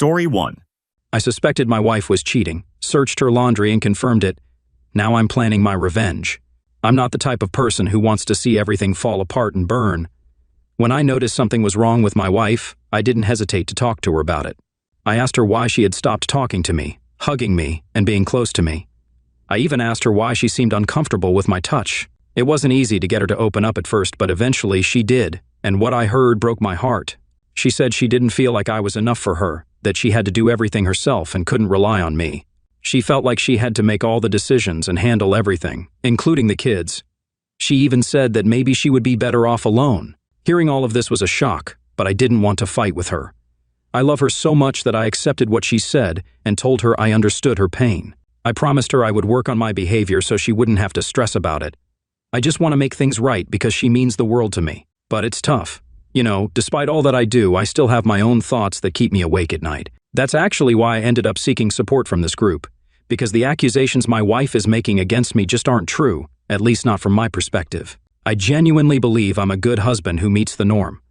Story 1. I suspected my wife was cheating, searched her laundry and confirmed it. Now I'm planning my revenge. I'm not the type of person who wants to see everything fall apart and burn. When I noticed something was wrong with my wife, I didn't hesitate to talk to her about it. I asked her why she had stopped talking to me, hugging me, and being close to me. I even asked her why she seemed uncomfortable with my touch. It wasn't easy to get her to open up at first, but eventually she did, and what I heard broke my heart. She said she didn't feel like I was enough for her, that she had to do everything herself and couldn't rely on me. She felt like she had to make all the decisions and handle everything, including the kids. She even said that maybe she would be better off alone. Hearing all of this was a shock, but I didn't want to fight with her. I love her so much that I accepted what she said and told her I understood her pain. I promised her I would work on my behavior so she wouldn't have to stress about it. I just want to make things right because she means the world to me. But it's tough. You know, despite all that I do, I still have my own thoughts that keep me awake at night. That's actually why I ended up seeking support from this group, because the accusations my wife is making against me just aren't true, at least not from my perspective. I genuinely believe I'm a good husband who meets the norm.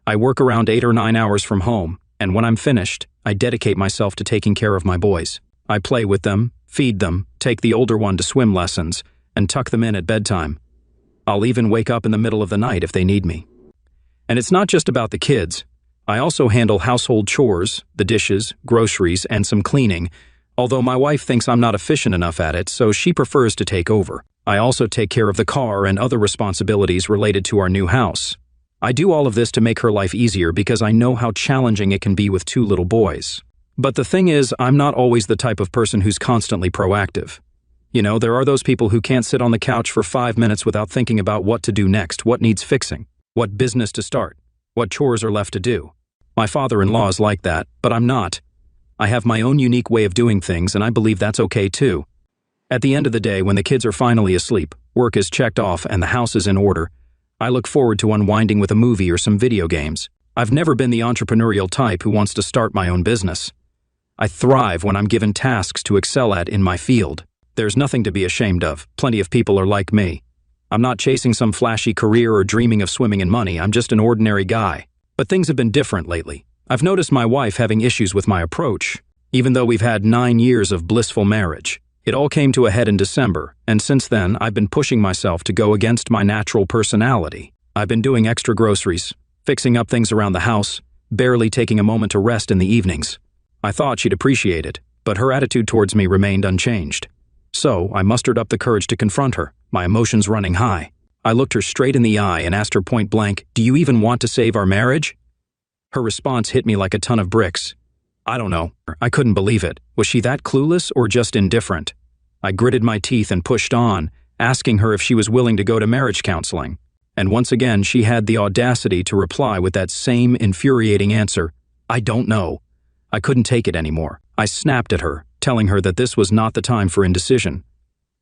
I work around 8 or 9 hours from home, and when I'm finished, I dedicate myself to taking care of my boys. I play with them, feed them, take the older one to swim lessons, and tuck them in at bedtime. I'll even wake up in the middle of the night if they need me. And it's not just about the kids. I also handle household chores, the dishes, groceries, and some cleaning, although my wife thinks I'm not efficient enough at it, so she prefers to take over. I also take care of the car and other responsibilities related to our new house. I do all of this to make her life easier because I know how challenging it can be with 2 little boys. But the thing is, I'm not always the type of person who's constantly proactive. You know, there are those people who can't sit on the couch for 5 minutes without thinking about what to do next, what needs fixing, what business to start, what chores are left to do. My father-in-law is like that, but I'm not. I have my own unique way of doing things, and I believe that's okay too. At the end of the day, when the kids are finally asleep, work is checked off, and the house is in order, I look forward to unwinding with a movie or some video games. I've never been the entrepreneurial type who wants to start my own business. I thrive when I'm given tasks to excel at in my field. There's nothing to be ashamed of. Plenty of people are like me. I'm not chasing some flashy career or dreaming of swimming in money. I'm just an ordinary guy. But things have been different lately. I've noticed my wife having issues with my approach, even though we've had 9 years of blissful marriage. It all came to a head in December, and since then, I've been pushing myself to go against my natural personality. I've been doing extra groceries, fixing up things around the house, barely taking a moment to rest in the evenings. I thought she'd appreciate it, but her attitude towards me remained unchanged. So, I mustered up the courage to confront her, my emotions running high. I looked her straight in the eye and asked her point blank, "Do you even want to save our marriage?" Her response hit me like a ton of bricks. I don't know. I couldn't believe it. Was she that clueless or just indifferent? I gritted my teeth and pushed on, asking her if she was willing to go to marriage counseling. And once again, she had the audacity to reply with that same infuriating answer, "I don't know." I couldn't take it anymore. I snapped at her, telling her that this was not the time for indecision.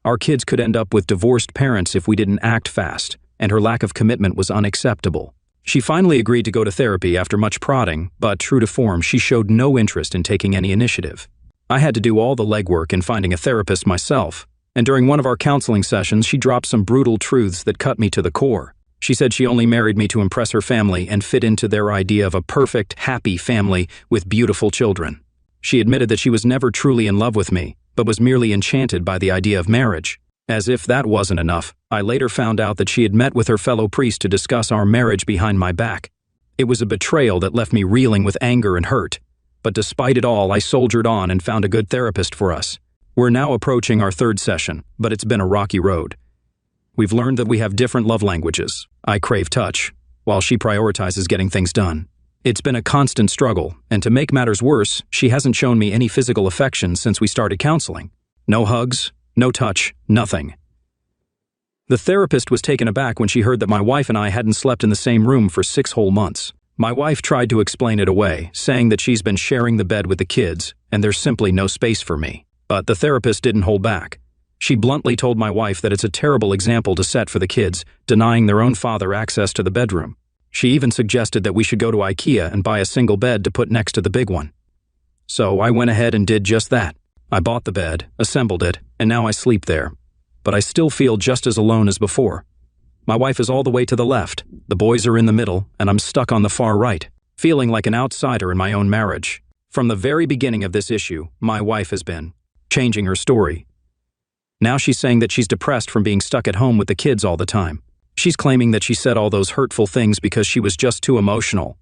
Our kids could end up with divorced parents if we didn't act fast, and her lack of commitment was unacceptable. She finally agreed to go to therapy after much prodding, but true to form, she showed no interest in taking any initiative. I had to do all the legwork in finding a therapist myself, and during one of our counseling sessions, she dropped some brutal truths that cut me to the core. She said she only married me to impress her family and fit into their idea of a perfect, happy family with beautiful children. She admitted that she was never truly in love with me, but was merely enchanted by the idea of marriage. As if that wasn't enough, I later found out that she had met with her fellow priest to discuss our marriage behind my back. It was a betrayal that left me reeling with anger and hurt. But despite it all, I soldiered on and found a good therapist for us. We're now approaching our 3rd session, but it's been a rocky road. We've learned that we have different love languages. I crave touch, while she prioritizes getting things done. It's been a constant struggle, and to make matters worse, she hasn't shown me any physical affection since we started counseling. No hugs, no touch, nothing. The therapist was taken aback when she heard that my wife and I hadn't slept in the same room for 6 whole months. My wife tried to explain it away, saying that she's been sharing the bed with the kids, and there's simply no space for me. But the therapist didn't hold back. She bluntly told my wife that it's a terrible example to set for the kids, denying their own father access to the bedroom. She even suggested that we should go to IKEA and buy a single bed to put next to the big one. So I went ahead and did just that. I bought the bed, assembled it, and now I sleep there. But I still feel just as alone as before. My wife is all the way to the left, the boys are in the middle, and I'm stuck on the far right, feeling like an outsider in my own marriage. From the very beginning of this issue, my wife has been changing her story. Now she's saying that she's depressed from being stuck at home with the kids all the time. She's claiming that she said all those hurtful things because she was just too emotional.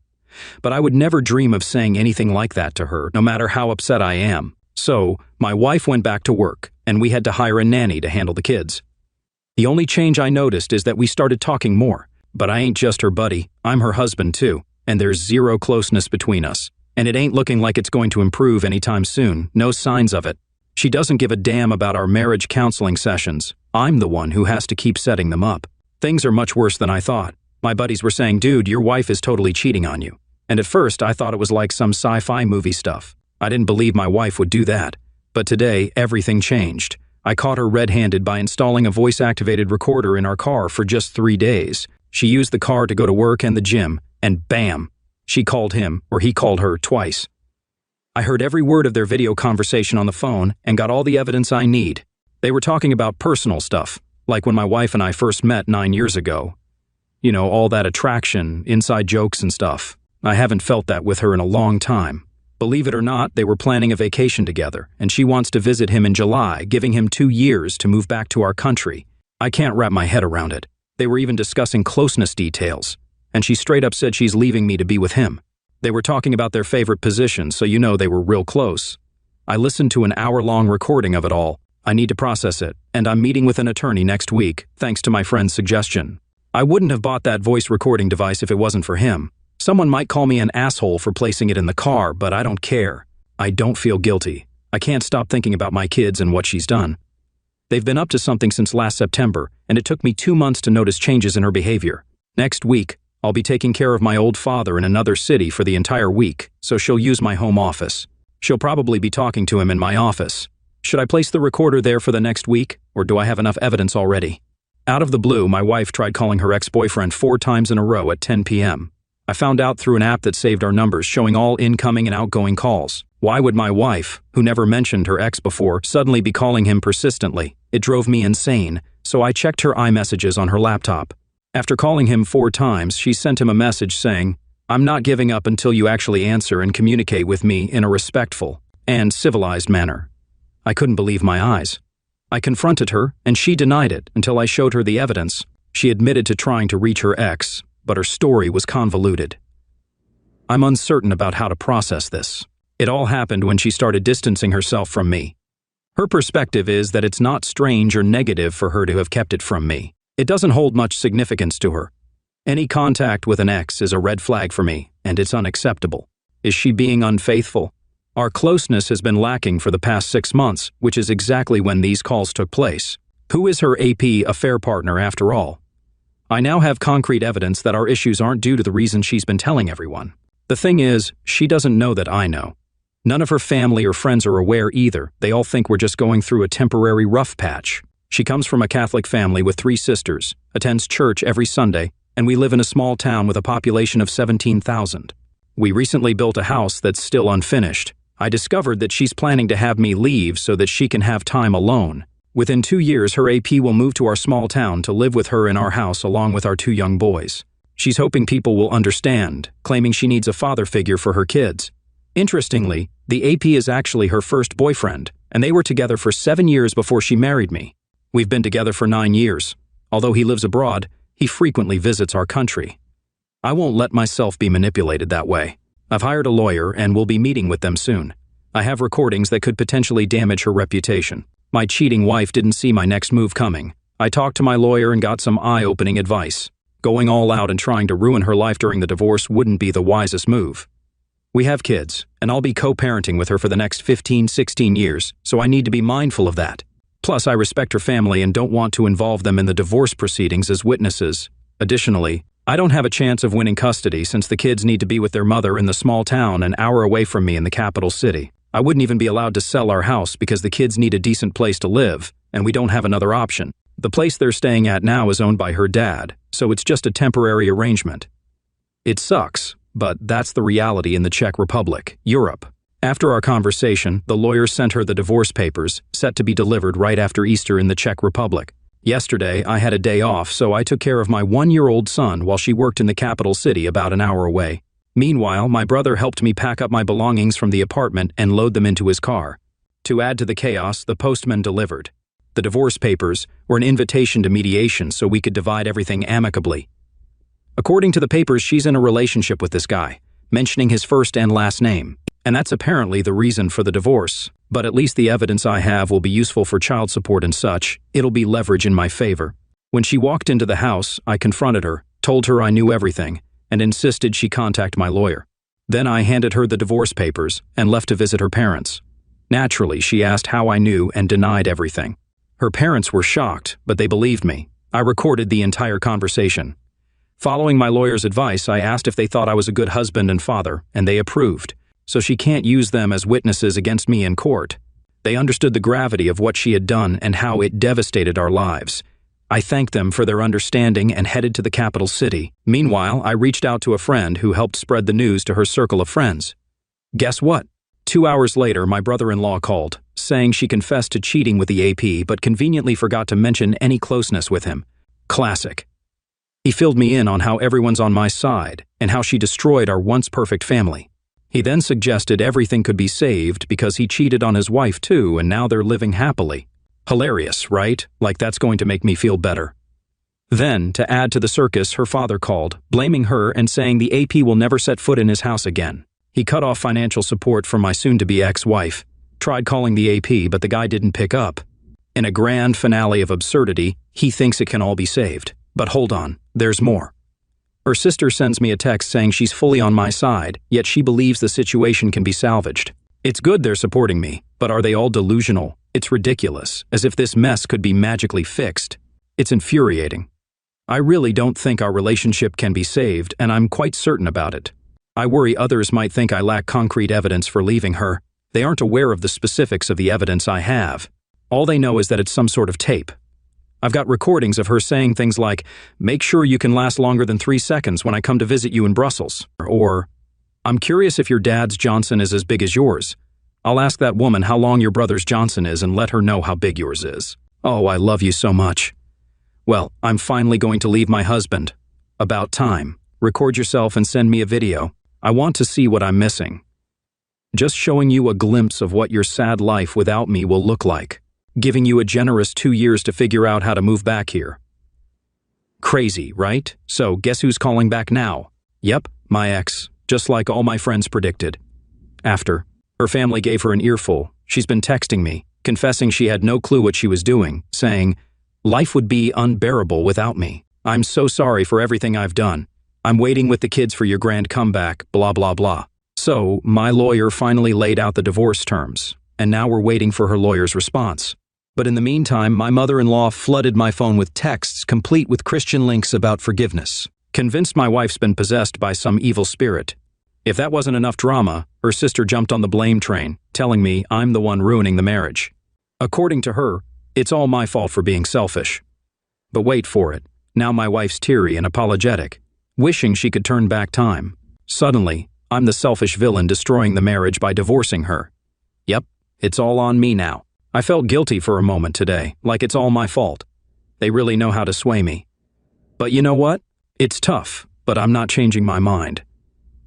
But I would never dream of saying anything like that to her, no matter how upset I am. So, my wife went back to work, and we had to hire a nanny to handle the kids. The only change I noticed is that we started talking more. But I ain't just her buddy, I'm her husband too, and there's zero closeness between us. And it ain't looking like it's going to improve anytime soon, no signs of it. She doesn't give a damn about our marriage counseling sessions. I'm the one who has to keep setting them up. Things are much worse than I thought. My buddies were saying, dude, your wife is totally cheating on you. And at first, I thought it was like some sci-fi movie stuff. I didn't believe my wife would do that. But today, everything changed. I caught her red-handed by installing a voice-activated recorder in our car for just 3 days. She used the car to go to work and the gym, and bam! She called him, or he called her, twice. I heard every word of their video conversation on the phone and got all the evidence I need. They were talking about personal stuff, like when my wife and I first met 9 years ago. You know, all that attraction, inside jokes and stuff. I haven't felt that with her in a long time. Believe it or not, they were planning a vacation together, and she wants to visit him in July, giving him 2 years to move back to our country. I can't wrap my head around it. They were even discussing closeness details, and she straight up said she's leaving me to be with him. They were talking about their favorite positions, so you know they were real close. I listened to an hour-long recording of it all. I need to process it, and I'm meeting with an attorney next week, thanks to my friend's suggestion. I wouldn't have bought that voice recording device if it wasn't for him. Someone might call me an asshole for placing it in the car, but I don't care. I don't feel guilty. I can't stop thinking about my kids and what she's done. They've been up to something since last September, and it took me 2 months to notice changes in her behavior. Next week, I'll be taking care of my old father in another city for the entire week, so she'll use my home office. She'll probably be talking to him in my office. Should I place the recorder there for the next week, or do I have enough evidence already? Out of the blue, my wife tried calling her ex-boyfriend 4 times in a row at 10 p.m. I found out through an app that saved our numbers, showing all incoming and outgoing calls. Why would my wife, who never mentioned her ex before, suddenly be calling him persistently? It drove me insane, so I checked her iMessages on her laptop. After calling him 4 times, she sent him a message saying, "I'm not giving up until you actually answer and communicate with me in a respectful and civilized manner." I couldn't believe my eyes. I confronted her, and she denied it until I showed her the evidence. She admitted to trying to reach her ex, but her story was convoluted. I'm uncertain about how to process this. It all happened when she started distancing herself from me. Her perspective is that it's not strange or negative for her to have kept it from me. It doesn't hold much significance to her. Any contact with an ex is a red flag for me, and it's unacceptable. Is she being unfaithful? Our closeness has been lacking for the past 6 months, which is exactly when these calls took place. Who is her AP affair partner after all? I now have concrete evidence that our issues aren't due to the reason she's been telling everyone. The thing is, she doesn't know that I know. None of her family or friends are aware either. They all think we're just going through a temporary rough patch. She comes from a Catholic family with 3 sisters, attends church every Sunday, and we live in a small town with a population of 17,000. We recently built a house that's still unfinished. I discovered that she's planning to have me leave so that she can have time alone. Within 2 years, her AP will move to our small town to live with her in our house along with our 2 young boys. She's hoping people will understand, claiming she needs a father figure for her kids. Interestingly, the AP is actually her first boyfriend, and they were together for 7 years before she married me. We've been together for 9 years. Although he lives abroad, he frequently visits our country. I won't let myself be manipulated that way. I've hired a lawyer and will be meeting with them soon. I have recordings that could potentially damage her reputation. My cheating wife didn't see my next move coming. I talked to my lawyer and got some eye-opening advice. Going all out and trying to ruin her life during the divorce wouldn't be the wisest move. We have kids, and I'll be co-parenting with her for the next 15-16 years, so I need to be mindful of that. Plus, I respect her family and don't want to involve them in the divorce proceedings as witnesses. Additionally, I don't have a chance of winning custody since the kids need to be with their mother in the small town an hour away from me in the capital city. I wouldn't even be allowed to sell our house because the kids need a decent place to live, and we don't have another option. The place they're staying at now is owned by her dad, so it's just a temporary arrangement. It sucks, but that's the reality in the Czech Republic, Europe. After our conversation, the lawyer sent her the divorce papers, set to be delivered right after Easter in the Czech Republic. Yesterday, I had a day off, so I took care of my 1-year-old son while she worked in the capital city about an hour away. Meanwhile, my brother helped me pack up my belongings from the apartment and load them into his car. To add to the chaos, the postman delivered the divorce papers were an invitation to mediation so we could divide everything amicably. According to the papers, she's in a relationship with this guy, mentioning his first and last name, and that's apparently the reason for the divorce. But at least the evidence I have will be useful for child support and such. It'll be leverage in my favor. When she walked into the house, I confronted her, told her I knew everything, and insisted she contact my lawyer. Then I handed her the divorce papers and left to visit her parents. Naturally, she asked how I knew and denied everything. Her parents were shocked, but they believed me. I recorded the entire conversation. Following my lawyer's advice, I asked if they thought I was a good husband and father, and they approved, so she can't use them as witnesses against me in court. They understood the gravity of what she had done and how it devastated our lives. I thanked them for their understanding and headed to the capital city. Meanwhile, I reached out to a friend who helped spread the news to her circle of friends. Guess what? 2 hours later, my brother-in-law called, saying she confessed to cheating with the AP but conveniently forgot to mention any closeness with him. Classic. He filled me in on how everyone's on my side and how she destroyed our once perfect family. He then suggested everything could be saved because he cheated on his wife too and now they're living happily. Hilarious, right? Like that's going to make me feel better. Then, to add to the circus, her father called, blaming her and saying the AP will never set foot in his house again. He cut off financial support from my soon-to-be ex-wife. Tried calling the AP, but the guy didn't pick up. In a grand finale of absurdity, he thinks it can all be saved. But hold on, there's more. Her sister sends me a text saying she's fully on my side, yet she believes the situation can be salvaged. It's good they're supporting me, but are they all delusional? It's ridiculous, as if this mess could be magically fixed. It's infuriating. I really don't think our relationship can be saved, and I'm quite certain about it. I worry others might think I lack concrete evidence for leaving her. They aren't aware of the specifics of the evidence I have. All they know is that it's some sort of tape. I've got recordings of her saying things like, "Make sure you can last longer than 3 seconds when I come to visit you in Brussels," or, "I'm curious if your dad's Johnson is as big as yours. I'll ask that woman how long your brother's Johnson is and let her know how big yours is. Oh, I love you so much. Well, I'm finally going to leave my husband. About time. Record yourself and send me a video. I want to see what I'm missing. Just showing you a glimpse of what your sad life without me will look like. Giving you a generous 2 years to figure out how to move back here." Crazy, right? So, guess who's calling back now? Yep, my ex, just like all my friends predicted. After her family gave her an earful, she's been texting me, confessing she had no clue what she was doing, saying, "Life would be unbearable without me. I'm so sorry for everything I've done. I'm waiting with the kids for your grand comeback, blah blah blah." So, my lawyer finally laid out the divorce terms, and now we're waiting for her lawyer's response. But in the meantime, my mother-in-law flooded my phone with texts complete with Christian links about forgiveness, convinced my wife's been possessed by some evil spirit. If that wasn't enough drama, her sister jumped on the blame train, telling me I'm the one ruining the marriage. According to her, it's all my fault for being selfish. But wait for it, now my wife's teary and apologetic, wishing she could turn back time. Suddenly, I'm the selfish villain destroying the marriage by divorcing her. Yep, it's all on me now. I felt guilty for a moment today, like it's all my fault. They really know how to sway me. But you know what? It's tough, but I'm not changing my mind.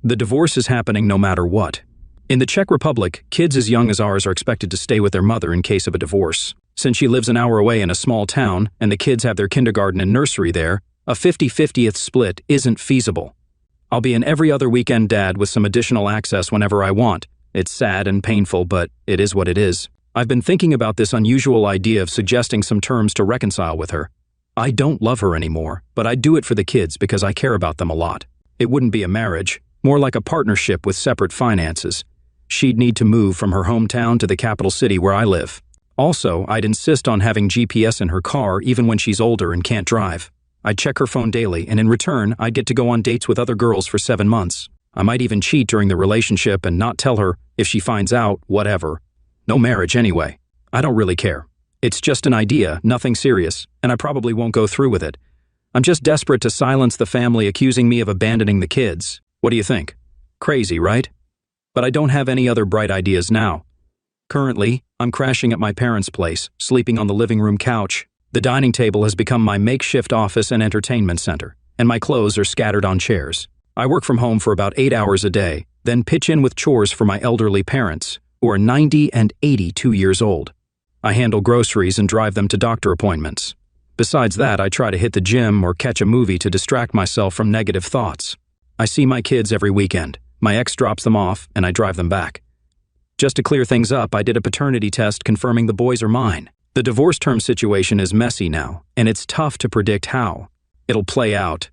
The divorce is happening no matter what. In the Czech Republic, kids as young as ours are expected to stay with their mother in case of a divorce. Since she lives an hour away in a small town and the kids have their kindergarten and nursery there, a 50-50th split isn't feasible. I'll be an every other weekend dad with some additional access whenever I want. It's sad and painful, but it is what it is. I've been thinking about this unusual idea of suggesting some terms to reconcile with her. I don't love her anymore, but I'd do it for the kids because I care about them a lot. It wouldn't be a marriage, more like a partnership with separate finances. She'd need to move from her hometown to the capital city where I live. Also, I'd insist on having GPS in her car even when she's older and can't drive. I'd check her phone daily, and in return, I'd get to go on dates with other girls for 7 months. I might even cheat during the relationship and not tell her. If she finds out, whatever. No marriage anyway. I don't really care. It's just an idea, nothing serious, and I probably won't go through with it. I'm just desperate to silence the family accusing me of abandoning the kids. What do you think? Crazy, right? But I don't have any other bright ideas now. Currently, I'm crashing at my parents' place, sleeping on the living room couch. The dining table has become my makeshift office and entertainment center, and my clothes are scattered on chairs. I work from home for about 8 hours a day, then pitch in with chores for my elderly parents, who are 90 and 82 years old. I handle groceries and drive them to doctor appointments. Besides that, I try to hit the gym or catch a movie to distract myself from negative thoughts. I see my kids every weekend. My ex drops them off, and I drive them back. Just to clear things up, I did a paternity test confirming the boys are mine. The divorce term situation is messy now, and it's tough to predict how it'll play out.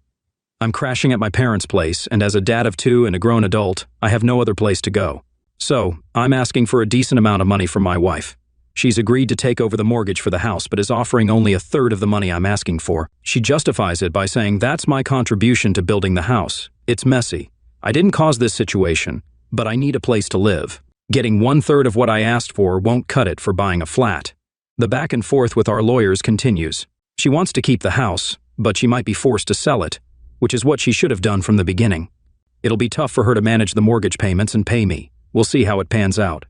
I'm crashing at my parents' place, and as a dad of 2 and a grown adult, I have no other place to go. So, I'm asking for a decent amount of money from my wife. She's agreed to take over the mortgage for the house, but is offering only a third of the money I'm asking for. She justifies it by saying that's my contribution to building the house. It's messy. I didn't cause this situation, but I need a place to live. Getting 1/3 of what I asked for won't cut it for buying a flat. The back and forth with our lawyers continues. She wants to keep the house, but she might be forced to sell it, which is what she should have done from the beginning. It'll be tough for her to manage the mortgage payments and pay me. We'll see how it pans out.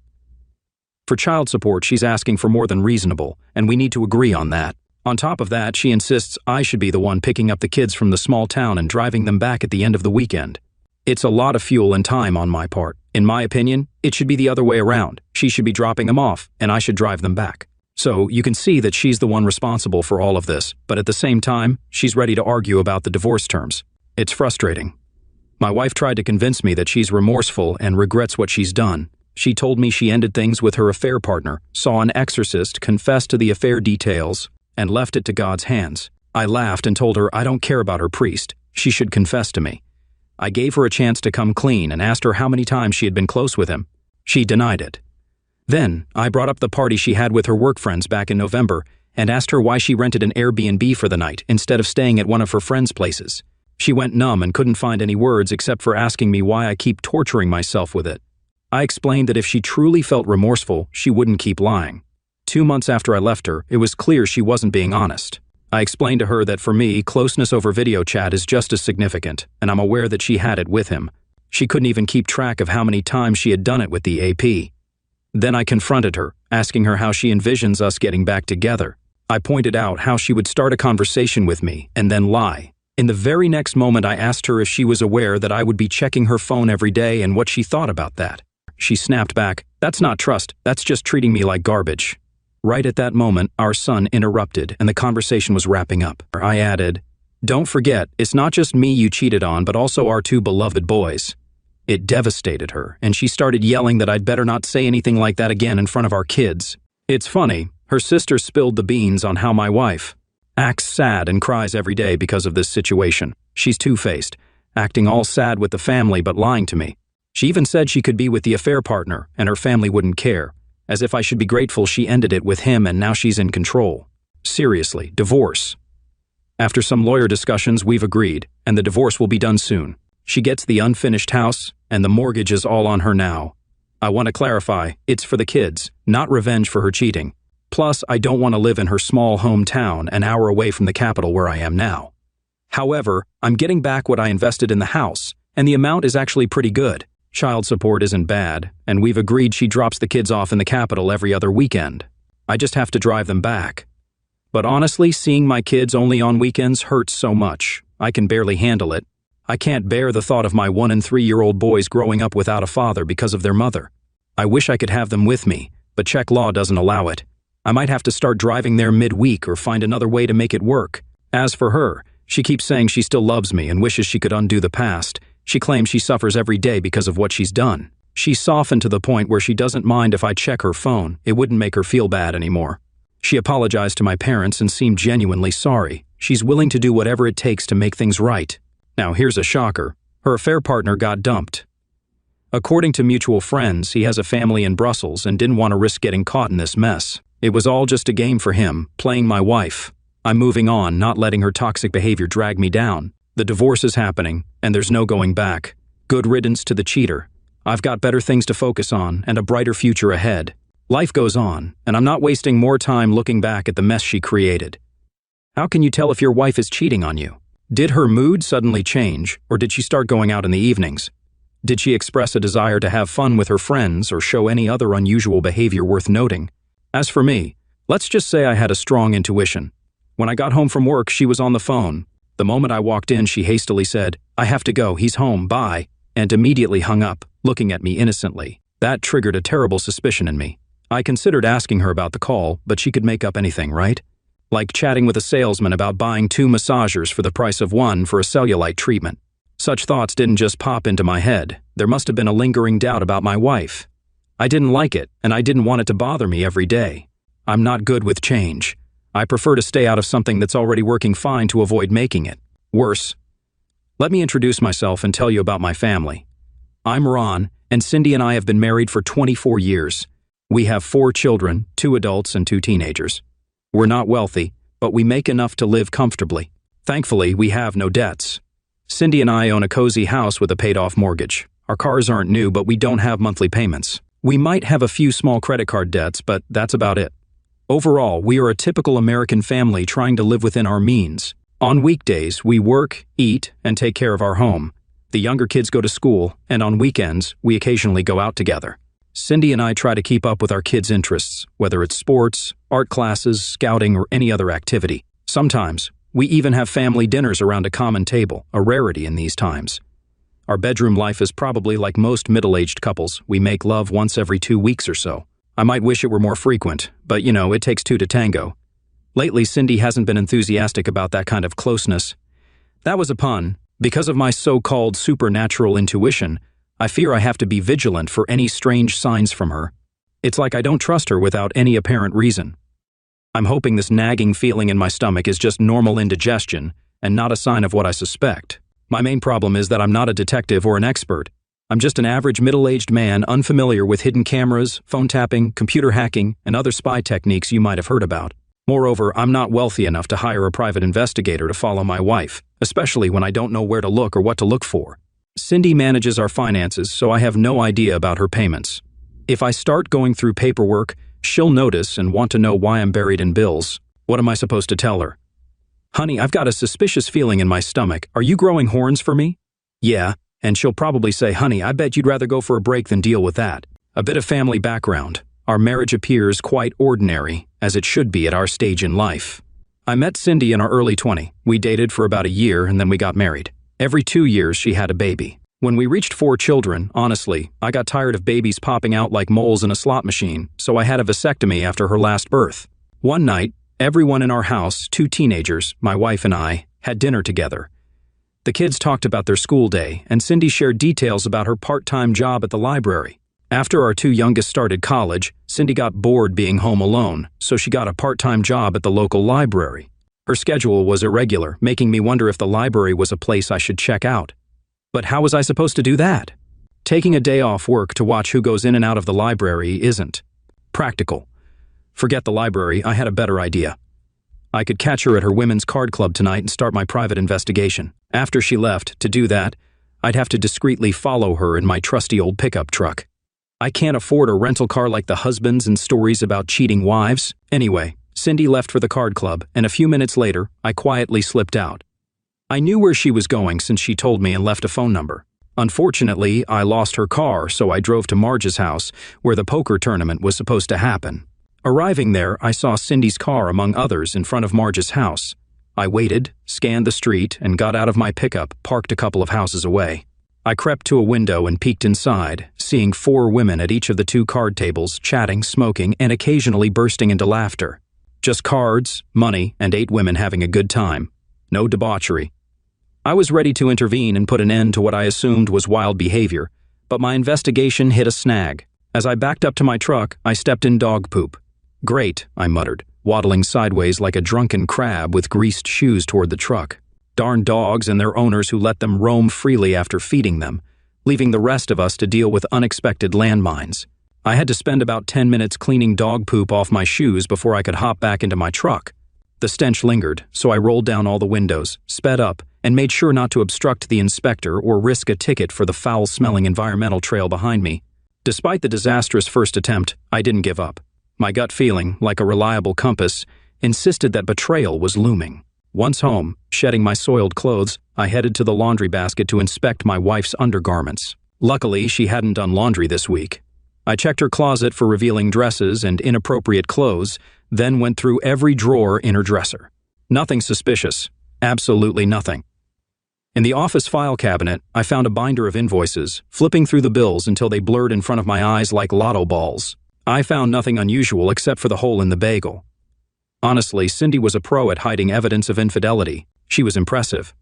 For child support, she's asking for more than reasonable, and we need to agree on that. On top of that, she insists I should be the one picking up the kids from the small town and driving them back at the end of the weekend. It's a lot of fuel and time on my part. In my opinion, it should be the other way around. She should be dropping them off, and I should drive them back. So you can see that she's the one responsible for all of this, but at the same time, she's ready to argue about the divorce terms. It's frustrating. My wife tried to convince me that she's remorseful and regrets what she's done. She told me she ended things with her affair partner, saw an exorcist, confessed to the affair details, and left it to God's hands. I laughed and told her I don't care about her priest. She should confess to me. I gave her a chance to come clean and asked her how many times she had been close with him. She denied it. Then, I brought up the party she had with her work friends back in November and asked her why she rented an Airbnb for the night instead of staying at one of her friends' places. She went numb and couldn't find any words except for asking me why I keep torturing myself with it. I explained that if she truly felt remorseful, she wouldn't keep lying. 2 months after I left her, it was clear she wasn't being honest. I explained to her that for me, closeness over video chat is just as significant, and I'm aware that she had it with him. She couldn't even keep track of how many times she had done it with the AP. Then I confronted her, asking her how she envisions us getting back together. I pointed out how she would start a conversation with me and then lie. In the very next moment, I asked her if she was aware that I would be checking her phone every day and what she thought about that. She snapped back, "That's not trust, that's just treating me like garbage." Right at that moment, our son interrupted and the conversation was wrapping up. I added, "Don't forget, it's not just me you cheated on, but also our 2 beloved boys." It devastated her, and she started yelling that I'd better not say anything like that again in front of our kids. It's funny, her sister spilled the beans on how my wife acts sad and cries every day because of this situation. She's two-faced, acting all sad with the family but lying to me. She even said she could be with the affair partner and her family wouldn't care, as if I should be grateful she ended it with him and now she's in control. Seriously, divorce. After some lawyer discussions, we've agreed, and the divorce will be done soon. She gets the unfinished house, and the mortgage is all on her now. I want to clarify, it's for the kids, not revenge for her cheating. Plus, I don't want to live in her small hometown an hour away from the capital where I am now. However, I'm getting back what I invested in the house, and the amount is actually pretty good. Child support isn't bad, and we've agreed she drops the kids off in the capital every other weekend. I just have to drive them back. But honestly, seeing my kids only on weekends hurts so much. I can barely handle it. I can't bear the thought of my 1- and 3-year-old boys growing up without a father because of their mother. I wish I could have them with me, but Czech law doesn't allow it. I might have to start driving there midweek or find another way to make it work. As for her, she keeps saying she still loves me and wishes she could undo the past. She claims she suffers every day because of what she's done. She's softened to the point where she doesn't mind if I check her phone. It wouldn't make her feel bad anymore. She apologized to my parents and seemed genuinely sorry. She's willing to do whatever it takes to make things right. Now here's a shocker. Her affair partner got dumped. According to mutual friends, he has a family in Brussels and didn't want to risk getting caught in this mess. It was all just a game for him, playing my wife. I'm moving on, not letting her toxic behavior drag me down. The divorce is happening, and there's no going back. Good riddance to the cheater. I've got better things to focus on and a brighter future ahead. Life goes on, and I'm not wasting more time looking back at the mess she created. How can you tell if your wife is cheating on you? Did her mood suddenly change, or did she start going out in the evenings? Did she express a desire to have fun with her friends or show any other unusual behavior worth noting? As for me, let's just say I had a strong intuition. When I got home from work, she was on the phone. The moment I walked in, she hastily said, "I have to go, he's home, bye," and immediately hung up, looking at me innocently. That triggered a terrible suspicion in me. I considered asking her about the call, but she could make up anything, right? Like chatting with a salesman about buying 2 massagers for the price of 1 for a cellulite treatment. Such thoughts didn't just pop into my head. There must have been a lingering doubt about my wife. I didn't like it, and I didn't want it to bother me every day. I'm not good with change. I prefer to stay out of something that's already working fine to avoid making it worse. Let me introduce myself and tell you about my family. I'm Ron, and Cindy and I have been married for 24 years. We have 4 children, 2 adults and 2 teenagers. We're not wealthy, but we make enough to live comfortably. Thankfully, we have no debts. Cindy and I own a cozy house with a paid-off mortgage. Our cars aren't new, but we don't have monthly payments. We might have a few small credit card debts, but that's about it. Overall, we are a typical American family trying to live within our means. On weekdays, we work, eat, and take care of our home. The younger kids go to school, and on weekends, we occasionally go out together. Cindy and I try to keep up with our kids' interests, whether it's sports, art classes, scouting, or any other activity. Sometimes, we even have family dinners around a common table, a rarity in these times. Our bedroom life is probably like most middle-aged couples. We make love once every 2 weeks or so. I might wish it were more frequent, but it takes 2 to tango. Lately, Cindy hasn't been enthusiastic about that kind of closeness. That was a pun. Because of my so-called supernatural intuition, I fear I have to be vigilant for any strange signs from her. It's like I don't trust her without any apparent reason. I'm hoping this nagging feeling in my stomach is just normal indigestion and not a sign of what I suspect. My main problem is that I'm not a detective or an expert. I'm just an average middle-aged man unfamiliar with hidden cameras, phone tapping, computer hacking, and other spy techniques you might have heard about. Moreover, I'm not wealthy enough to hire a private investigator to follow my wife, especially when I don't know where to look or what to look for. Cindy manages our finances, so I have no idea about her payments. If I start going through paperwork, she'll notice and want to know why I'm buried in bills. What am I supposed to tell her? "Honey, I've got a suspicious feeling in my stomach. Are you growing horns for me?" "Yeah." And she'll probably say, "Honey, I bet you'd rather go for a break than deal with that." A bit of family background. Our marriage appears quite ordinary, as it should be at our stage in life. I met Cindy in our early 20s. We dated for about a year and then we got married. Every 2 years she had a baby. When we reached 4 children, honestly, I got tired of babies popping out like moles in a slot machine, so I had a vasectomy after her last birth. One night, everyone in our house, 2 teenagers, my wife and I, had dinner together. The kids talked about their school day, and Cindy shared details about her part-time job at the library. After our 2 youngest started college, Cindy got bored being home alone, so she got a part-time job at the local library. Her schedule was irregular, making me wonder if the library was a place I should check out. But how was I supposed to do that? Taking a day off work to watch who goes in and out of the library isn't practical. Forget the library, I had a better idea. I could catch her at her women's card club tonight and start my private investigation. After she left, to do that, I'd have to discreetly follow her in my trusty old pickup truck. I can't afford a rental car like the husbands in stories about cheating wives. Anyway, Cindy left for the card club, and a few minutes later, I quietly slipped out. I knew where she was going since she told me and left a phone number. Unfortunately, I lost her car, so I drove to Marge's house, where the poker tournament was supposed to happen. Arriving there, I saw Cindy's car among others in front of Marge's house. I waited, scanned the street, and got out of my pickup, parked a couple of houses away. I crept to a window and peeked inside, seeing 4 women at each of the 2 card tables, chatting, smoking, and occasionally bursting into laughter. Just cards, money, and 8 women having a good time. No debauchery. I was ready to intervene and put an end to what I assumed was wild behavior, but my investigation hit a snag. As I backed up to my truck, I stepped in dog poop. "Great," I muttered, waddling sideways like a drunken crab with greased shoes toward the truck. Darn dogs and their owners who let them roam freely after feeding them, leaving the rest of us to deal with unexpected landmines. I had to spend about 10 minutes cleaning dog poop off my shoes before I could hop back into my truck. The stench lingered, so I rolled down all the windows, sped up, and made sure not to obstruct the inspector or risk a ticket for the foul-smelling environmental trail behind me. Despite the disastrous first attempt, I didn't give up. My gut feeling, like a reliable compass, insisted that betrayal was looming. Once home, shedding my soiled clothes, I headed to the laundry basket to inspect my wife's undergarments. Luckily, she hadn't done laundry this week. I checked her closet for revealing dresses and inappropriate clothes, then went through every drawer in her dresser. Nothing suspicious. Absolutely nothing. In the office file cabinet, I found a binder of invoices, flipping through the bills until they blurred in front of my eyes like lotto balls. I found nothing unusual except for the hole in the bagel. Honestly, Cindy was a pro at hiding evidence of infidelity. She was impressive.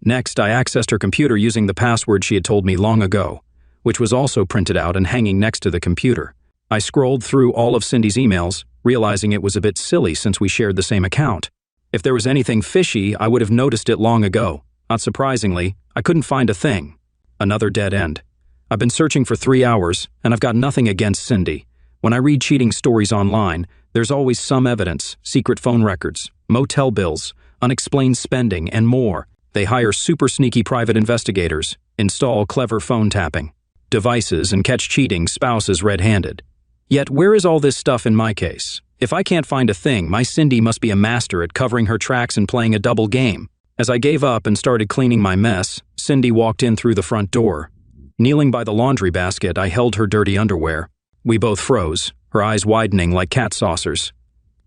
Next, I accessed her computer using the password she had told me long ago, which was also printed out and hanging next to the computer. I scrolled through all of Cindy's emails, realizing it was a bit silly since we shared the same account. If there was anything fishy, I would have noticed it long ago. Not surprisingly, I couldn't find a thing. Another dead end. I've been searching for 3 hours, and I've got nothing against Cindy. When I read cheating stories online, there's always some evidence, secret phone records, motel bills, unexplained spending, and more. They hire super sneaky private investigators, install clever phone tapping devices, and catch cheating spouses red-handed. Yet where is all this stuff in my case? If I can't find a thing, my Cindy must be a master at covering her tracks and playing a double game. As I gave up and started cleaning my mess, Cindy walked in through the front door. Kneeling by the laundry basket, I held her dirty underwear. We both froze, her eyes widening like cat saucers.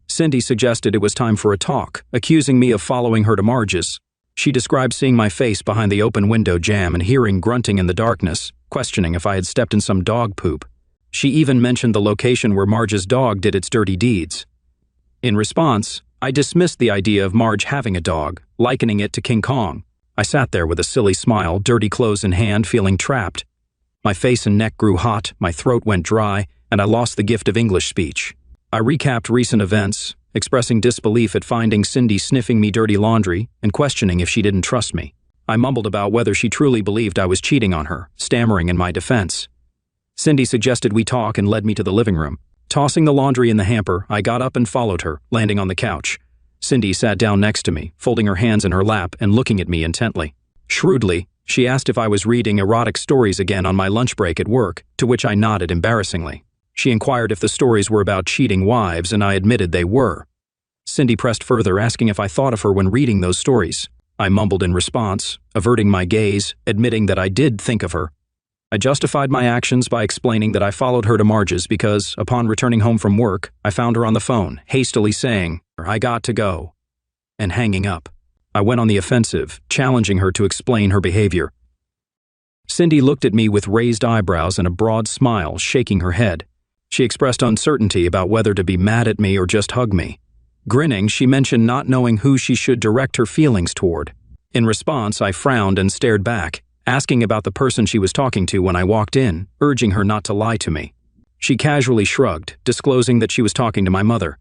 Cindy suggested it was time for a talk, accusing me of following her to Marge's. She described seeing my face behind the open window jamb and hearing grunting in the darkness, questioning if I had stepped in some dog poop. She even mentioned the location where Marge's dog did its dirty deeds. In response, I dismissed the idea of Marge having a dog, likening it to King Kong. I sat there with a silly smile, dirty clothes in hand, feeling trapped. My face and neck grew hot, my throat went dry, and I lost the gift of English speech. I recapped recent events, expressing disbelief at finding Cindy sniffing me dirty laundry and questioning if she didn't trust me. I mumbled about whether she truly believed I was cheating on her, stammering in my defense. Cindy suggested we talk and led me to the living room. Tossing the laundry in the hamper, I got up and followed her, landing on the couch. Cindy sat down next to me, folding her hands in her lap and looking at me intently. Shrewdly, she asked if I was reading erotic stories again on my lunch break at work, to which I nodded embarrassingly. She inquired if the stories were about cheating wives, and I admitted they were. Cindy pressed further, asking if I thought of her when reading those stories. I mumbled in response, averting my gaze, admitting that I did think of her. I justified my actions by explaining that I followed her to Marge's because, upon returning home from work, I found her on the phone, hastily saying, "I got to go," and hanging up. I went on the offensive, challenging her to explain her behavior. Cindy looked at me with raised eyebrows and a broad smile, shaking her head. She expressed uncertainty about whether to be mad at me or just hug me. Grinning, she mentioned not knowing who she should direct her feelings toward. In response, I frowned and stared back, asking about the person she was talking to when I walked in, urging her not to lie to me. She casually shrugged, disclosing that she was talking to my mother.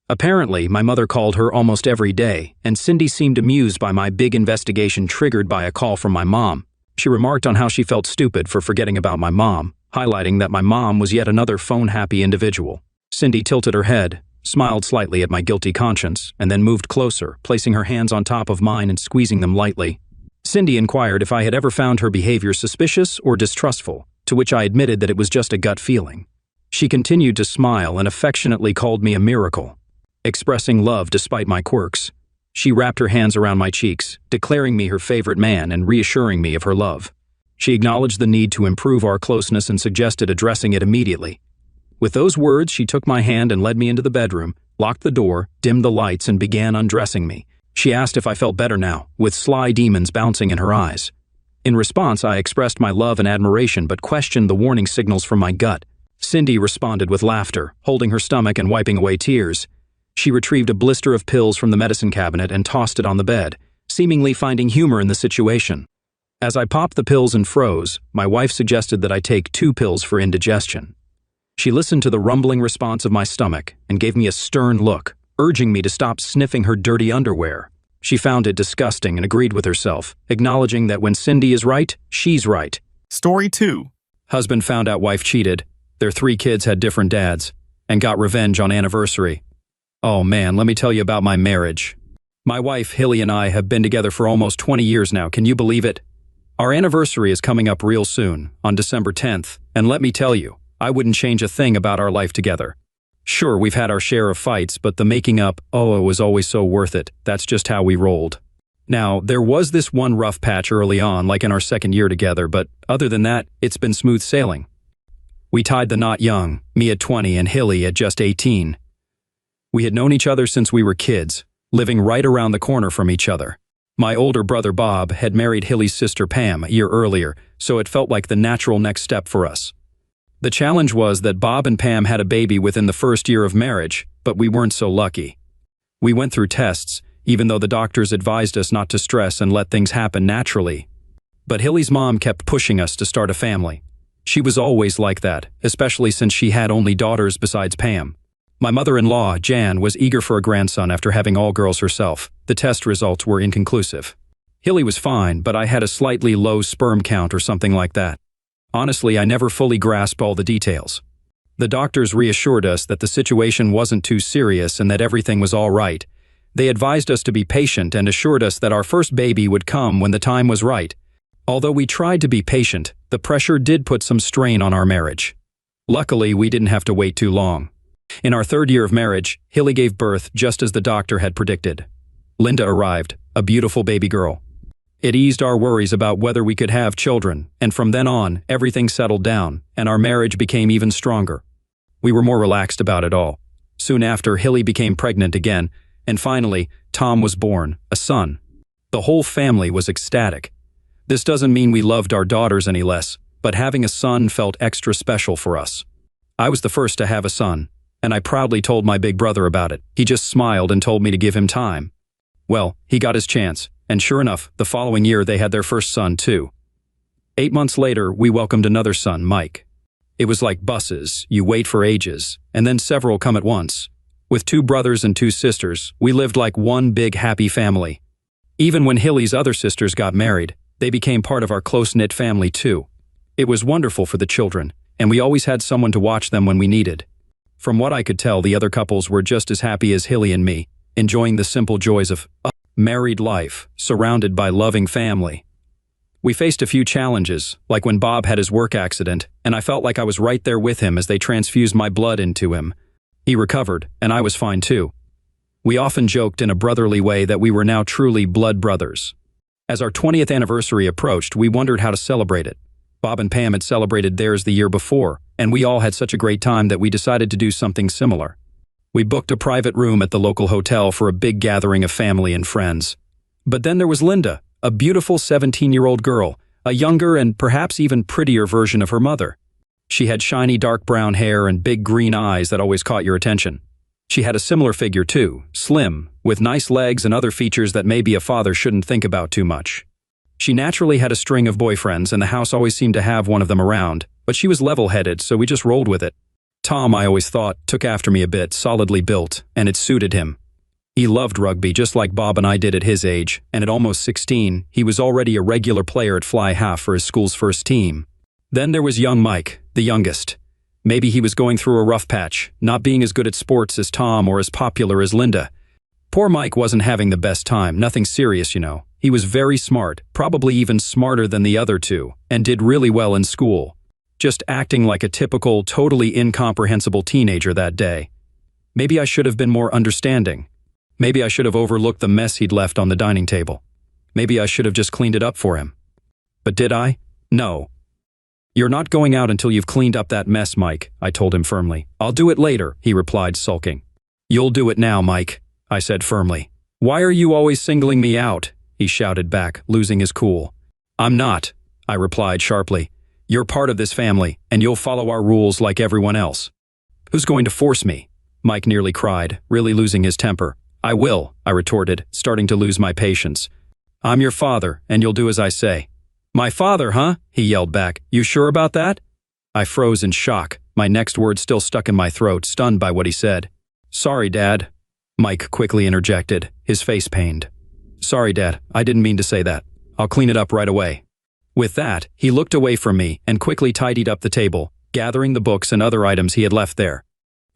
Apparently, my mother called her almost every day, and Cindy seemed amused by my big investigation triggered by a call from my mom. She remarked on how she felt stupid for forgetting about my mom, highlighting that my mom was yet another phone-happy individual. Cindy tilted her head, smiled slightly at my guilty conscience, and then moved closer, placing her hands on top of mine and squeezing them lightly. Cindy inquired if I had ever found her behavior suspicious or distrustful, to which I admitted that it was just a gut feeling. She continued to smile and affectionately called me a miracle, expressing love despite my quirks. She wrapped her hands around my cheeks, declaring me her favorite man and reassuring me of her love. She acknowledged the need to improve our closeness and suggested addressing it immediately. With those words, she took my hand and led me into the bedroom, locked the door, dimmed the lights, and began undressing me. She asked if I felt better now, with sly demons bouncing in her eyes. In response, I expressed my love and admiration but questioned the warning signals from my gut. Cindy responded with laughter, holding her stomach and wiping away tears. She retrieved a blister of pills from the medicine cabinet and tossed it on the bed, seemingly finding humor in the situation. As I popped the pills and froze, my wife suggested that I take 2 pills for indigestion. She listened to the rumbling response of my stomach and gave me a stern look, urging me to stop sniffing her dirty underwear. She found it disgusting and agreed with herself, acknowledging that when Cindy is right, she's right. Story 2. Husband found out wife cheated. Their 3 kids had different dads, and got revenge on anniversary. Oh man, let me tell you about my marriage. My wife, Hilly, and I have been together for almost 20 years now, can you believe it? Our anniversary is coming up real soon, on December 10th, and let me tell you, I wouldn't change a thing about our life together. Sure, we've had our share of fights, but the making up, oh, it was always so worth it. That's just how we rolled. Now, there was this one rough patch early on, like in our 2nd year together, but other than that, it's been smooth sailing. We tied the knot young, me at 20 and Hilly at just 18. We had known each other since we were kids, living right around the corner from each other. My older brother Bob had married Hilly's sister Pam a year earlier, so it felt like the natural next step for us. The challenge was that Bob and Pam had a baby within the first year of marriage, but we weren't so lucky. We went through tests, even though the doctors advised us not to stress and let things happen naturally. But Hilly's mom kept pushing us to start a family. She was always like that, especially since she had only daughters besides Pam. My mother-in-law, Jan, was eager for a grandson after having all girls herself. The test results were inconclusive. Hilly was fine, but I had a slightly low sperm count or something like that. Honestly, I never fully grasped all the details. The doctors reassured us that the situation wasn't too serious and that everything was all right. They advised us to be patient and assured us that our first baby would come when the time was right. Although we tried to be patient, the pressure did put some strain on our marriage. Luckily, we didn't have to wait too long. In our third year of marriage, Hilly gave birth just as the doctor had predicted. Linda arrived, a beautiful baby girl. It eased our worries about whether we could have children, and from then on, everything settled down, and our marriage became even stronger. We were more relaxed about it all. Soon after, Hilly became pregnant again, and finally, Tom was born, a son. The whole family was ecstatic. This doesn't mean we loved our daughters any less, but having a son felt extra special for us. I was the first to have a son, and I proudly told my big brother about it. He just smiled and told me to give him time. Well, he got his chance, and sure enough, the following year they had their first son too. 8 months later, we welcomed another son, Mike. It was like buses, you wait for ages, and then several come at once. With 2 brothers and 2 sisters, we lived like one big happy family. Even when Hilly's other sisters got married, they became part of our close-knit family too. It was wonderful for the children, and we always had someone to watch them when we needed. From what I could tell, the other couples were just as happy as Hilly and me, enjoying the simple joys of married life, surrounded by loving family. We faced a few challenges, like when Bob had his work accident, and I felt like I was right there with him as they transfused my blood into him. He recovered, and I was fine too. We often joked in a brotherly way that we were now truly blood brothers. As our 20th anniversary approached, we wondered how to celebrate it. Bob and Pam had celebrated theirs the year before, and we all had such a great time that we decided to do something similar. We booked a private room at the local hotel for a big gathering of family and friends. But then there was Linda, a beautiful 17-year-old girl, a younger and perhaps even prettier version of her mother. She had shiny dark brown hair and big green eyes that always caught your attention. She had a similar figure too, slim, with nice legs and other features that maybe a father shouldn't think about too much. She naturally had a string of boyfriends, and the house always seemed to have one of them around, but she was level-headed, so we just rolled with it. Tom, I always thought, took after me a bit, solidly built, and it suited him. He loved rugby just like Bob and I did at his age, and at almost 16, he was already a regular player at fly half for his school's first team. Then there was young Mike, the youngest. Maybe he was going through a rough patch, not being as good at sports as Tom or as popular as Linda. Poor Mike wasn't having the best time, nothing serious, you know. He was very smart, probably even smarter than the other two, and did really well in school. Just acting like a typical, totally incomprehensible teenager that day. Maybe I should have been more understanding. Maybe I should have overlooked the mess he'd left on the dining table. Maybe I should have just cleaned it up for him. But did I? No. "You're not going out until you've cleaned up that mess, Mike," I told him firmly. "I'll do it later," he replied, sulking. "You'll do it now, Mike," I said firmly. "Why are you always singling me out?" he shouted back, losing his cool. "I'm not," I replied sharply. "You're part of this family, and you'll follow our rules like everyone else." "Who's going to force me?" Mike nearly cried, really losing his temper. "I will," I retorted, starting to lose my patience. "I'm your father, and you'll do as I say." "My father, huh?" he yelled back. "You sure about that?" I froze in shock, my next word still stuck in my throat, stunned by what he said. "Sorry, Dad," Mike quickly interjected, his face pained. "Sorry, Dad, I didn't mean to say that. I'll clean it up right away." With that, he looked away from me and quickly tidied up the table, gathering the books and other items he had left there.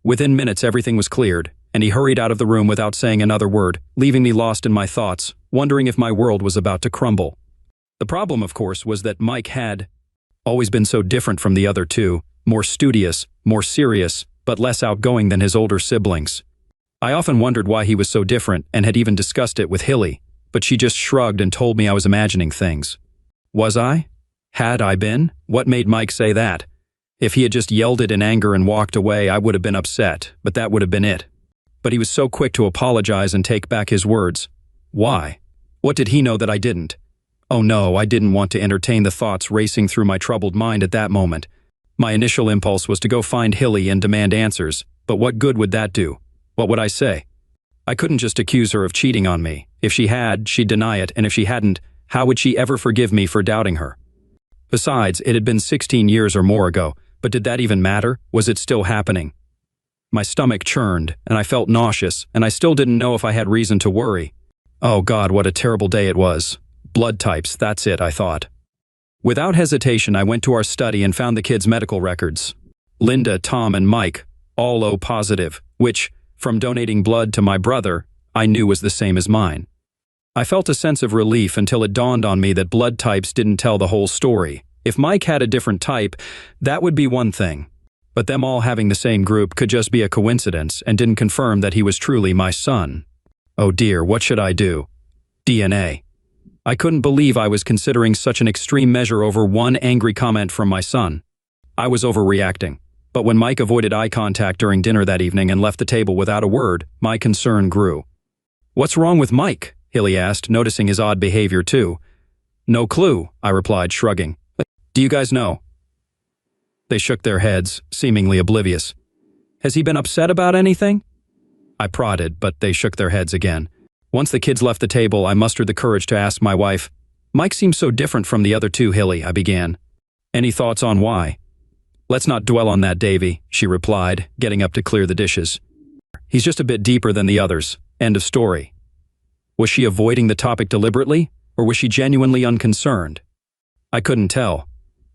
Within minutes, everything was cleared, and he hurried out of the room without saying another word, leaving me lost in my thoughts, wondering if my world was about to crumble. The problem, of course, was that Mike had always been so different from the other two, more studious, more serious, but less outgoing than his older siblings. I often wondered why he was so different and had even discussed it with Hilly, but she just shrugged and told me I was imagining things. Was I? Had I been? What made Mike say that? If he had just yelled it in anger and walked away, I would have been upset, but that would have been it. But he was so quick to apologize and take back his words. Why? What did he know that I didn't? Oh no, I didn't want to entertain the thoughts racing through my troubled mind at that moment. My initial impulse was to go find Hilly and demand answers, but what good would that do? What would I say? I couldn't just accuse her of cheating on me. If she had, she'd deny it, and if she hadn't, how would she ever forgive me for doubting her? Besides, it had been 16 years or more ago, but did that even matter? Was it still happening? My stomach churned, and I felt nauseous, and I still didn't know if I had reason to worry. Oh God, what a terrible day it was. Blood types, that's it, I thought. Without hesitation, I went to our study and found the kids' medical records. Linda, Tom, and Mike, all O positive, which, from donating blood to my brother, I knew was the same as mine. I felt a sense of relief until it dawned on me that blood types didn't tell the whole story. If Mike had a different type, that would be one thing. But them all having the same group could just be a coincidence and didn't confirm that he was truly my son. Oh dear, what should I do? DNA. I couldn't believe I was considering such an extreme measure over one angry comment from my son. I was overreacting. But when Mike avoided eye contact during dinner that evening and left the table without a word, my concern grew. What's wrong with Mike? Hilly asked, noticing his odd behavior too. No clue, I replied, shrugging. Do you guys know? They shook their heads, seemingly oblivious. Has he been upset about anything? I prodded, but they shook their heads again. Once the kids left the table, I mustered the courage to ask my wife, Mike seems so different from the other two, Hilly, I began. Any thoughts on why? Let's not dwell on that, Davy, she replied, getting up to clear the dishes. He's just a bit deeper than the others. End of story. Was she avoiding the topic deliberately, or was she genuinely unconcerned? I couldn't tell.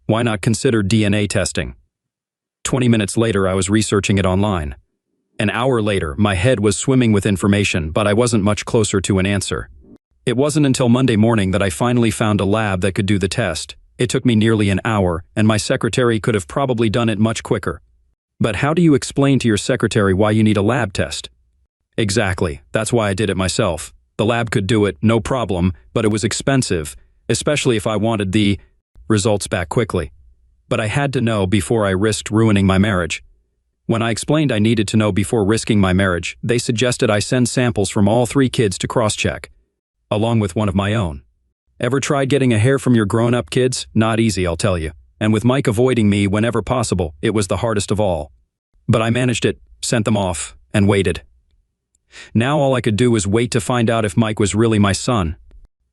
Why not consider DNA testing? 20 minutes later, I was researching it online. An hour later, my head was swimming with information, but I wasn't much closer to an answer. It wasn't until Monday morning that I finally found a lab that could do the test. It took me nearly an hour, and my secretary could have probably done it much quicker. But how do you explain to your secretary why you need a lab test? Exactly, that's why I did it myself. The lab could do it, no problem, but it was expensive, especially if I wanted the results back quickly. But I had to know before I risked ruining my marriage. When I explained I needed to know before risking my marriage, they suggested I send samples from all 3 kids to cross-check, along with one of my own. Ever tried getting a hair from your grown-up kids? Not easy, I'll tell you. And with Mike avoiding me whenever possible, it was the hardest of all. But I managed it, sent them off, and waited. Now all I could do was wait to find out if Mike was really my son.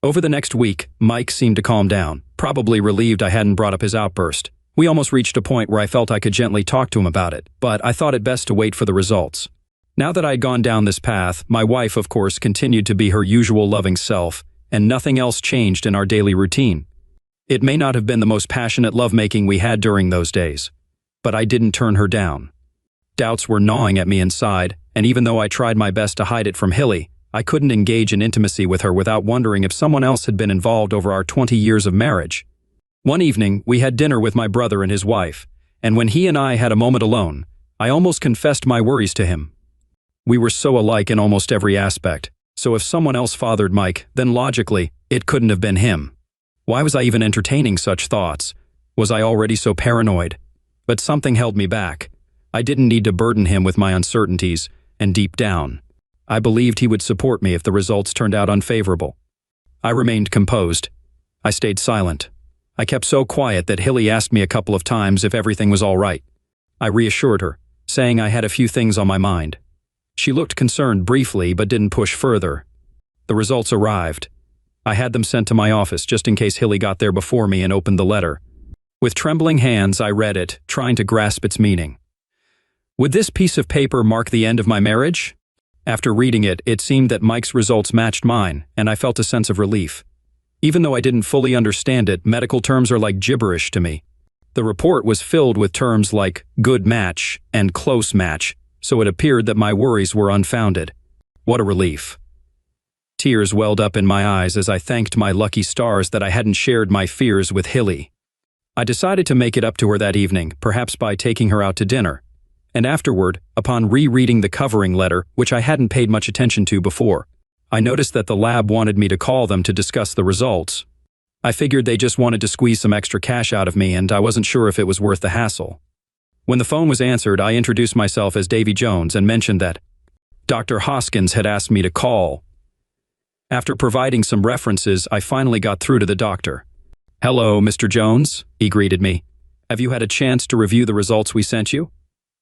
Over the next week, Mike seemed to calm down, probably relieved I hadn't brought up his outburst. We almost reached a point where I felt I could gently talk to him about it, but I thought it best to wait for the results. Now that I had gone down this path, my wife, of course, continued to be her usual loving self, and nothing else changed in our daily routine. It may not have been the most passionate lovemaking we had during those days, but I didn't turn her down. Doubts were gnawing at me inside, and even though I tried my best to hide it from Hilly, I couldn't engage in intimacy with her without wondering if someone else had been involved over our 20 years of marriage. One evening, we had dinner with my brother and his wife, and when he and I had a moment alone, I almost confessed my worries to him. We were so alike in almost every aspect, so if someone else fathered Mike, then logically, it couldn't have been him. Why was I even entertaining such thoughts? Was I already so paranoid? But something held me back. I didn't need to burden him with my uncertainties, and deep down, I believed he would support me if the results turned out unfavorable. I remained composed. I stayed silent. I kept so quiet that Hilly asked me a couple of times if everything was all right. I reassured her, saying I had a few things on my mind. She looked concerned briefly but didn't push further. The results arrived. I had them sent to my office just in case Hilly got there before me and opened the letter. With trembling hands, I read it, trying to grasp its meaning. Would this piece of paper mark the end of my marriage? After reading it, it seemed that Mike's results matched mine, and I felt a sense of relief. Even though I didn't fully understand it, medical terms are like gibberish to me. The report was filled with terms like good match and close match, so it appeared that my worries were unfounded. What a relief. Tears welled up in my eyes as I thanked my lucky stars that I hadn't shared my fears with Hilly. I decided to make it up to her that evening, perhaps by taking her out to dinner. And afterward, upon rereading the covering letter, which I hadn't paid much attention to before, I noticed that the lab wanted me to call them to discuss the results. I figured they just wanted to squeeze some extra cash out of me, and I wasn't sure if it was worth the hassle. When the phone was answered, I introduced myself as Davy Jones and mentioned that Dr. Hoskins had asked me to call. After providing some references, I finally got through to the doctor. "Hello, Mr. Jones," he greeted me. "Have you had a chance to review the results we sent you?"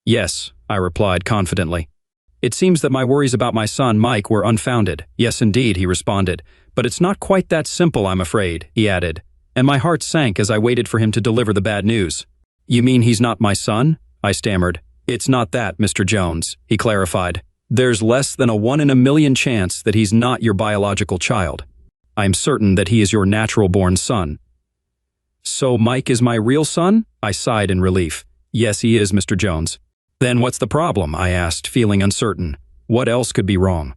"Yes," I replied confidently. "It seems that my worries about my son, Mike, were unfounded." "Yes, indeed," he responded. "But it's not quite that simple, I'm afraid," he added. And my heart sank as I waited for him to deliver the bad news. "You mean he's not my son?" I stammered. "It's not that, Mr. Jones," he clarified. "There's less than a 1 in a million chance that he's not your biological child. I'm certain that he is your natural-born son." "So Mike is my real son?" I sighed in relief. "Yes, he is, Mr. Jones." "Then what's the problem?" I asked, feeling uncertain. What else could be wrong?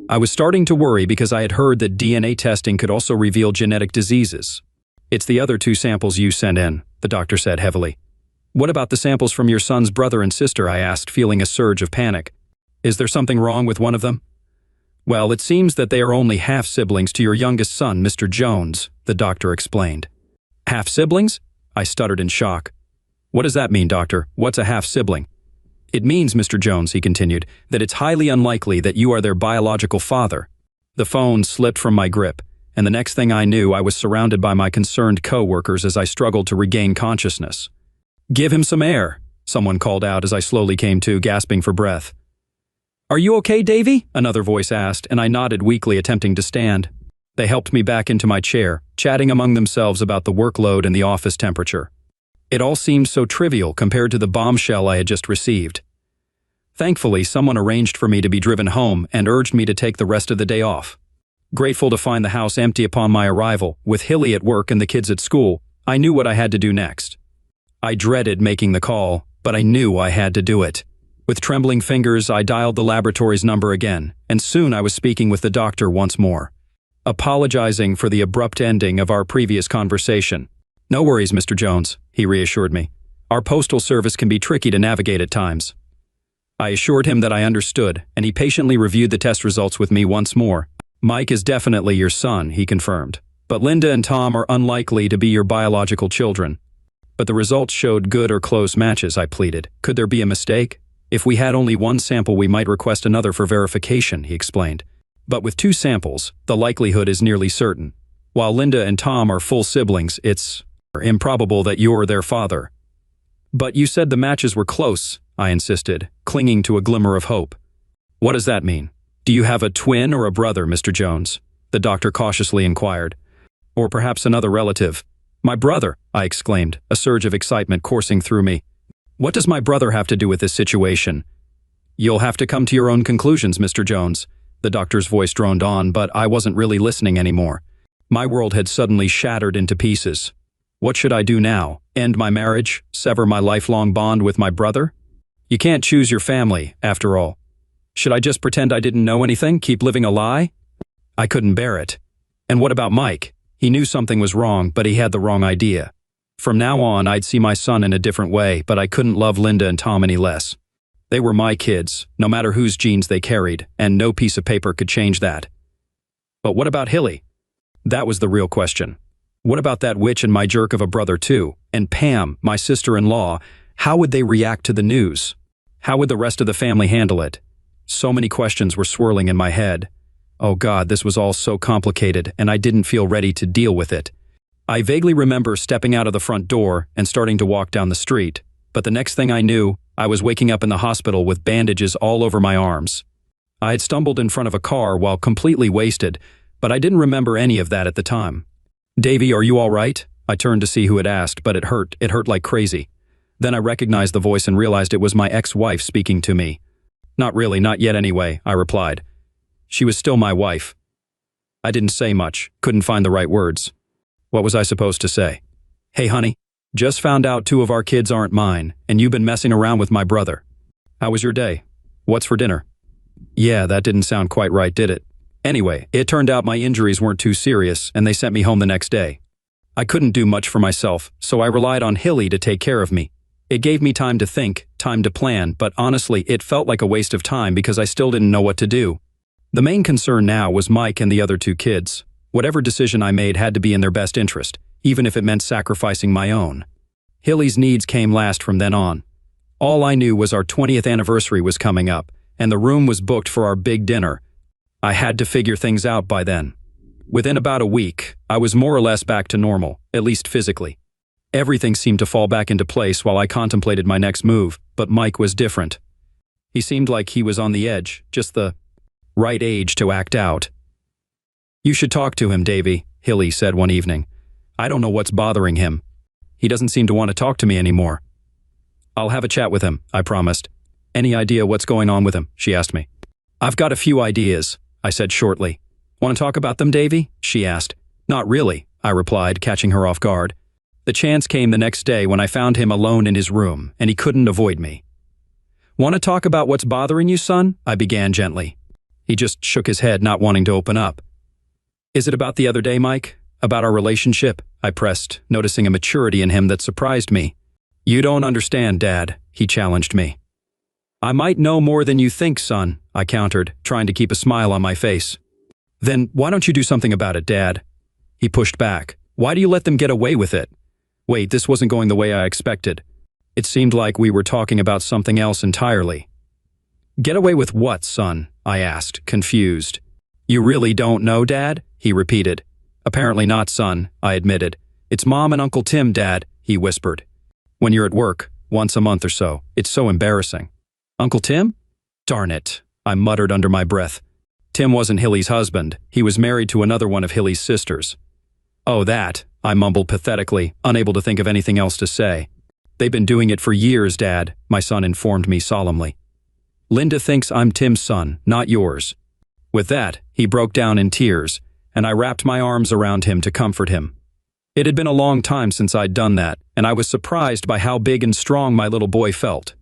I was starting to worry because I had heard that DNA testing could also reveal genetic diseases. "It's the other 2 samples you sent in," the doctor said heavily. "What about the samples from your son's brother and sister?" I asked, feeling a surge of panic. "Is there something wrong with one of them?" "Well, it seems that they are only half-siblings to your youngest son, Mr. Jones," the doctor explained. "Half-siblings?" I stuttered in shock. "What does that mean, doctor? What's a half-sibling?" "It means, Mr. Jones," he continued, "that it's highly unlikely that you are their biological father." The phone slipped from my grip, and the next thing I knew, I was surrounded by my concerned co-workers as I struggled to regain consciousness. "Give him some air," someone called out as I slowly came to, gasping for breath. "Are you okay, Davy?" another voice asked, and I nodded weakly, attempting to stand. They helped me back into my chair, chatting among themselves about the workload and the office temperature. It all seemed so trivial compared to the bombshell I had just received. Thankfully, someone arranged for me to be driven home and urged me to take the rest of the day off. Grateful to find the house empty upon my arrival, with Hilly at work and the kids at school, I knew what I had to do next. I dreaded making the call, but I knew I had to do it. With trembling fingers, I dialed the laboratory's number again, and soon I was speaking with the doctor once more, apologizing for the abrupt ending of our previous conversation. "No worries, Mr. Jones," he reassured me. "Our postal service can be tricky to navigate at times." I assured him that I understood, and he patiently reviewed the test results with me once more. "Mike is definitely your son," he confirmed. "But Linda and Tom are unlikely to be your biological children." "But the results showed good or close matches," I pleaded. "Could there be a mistake? If we had only 1 sample, we might request another for verification," he explained. "But with 2 samples, the likelihood is nearly certain. While Linda and Tom are full siblings, it's improbable that you're their father." "But you said the matches were close," I insisted, clinging to a glimmer of hope. "What does that mean? Do you have a twin or a brother, Mr. Jones?" the doctor cautiously inquired. "Or perhaps another relative?" "My brother," I exclaimed, a surge of excitement coursing through me. "What does my brother have to do with this situation?" "You'll have to come to your own conclusions, Mr. Jones," the doctor's voice droned on, but I wasn't really listening anymore. My world had suddenly shattered into pieces. What should I do now? End my marriage? Sever my lifelong bond with my brother? You can't choose your family, after all. Should I just pretend I didn't know anything, keep living a lie? I couldn't bear it. And what about Mike? He knew something was wrong, but he had the wrong idea. From now on, I'd see my son in a different way, but I couldn't love Linda and Tom any less. They were my kids, no matter whose genes they carried, and no piece of paper could change that. But what about Hilly? That was the real question. What about that witch and my jerk of a brother too? And Pam, my sister-in-law, how would they react to the news? How would the rest of the family handle it? So many questions were swirling in my head. Oh God, this was all so complicated, and I didn't feel ready to deal with it. I vaguely remember stepping out of the front door and starting to walk down the street, but the next thing I knew, I was waking up in the hospital with bandages all over my arms. I had stumbled in front of a car while completely wasted, but I didn't remember any of that at the time. "Davy, are you all right?" I turned to see who had asked, but it hurt like crazy. Then I recognized the voice and realized it was my ex-wife speaking to me. "Not really, not yet anyway," I replied. She was still my wife. I didn't say much, couldn't find the right words. What was I supposed to say? "Hey honey, just found out 2 of our kids aren't mine, and you've been messing around with my brother. How was your day? What's for dinner?" Yeah, that didn't sound quite right, did it? Anyway, it turned out my injuries weren't too serious, and they sent me home the next day. I couldn't do much for myself, so I relied on Hilly to take care of me. It gave me time to think, time to plan, but honestly, it felt like a waste of time because I still didn't know what to do. The main concern now was Mike and the other 2 kids. Whatever decision I made had to be in their best interest, even if it meant sacrificing my own. Hilly's needs came last from then on. All I knew was our 20th anniversary was coming up, and the room was booked for our big dinner. I had to figure things out by then. Within about a week, I was more or less back to normal, at least physically. Everything seemed to fall back into place while I contemplated my next move, but Mike was different. He seemed like he was on the edge, just the right age to act out. "You should talk to him, Davy," Hilly said one evening. "I don't know what's bothering him. He doesn't seem to want to talk to me anymore." "I'll have a chat with him," I promised. "Any idea what's going on with him?" she asked me. "I've got a few ideas," I said shortly. "Want to talk about them, Davy?" she asked. "Not really," I replied, catching her off guard. The chance came the next day when I found him alone in his room, and he couldn't avoid me. "Want to talk about what's bothering you, son?" I began gently. He just shook his head, not wanting to open up. "Is it about the other day, Mike? About our relationship?" I pressed, noticing a maturity in him that surprised me. "You don't understand, Dad," he challenged me. "I might know more than you think, son," I countered, trying to keep a smile on my face. "Then why don't you do something about it, Dad?" He pushed back. "Why do you let them get away with it?" Wait, this wasn't going the way I expected. It seemed like we were talking about something else entirely. "Get away with what, son?" I asked, confused. "You really don't know, Dad?" he repeated. "Apparently not, son," I admitted. "It's Mom and Uncle Tim, Dad," he whispered. "When you're at work, once a month or so, it's so embarrassing." "Uncle Tim?" "Darn it," I muttered under my breath. Tim wasn't Hilly's husband. He was married to another one of Hilly's sisters. "Oh, that," I mumbled pathetically, unable to think of anything else to say. "They've been doing it for years, Dad," my son informed me solemnly. "Linda thinks I'm Tim's son, not yours." With that, he broke down in tears, and I wrapped my arms around him to comfort him. It had been a long time since I'd done that, and I was surprised by how big and strong my little boy felt.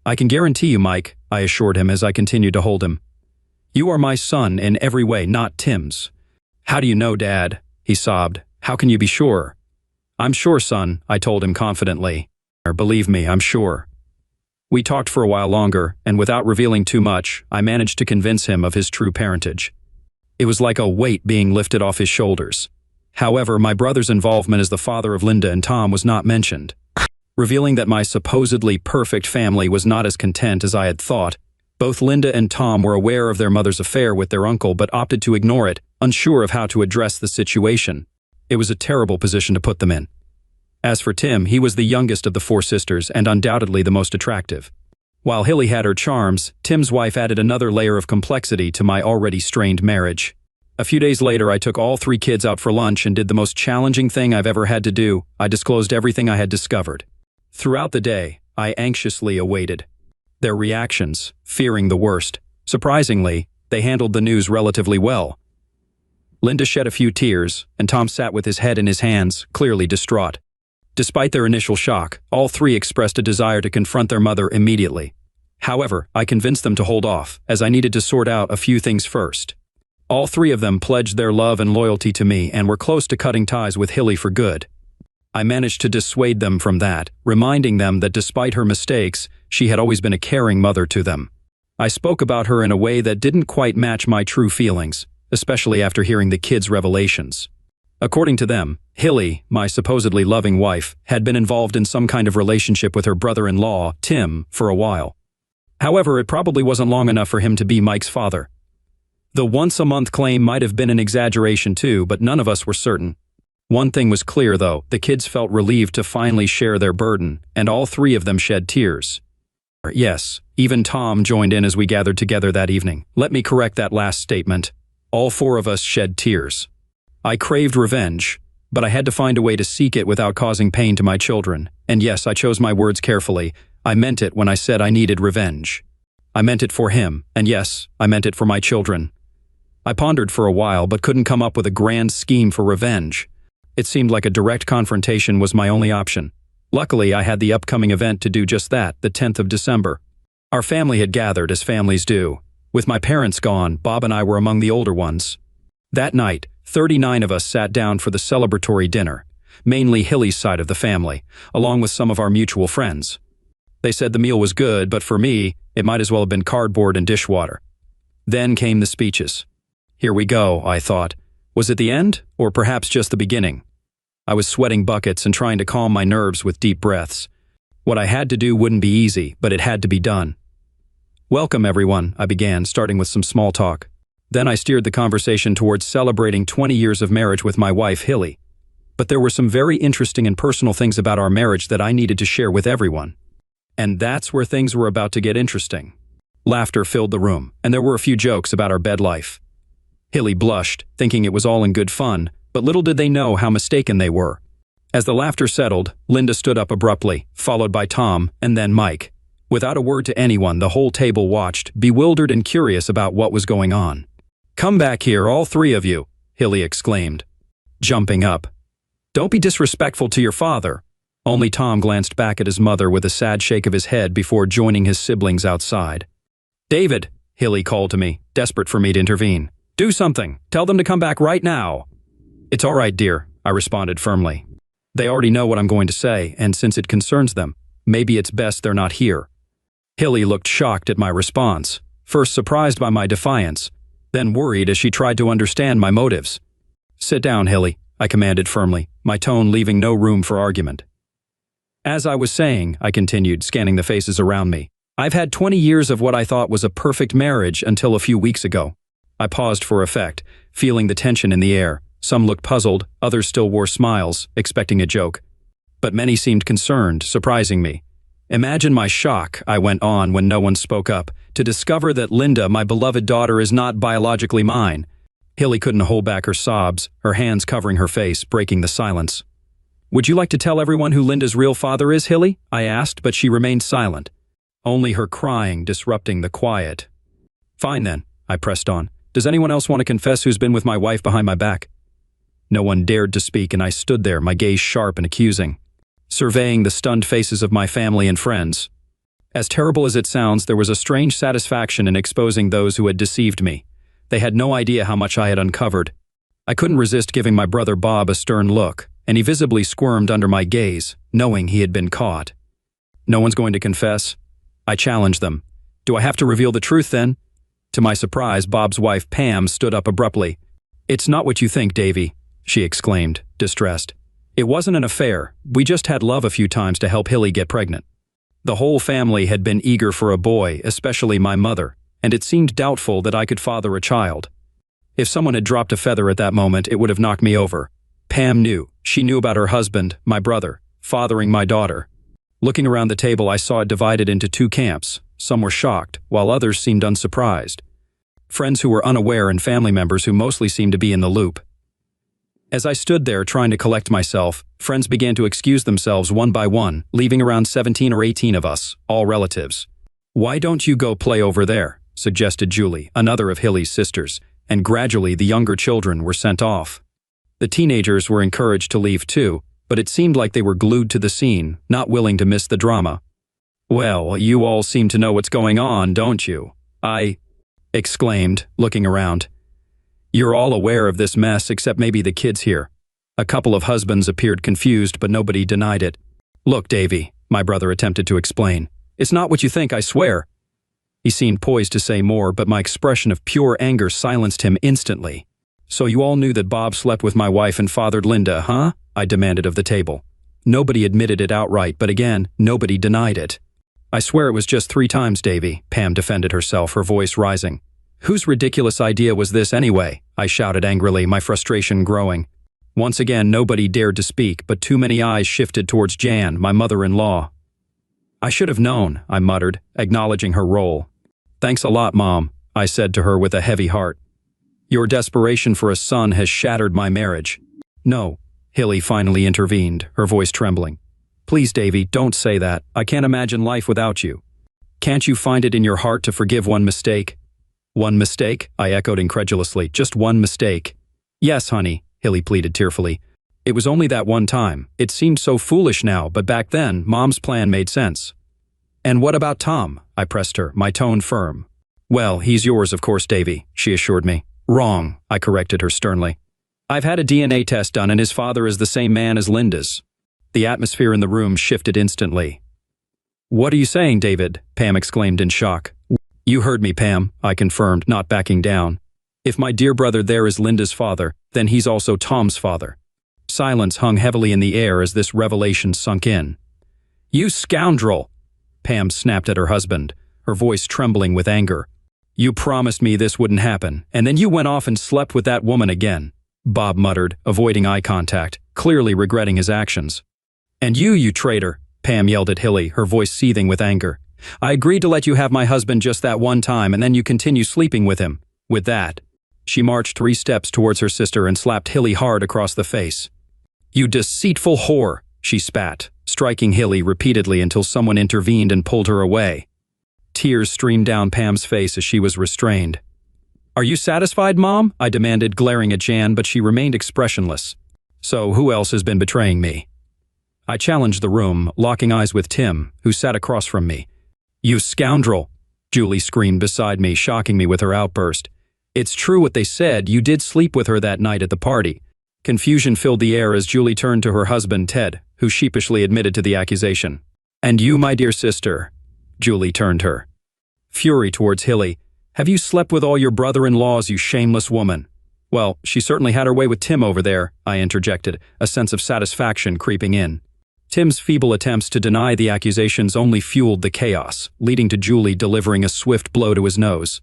"I can guarantee you, Mike," I assured him as I continued to hold him. "You are my son in every way, not Tim's." "How do you know, Dad?" he sobbed. "How can you be sure?" "I'm sure, son," I told him confidently. "Believe me, I'm sure." We talked for a while longer, and without revealing too much, I managed to convince him of his true parentage. It was like a weight being lifted off his shoulders. However, my brother's involvement as the father of Linda and Tom was not mentioned. Revealing that my supposedly perfect family was not as content as I had thought, both Linda and Tom were aware of their mother's affair with their uncle but opted to ignore it, unsure of how to address the situation. It was a terrible position to put them in. As for Tim, he was the youngest of the four sisters and undoubtedly the most attractive. While Hilly had her charms, Tim's wife added another layer of complexity to my already strained marriage. A few days later, I took all three kids out for lunch and did the most challenging thing I've ever had to do. I disclosed everything I had discovered. Throughout the day, I anxiously awaited their reactions, fearing the worst. Surprisingly, they handled the news relatively well. Linda shed a few tears, and Tom sat with his head in his hands, clearly distraught. Despite their initial shock, all three expressed a desire to confront their mother immediately. However, I convinced them to hold off, as I needed to sort out a few things first. All three of them pledged their love and loyalty to me and were close to cutting ties with Hilly for good. I managed to dissuade them from that, reminding them that despite her mistakes, she had always been a caring mother to them. I spoke about her in a way that didn't quite match my true feelings, especially after hearing the kids' revelations. According to them, Hilly, my supposedly loving wife, had been involved in some kind of relationship with her brother-in-law, Tim, for a while. However, it probably wasn't long enough for him to be Mike's father. The once-a-month claim might have been an exaggeration too, but none of us were certain. One thing was clear, though. The kids felt relieved to finally share their burden, and all three of them shed tears. Yes, even Tom joined in as we gathered together that evening. Let me correct that last statement. All four of us shed tears. I craved revenge, but I had to find a way to seek it without causing pain to my children. And yes, I chose my words carefully. I meant it when I said I needed revenge. I meant it for him, and yes, I meant it for my children. I pondered for a while but couldn't come up with a grand scheme for revenge. It seemed like a direct confrontation was my only option. Luckily, I had the upcoming event to do just that, the 10th of December. Our family had gathered, as families do. With my parents gone, Bob and I were among the older ones. That night, 39 of us sat down for the celebratory dinner, mainly Hilly's side of the family, along with some of our mutual friends. They said the meal was good, but for me, it might as well have been cardboard and dishwater. Then came the speeches. Here we go, I thought. Was it the end, or perhaps just the beginning? I was sweating buckets and trying to calm my nerves with deep breaths. What I had to do wouldn't be easy, but it had to be done. "Welcome, everyone," I began, starting with some small talk. Then I steered the conversation towards celebrating 20 years of marriage with my wife, Hilly. But there were some very interesting and personal things about our marriage that I needed to share with everyone. And that's where things were about to get interesting. Laughter filled the room, and there were a few jokes about our bed life. Hilly blushed, thinking it was all in good fun, but little did they know how mistaken they were. As the laughter settled, Linda stood up abruptly, followed by Tom and then Mike. Without a word to anyone, the whole table watched, bewildered and curious about what was going on. "Come back here, all three of you," Hilly exclaimed, jumping up. "Don't be disrespectful to your father." Only Tom glanced back at his mother with a sad shake of his head before joining his siblings outside. "David," Hilly called to me, desperate for me to intervene. "Do something. Tell them to come back right now." "It's all right, dear," I responded firmly. "They already know what I'm going to say, and since it concerns them, maybe it's best they're not here." Hilly looked shocked at my response, first surprised by my defiance, then worried as she tried to understand my motives. "Sit down, Hilly," I commanded firmly, my tone leaving no room for argument. "As I was saying," I continued, scanning the faces around me, "I've had 20 years of what I thought was a perfect marriage until a few weeks ago." I paused for effect, feeling the tension in the air. Some looked puzzled, others still wore smiles, expecting a joke. But many seemed concerned, surprising me. Imagine my shock, I went on when no one spoke up, to discover that Linda, my beloved daughter, is not biologically mine. Hilly couldn't hold back her sobs, her hands covering her face, breaking the silence. "Would you like to tell everyone who Linda's real father is, Hilly?" I asked, but she remained silent, only her crying disrupting the quiet. "Fine then," I pressed on. "Does anyone else want to confess who's been with my wife behind my back?" No one dared to speak, and I stood there, my gaze sharp and accusing, surveying the stunned faces of my family and friends. As terrible as it sounds, there was a strange satisfaction in exposing those who had deceived me. They had no idea how much I had uncovered. I couldn't resist giving my brother Bob a stern look, and he visibly squirmed under my gaze, knowing he had been caught. "No one's going to confess?" I challenged them. "Do I have to reveal the truth then?" To my surprise, Bob's wife Pam stood up abruptly. "It's not what you think, Davy," she exclaimed, distressed. "It wasn't an affair. We just had love a few times to help Hilly get pregnant." The whole family had been eager for a boy, especially my mother, and it seemed doubtful that I could father a child. If someone had dropped a feather at that moment, it would have knocked me over. Pam knew. She knew about her husband, my brother, fathering my daughter. Looking around the table, I saw it divided into two camps. Some were shocked, while others seemed unsurprised. Friends who were unaware and family members who mostly seemed to be in the loop. As I stood there trying to collect myself, friends began to excuse themselves one by one, leaving around 17 or 18 of us, all relatives. "Why don't you go play over there?" suggested Julie, another of Hilly's sisters, and gradually the younger children were sent off. The teenagers were encouraged to leave too, but it seemed like they were glued to the scene, not willing to miss the drama. "Well, you all seem to know what's going on, don't you?" I exclaimed, looking around. "You're all aware of this mess except maybe the kids here." A couple of husbands appeared confused, but nobody denied it. "Look, Davy," my brother attempted to explain. "It's not what you think, I swear." He seemed poised to say more, but my expression of pure anger silenced him instantly. "So you all knew that Bob slept with my wife and fathered Linda, huh?" I demanded of the table. Nobody admitted it outright, but again, nobody denied it. "I swear it was just 3 times, Davy," Pam defended herself, her voice rising. "Whose ridiculous idea was this anyway?" I shouted angrily, my frustration growing. Once again, nobody dared to speak, but too many eyes shifted towards Jan, my mother-in-law. "I should have known," I muttered, acknowledging her role. "Thanks a lot, Mom," I said to her with a heavy heart. "Your desperation for a son has shattered my marriage." "No," Hilly finally intervened, her voice trembling. "Please, Davy, don't say that. I can't imagine life without you. Can't you find it in your heart to forgive one mistake?" "One mistake?" I echoed incredulously. "Just one mistake." "Yes, honey," Hilly pleaded tearfully. "It was only that one time. It seemed so foolish now, but back then, Mom's plan made sense." "And what about Tom?" I pressed her, my tone firm. "Well, he's yours, of course, Davy," she assured me. "Wrong," I corrected her sternly. "I've had a DNA test done, and his father is the same man as Linda's." The atmosphere in the room shifted instantly. "What are you saying, David?" Pam exclaimed in shock. "You heard me, Pam," I confirmed, not backing down. "If my dear brother there is Linda's father, then he's also Tom's father." Silence hung heavily in the air as this revelation sunk in. "You scoundrel!" Pam snapped at her husband, her voice trembling with anger. You promised me this wouldn't happen, and then you went off and slept with that woman again, Bob muttered, avoiding eye contact, clearly regretting his actions. And you traitor, Pam yelled at Hilly, her voice seething with anger. I agreed to let you have my husband just that one time, and then you continue sleeping with him. With that, she marched 3 steps towards her sister and slapped Hilly hard across the face. You deceitful whore, she spat, striking Hilly repeatedly until someone intervened and pulled her away. Tears streamed down Pam's face as she was restrained. Are you satisfied, Mom? I demanded, glaring at Jan, but she remained expressionless. So who else has been betraying me? I challenged the room, locking eyes with Tim, who sat across from me. You scoundrel, Julie screamed beside me, shocking me with her outburst. It's true what they said, you did sleep with her that night at the party. Confusion filled the air as Julie turned to her husband, Ted, who sheepishly admitted to the accusation. And you, my dear sister, Julie turned her. Fury towards Hilly. Have you slept with all your brother-in-laws, you shameless woman? Well, she certainly had her way with Tim over there, I interjected, a sense of satisfaction creeping in. Tim's feeble attempts to deny the accusations only fueled the chaos, leading to Julie delivering a swift blow to his nose.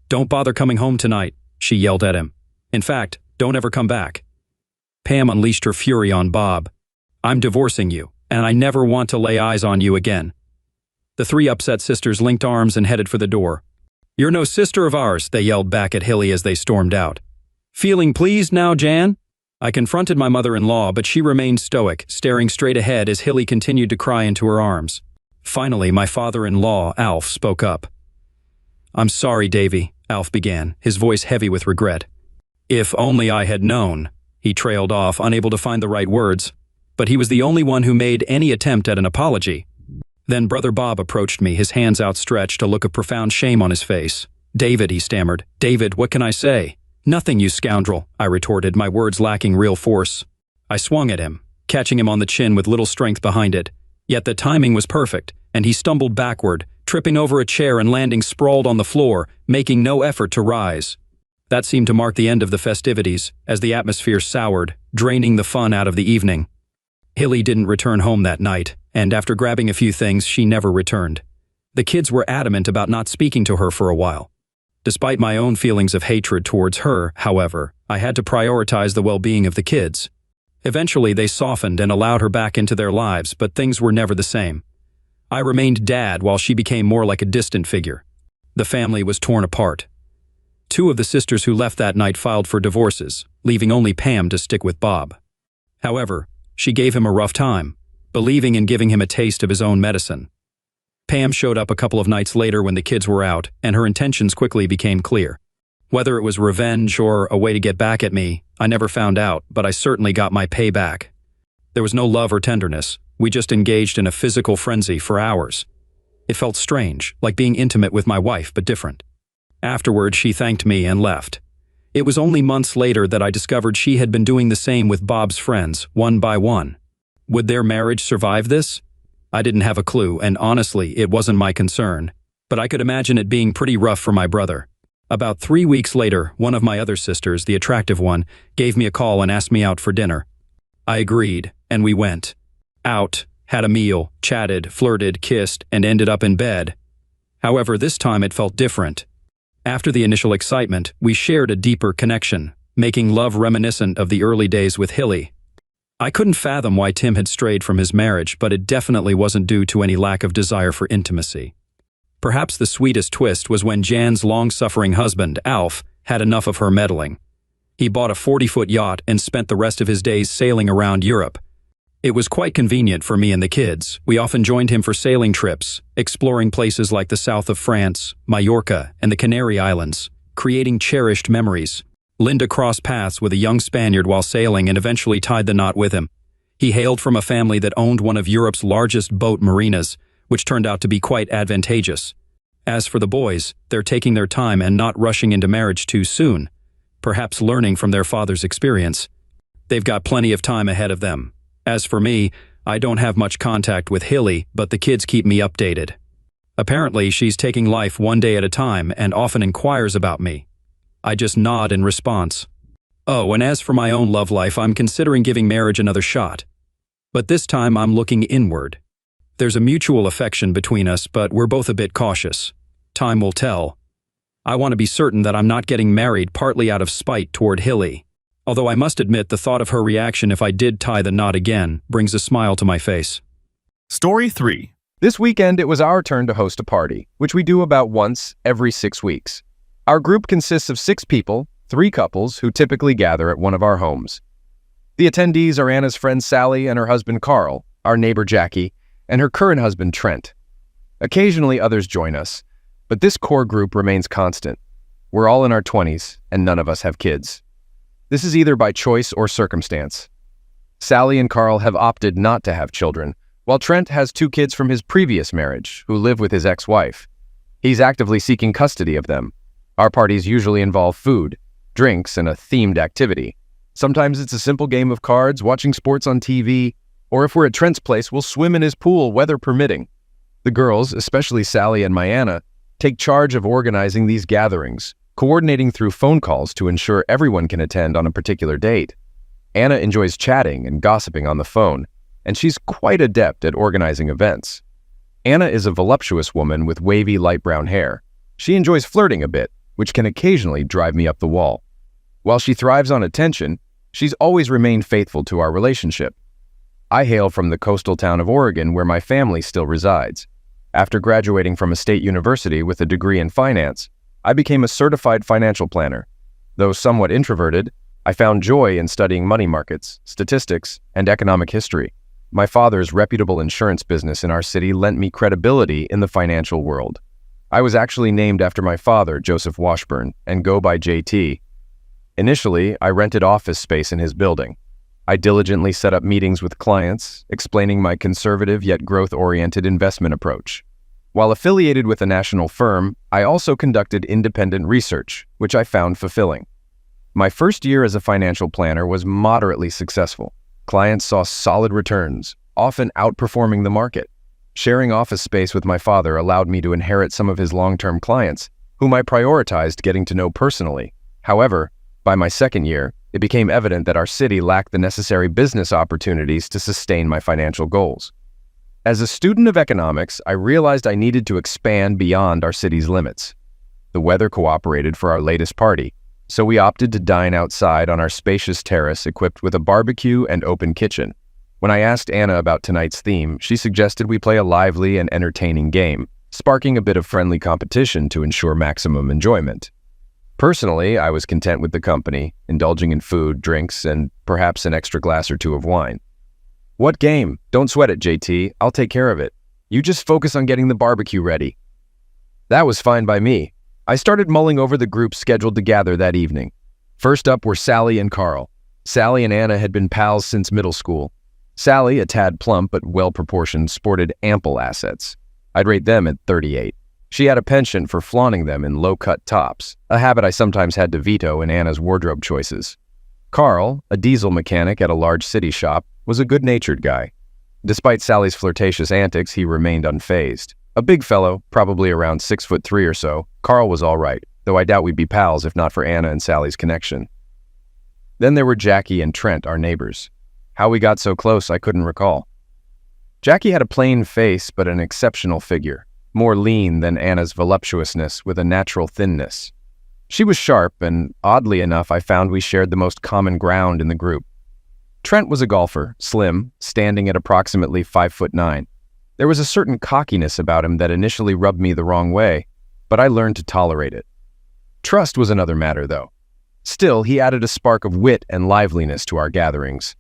Don't bother coming home tonight, she yelled at him. In fact, don't ever come back. Pam unleashed her fury on Bob. I'm divorcing you, and I never want to lay eyes on you again. The 3 upset sisters linked arms and headed for the door. You're no sister of ours, they yelled back at Hilly as they stormed out. Feeling pleased now, Jan? I confronted my mother-in-law, but she remained stoic, staring straight ahead as Hilly continued to cry into her arms. Finally, my father-in-law, Alf, spoke up. I'm sorry, Davy, Alf began, his voice heavy with regret. If only I had known, he trailed off, unable to find the right words. But he was the only one who made any attempt at an apology. Then Brother Bob approached me, his hands outstretched, a look of profound shame on his face. David, he stammered. David, what can I say? Nothing, you scoundrel, I retorted, my words lacking real force. I swung at him, catching him on the chin with little strength behind it. Yet the timing was perfect, and he stumbled backward, tripping over a chair and landing sprawled on the floor, making no effort to rise. That seemed to mark the end of the festivities, as the atmosphere soured, draining the fun out of the evening. Hilly didn't return home that night, and after grabbing a few things, she never returned. The kids were adamant about not speaking to her for a while. Despite my own feelings of hatred towards her, however, I had to prioritize the well-being of the kids. Eventually, they softened and allowed her back into their lives, but things were never the same. I remained dad while she became more like a distant figure. The family was torn apart. 2 of the sisters who left that night filed for divorces, leaving only Pam to stick with Bob. However, she gave him a rough time, believing in giving him a taste of his own medicine. Pam showed up a couple of nights later when the kids were out, and her intentions quickly became clear. Whether it was revenge or a way to get back at me, I never found out, but I certainly got my payback. There was no love or tenderness. We just engaged in a physical frenzy for hours. It felt strange, like being intimate with my wife, but different. Afterward, she thanked me and left. It was only months later that I discovered she had been doing the same with Bob's friends, one by one. Would their marriage survive this? I didn't have a clue, and honestly, it wasn't my concern. But I could imagine it being pretty rough for my brother. About 3 weeks later, one of my other sisters, the attractive one, gave me a call and asked me out for dinner. I agreed, and we went. Out, had a meal, chatted, flirted, kissed, and ended up in bed. However, this time it felt different. After the initial excitement, we shared a deeper connection, making love reminiscent of the early days with Hilly. I couldn't fathom why Tim had strayed from his marriage, but it definitely wasn't due to any lack of desire for intimacy. Perhaps the sweetest twist was when Jan's long-suffering husband, Alf, had enough of her meddling. He bought a 40-foot yacht and spent the rest of his days sailing around Europe. It was quite convenient for me and the kids. We often joined him for sailing trips, exploring places like the south of France, Majorca, and the Canary Islands, creating cherished memories. Linda crossed paths with a young Spaniard while sailing and eventually tied the knot with him. He hailed from a family that owned one of Europe's largest boat marinas, which turned out to be quite advantageous. As for the boys, they're taking their time and not rushing into marriage too soon, perhaps learning from their father's experience. They've got plenty of time ahead of them. As for me, I don't have much contact with Hilly, but the kids keep me updated. Apparently, she's taking life one day at a time and often inquires about me. I just nod in response. Oh, and as for my own love life, I'm considering giving marriage another shot. But this time I'm looking inward. There's a mutual affection between us, but we're both a bit cautious. Time will tell. I want to be certain that I'm not getting married partly out of spite toward Hilly. Although I must admit the thought of her reaction if I did tie the knot again brings a smile to my face. Story 3. This weekend, it was our turn to host a party, which we do about once every 6 weeks. Our group consists of 6 people, 3 couples, who typically gather at one of our homes. The attendees are Anna's friend Sally and her husband Carl, our neighbor Jackie, and her current husband Trent. Occasionally others join us, but this core group remains constant. We're all in our 20s, and none of us have kids. This is either by choice or circumstance. Sally and Carl have opted not to have children, while Trent has 2 kids from his previous marriage, who live with his ex-wife. He's actively seeking custody of them. Our parties usually involve food, drinks, and a themed activity. Sometimes it's a simple game of cards, watching sports on TV, or if we're at Trent's place, we'll swim in his pool, weather permitting. The girls, especially Sally and Mayanna, take charge of organizing these gatherings, coordinating through phone calls to ensure everyone can attend on a particular date. Anna enjoys chatting and gossiping on the phone, and she's quite adept at organizing events. Anna is a voluptuous woman with wavy light brown hair. She enjoys flirting a bit, which can occasionally drive me up the wall. While she thrives on attention, she's always remained faithful to our relationship. I hail from the coastal town of Oregon where my family still resides. After graduating from a state university with a degree in finance, I became a certified financial planner. Though somewhat introverted, I found joy in studying money markets, statistics, and economic history. My father's reputable insurance business in our city lent me credibility in the financial world. I was actually named after my father, Joseph Washburn, and go by JT. Initially, I rented office space in his building. I diligently set up meetings with clients, explaining my conservative yet growth-oriented investment approach. While affiliated with a national firm, I also conducted independent research, which I found fulfilling. My first year as a financial planner was moderately successful. Clients saw solid returns, often outperforming the market. Sharing office space with my father allowed me to inherit some of his long-term clients, whom I prioritized getting to know personally. However, by my second year, it became evident that our city lacked the necessary business opportunities to sustain my financial goals. As a student of economics, I realized I needed to expand beyond our city's limits. The weather cooperated for our latest party, so we opted to dine outside on our spacious terrace equipped with a barbecue and open kitchen. When I asked Anna about tonight's theme, she suggested we play a lively and entertaining game, sparking a bit of friendly competition to ensure maximum enjoyment. Personally, I was content with the company, indulging in food, drinks, and perhaps an extra glass or 2 of wine. "What game? Don't sweat it, JT. I'll take care of it. You just focus on getting the barbecue ready." That was fine by me. I started mulling over the groups scheduled to gather that evening. First up were Sally and Carl. Sally and Anna had been pals since middle school. Sally, a tad plump but well-proportioned, sported ample assets. I'd rate them at 38. She had a penchant for flaunting them in low-cut tops, a habit I sometimes had to veto in Anna's wardrobe choices. Carl, a diesel mechanic at a large city shop, was a good-natured guy. Despite Sally's flirtatious antics, he remained unfazed. A big fellow, probably around 6'3" or so, Carl was all right, though I doubt we'd be pals if not for Anna and Sally's connection. Then there were Jackie and Trent, our neighbors. How we got so close, I couldn't recall. Jackie had a plain face but an exceptional figure, more lean than Anna's voluptuousness with a natural thinness. She was sharp, and oddly enough, I found we shared the most common ground in the group. Trent was a golfer, slim, standing at approximately 5'9". There was a certain cockiness about him that initially rubbed me the wrong way, but I learned to tolerate it. Trust was another matter, though. Still, he added a spark of wit and liveliness to our gatherings.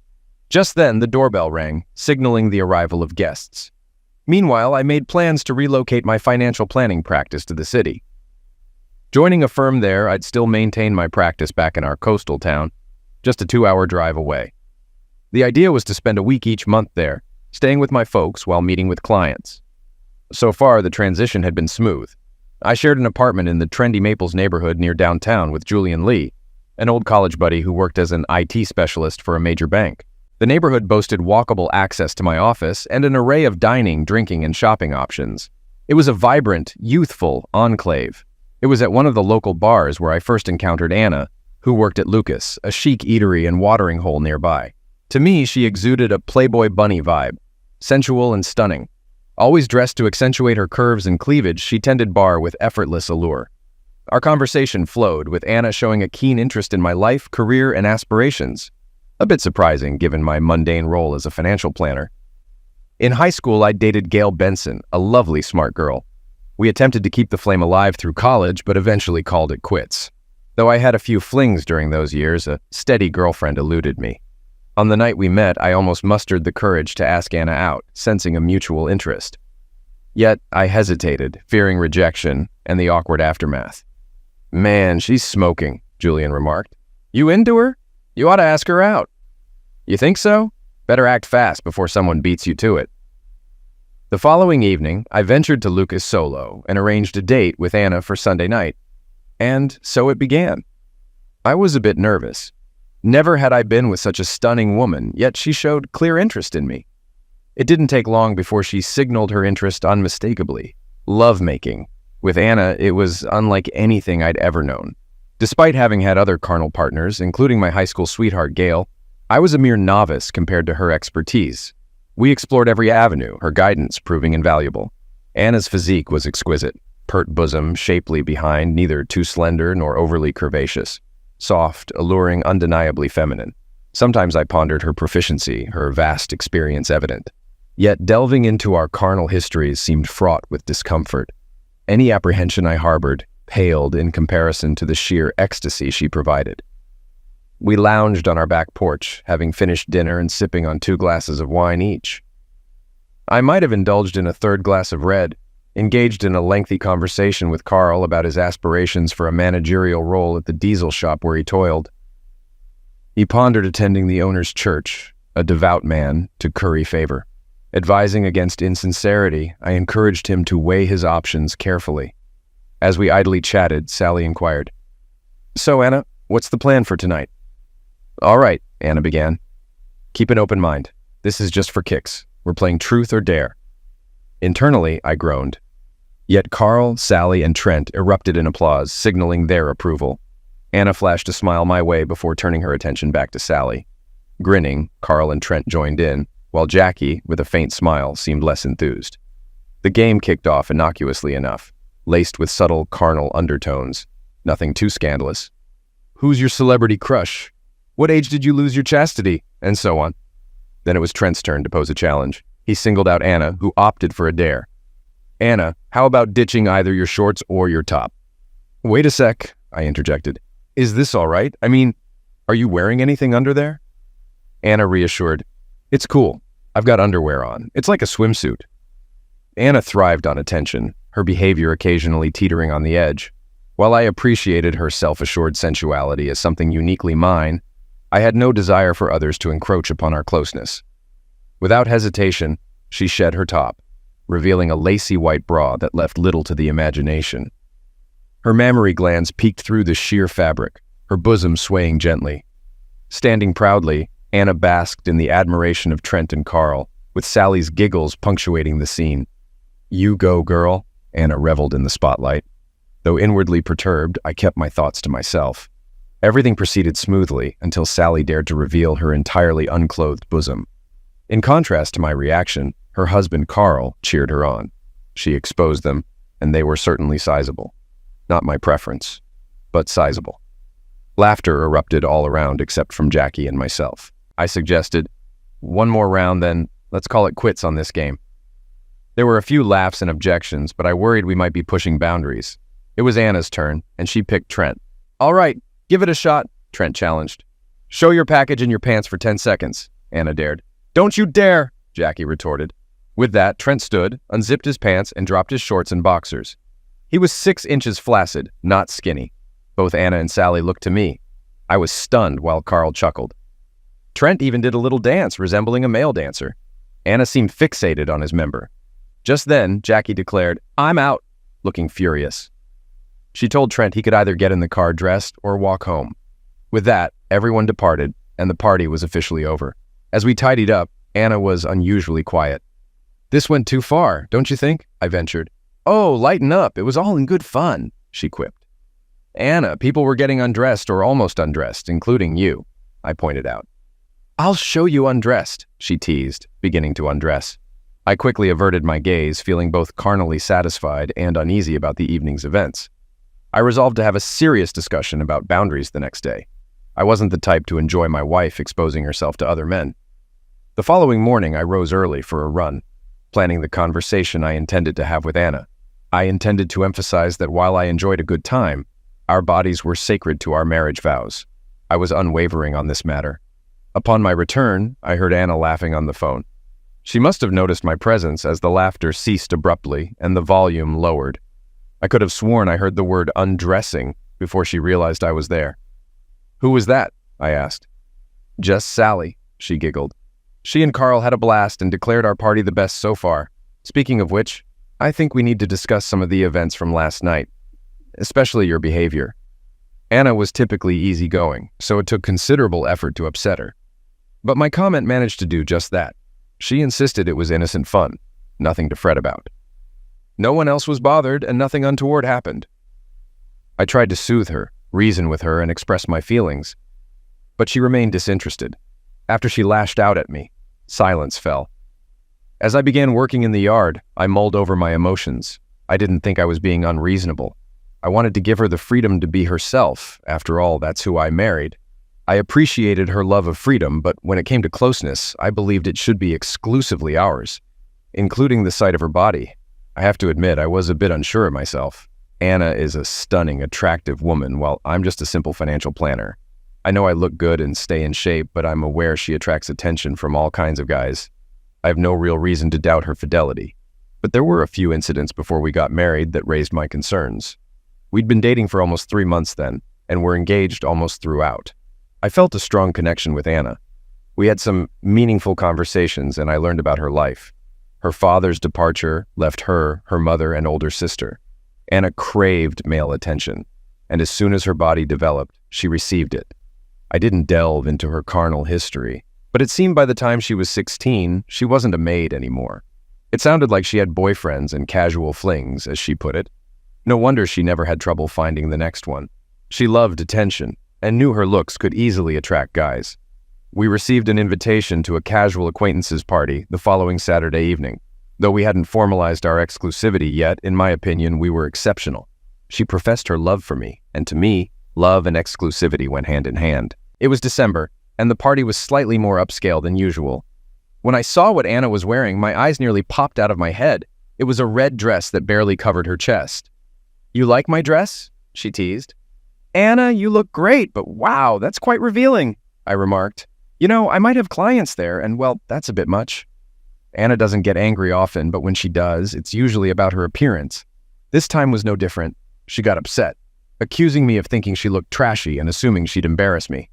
Just then, the doorbell rang, signaling the arrival of guests. Meanwhile, I made plans to relocate my financial planning practice to the city. Joining a firm there, I'd still maintain my practice back in our coastal town, just a 2-hour drive away. The idea was to spend a week each month there, staying with my folks while meeting with clients. So far, the transition had been smooth. I shared an apartment in the trendy Maples neighborhood near downtown with Julian Lee, an old college buddy who worked as an IT specialist for a major bank. The neighborhood boasted walkable access to my office and an array of dining, drinking, and shopping options. It was a vibrant, youthful enclave. It was at one of the local bars where I first encountered Anna, who worked at Lucas, a chic eatery and watering hole nearby. To me, she exuded a Playboy bunny vibe, sensual and stunning. Always dressed to accentuate her curves and cleavage, she tended bar with effortless allure. Our conversation flowed, with Anna showing a keen interest in my life, career, and aspirations. A bit surprising given my mundane role as a financial planner. In high school, I dated Gail Benson, a lovely, smart girl. We attempted to keep the flame alive through college, but eventually called it quits. Though I had a few flings during those years, a steady girlfriend eluded me. On the night we met, I almost mustered the courage to ask Anna out, sensing a mutual interest. Yet, I hesitated, fearing rejection and the awkward aftermath. "Man, she's smoking," Julian remarked. "You into her? You ought to ask her out." "You think so? Better act fast before someone beats you to it." The following evening, I ventured to Lucas solo and arranged a date with Anna for Sunday night. And so it began. I was a bit nervous. Never had I been with such a stunning woman, yet she showed clear interest in me. It didn't take long before she signaled her interest unmistakably. Love-making. With Anna, it was unlike anything I'd ever known. Despite having had other carnal partners, including my high school sweetheart Gail, I was a mere novice compared to her expertise. We explored every avenue, her guidance proving invaluable. Anna's physique was exquisite. Pert bosom, shapely behind, neither too slender nor overly curvaceous. Soft, alluring, undeniably feminine. Sometimes I pondered her proficiency, her vast experience evident. Yet delving into our carnal histories seemed fraught with discomfort. Any apprehension I harbored paled in comparison to the sheer ecstasy she provided. We lounged on our back porch, having finished dinner and sipping on 2 glasses of wine each. I might have indulged in a 3rd glass of red, engaged in a lengthy conversation with Carl about his aspirations for a managerial role at the diesel shop where he toiled. He pondered attending the owner's church, a devout man, to curry favor. Advising against insincerity, I encouraged him to weigh his options carefully. As we idly chatted, Sally inquired, "So, Anna, what's the plan for tonight?" "All right," Anna began. "Keep an open mind. This is just for kicks. We're playing truth or dare." Internally, I groaned. Yet Carl, Sally, and Trent erupted in applause, signaling their approval. Anna flashed a smile my way before turning her attention back to Sally. Grinning, Carl and Trent joined in, while Jackie, with a faint smile, seemed less enthused. The game kicked off innocuously enough, laced with subtle carnal undertones. Nothing too scandalous. "Who's your celebrity crush? What age did you lose your chastity?" And so on. Then it was Trent's turn to pose a challenge. He singled out Anna, who opted for a dare. "Anna, how about ditching either your shorts or your top?" "Wait a sec," I interjected. "Is this all right? I mean, are you wearing anything under there?" Anna reassured, "It's cool. I've got underwear on. It's like a swimsuit." Anna thrived on attention, her behavior occasionally teetering on the edge. While I appreciated her self-assured sensuality as something uniquely mine, I had no desire for others to encroach upon our closeness. Without hesitation, she shed her top, revealing a lacy white bra that left little to the imagination. Her mammary glands peeked through the sheer fabric, her bosom swaying gently. Standing proudly, Anna basked in the admiration of Trent and Carl, with Sally's giggles punctuating the scene. "You go, girl," Anna reveled in the spotlight. Though inwardly perturbed, I kept my thoughts to myself. Everything proceeded smoothly until Sally dared to reveal her entirely unclothed bosom. In contrast to my reaction, her husband Carl cheered her on. She exposed them, and they were certainly sizable. Not my preference, but sizable. Laughter erupted all around except from Jackie and myself. I suggested, "One more round, then let's call it quits on this game." There were a few laughs and objections, but I worried we might be pushing boundaries. It was Anna's turn, and she picked Trent. "All right, give it a shot," Trent challenged. "Show your package in your pants for 10 seconds, Anna dared. "Don't you dare," Jackie retorted. With that, Trent stood, unzipped his pants, and dropped his shorts and boxers. He was 6 inches flaccid, not skinny. Both Anna and Sally looked to me. I was stunned while Carl chuckled. Trent even did a little dance resembling a male dancer. Anna seemed fixated on his member. Just then, Jackie declared, "I'm out," looking furious. She told Trent he could either get in the car dressed or walk home. With that, everyone departed, and the party was officially over. As we tidied up, Anna was unusually quiet. "This went too far, don't you think?" I ventured. "Oh, lighten up. It was all in good fun," she quipped. "Anna, people were getting undressed or almost undressed, including you," I pointed out. "I'll show you undressed," she teased, beginning to undress. I quickly averted my gaze, feeling both carnally satisfied and uneasy about the evening's events. I resolved to have a serious discussion about boundaries the next day. I wasn't the type to enjoy my wife exposing herself to other men. The following morning, I rose early for a run, planning the conversation I intended to have with Anna. I intended to emphasize that while I enjoyed a good time, our bodies were sacred to our marriage vows. I was unwavering on this matter. Upon my return, I heard Anna laughing on the phone. She must have noticed my presence as the laughter ceased abruptly and the volume lowered. I could have sworn I heard the word undressing before she realized I was there. "Who was that?" I asked. "Just Sally," she giggled. "She and Carl had a blast and declared our party the best so far. Speaking of which, I think we need to discuss some of the events from last night, especially your behavior." Anna was typically easygoing, so it took considerable effort to upset her. But my comment managed to do just that. She insisted it was innocent fun, nothing to fret about. No one else was bothered, and nothing untoward happened. I tried to soothe her, reason with her, and express my feelings, but she remained disinterested. After she lashed out at me, silence fell. As I began working in the yard, I mulled over my emotions. I didn't think I was being unreasonable. I wanted to give her the freedom to be herself. After all, that's who I married. I appreciated her love of freedom, but when it came to closeness, I believed it should be exclusively ours, including the sight of her body. I have to admit, I was a bit unsure of myself. Anna is a stunning, attractive woman, while I'm just a simple financial planner. I know I look good and stay in shape, but I'm aware she attracts attention from all kinds of guys. I have no real reason to doubt her fidelity. But there were a few incidents before we got married that raised my concerns. We'd been dating for almost 3 months then, and were engaged almost throughout. I felt a strong connection with Anna. We had some meaningful conversations, and I learned about her life. Her father's departure left her, her mother, and older sister. Anna craved male attention, and as soon as her body developed, she received it. I didn't delve into her carnal history, but it seemed by the time she was 16, she wasn't a maid anymore. It sounded like she had boyfriends and casual flings, as she put it. No wonder she never had trouble finding the next one. She loved attention, and knew her looks could easily attract guys. We received an invitation to a casual acquaintances party the following Saturday evening. Though we hadn't formalized our exclusivity yet, in my opinion, we were exceptional. She professed her love for me, and to me, love and exclusivity went hand in hand. It was December, and the party was slightly more upscale than usual. When I saw what Anna was wearing, my eyes nearly popped out of my head. It was a red dress that barely covered her chest. "You like my dress?" she teased. "Anna, you look great, but wow, that's quite revealing," I remarked. "You know, I might have clients there, and well, that's a bit much." Anna doesn't get angry often, but when she does, it's usually about her appearance. This time was no different. She got upset, accusing me of thinking she looked trashy and assuming she'd embarrass me.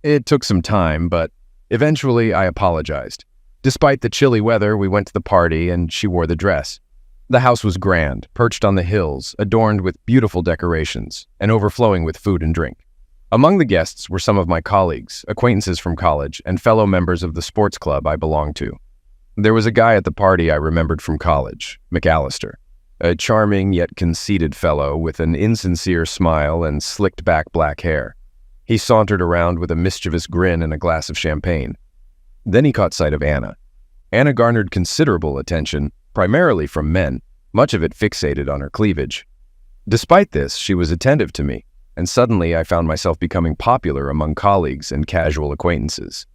It took some time, but eventually I apologized. Despite the chilly weather, we went to the party and she wore the dress. The house was grand, perched on the hills, adorned with beautiful decorations, and overflowing with food and drink. Among the guests were some of my colleagues, acquaintances from college, and fellow members of the sports club I belonged to. There was a guy at the party I remembered from college, McAllister, a charming yet conceited fellow with an insincere smile and slicked back black hair. He sauntered around with a mischievous grin and a glass of champagne. Then he caught sight of Anna. Anna garnered considerable attention, primarily from men, much of it fixated on her cleavage. Despite this, she was attentive to me, and suddenly I found myself becoming popular among colleagues and casual acquaintances.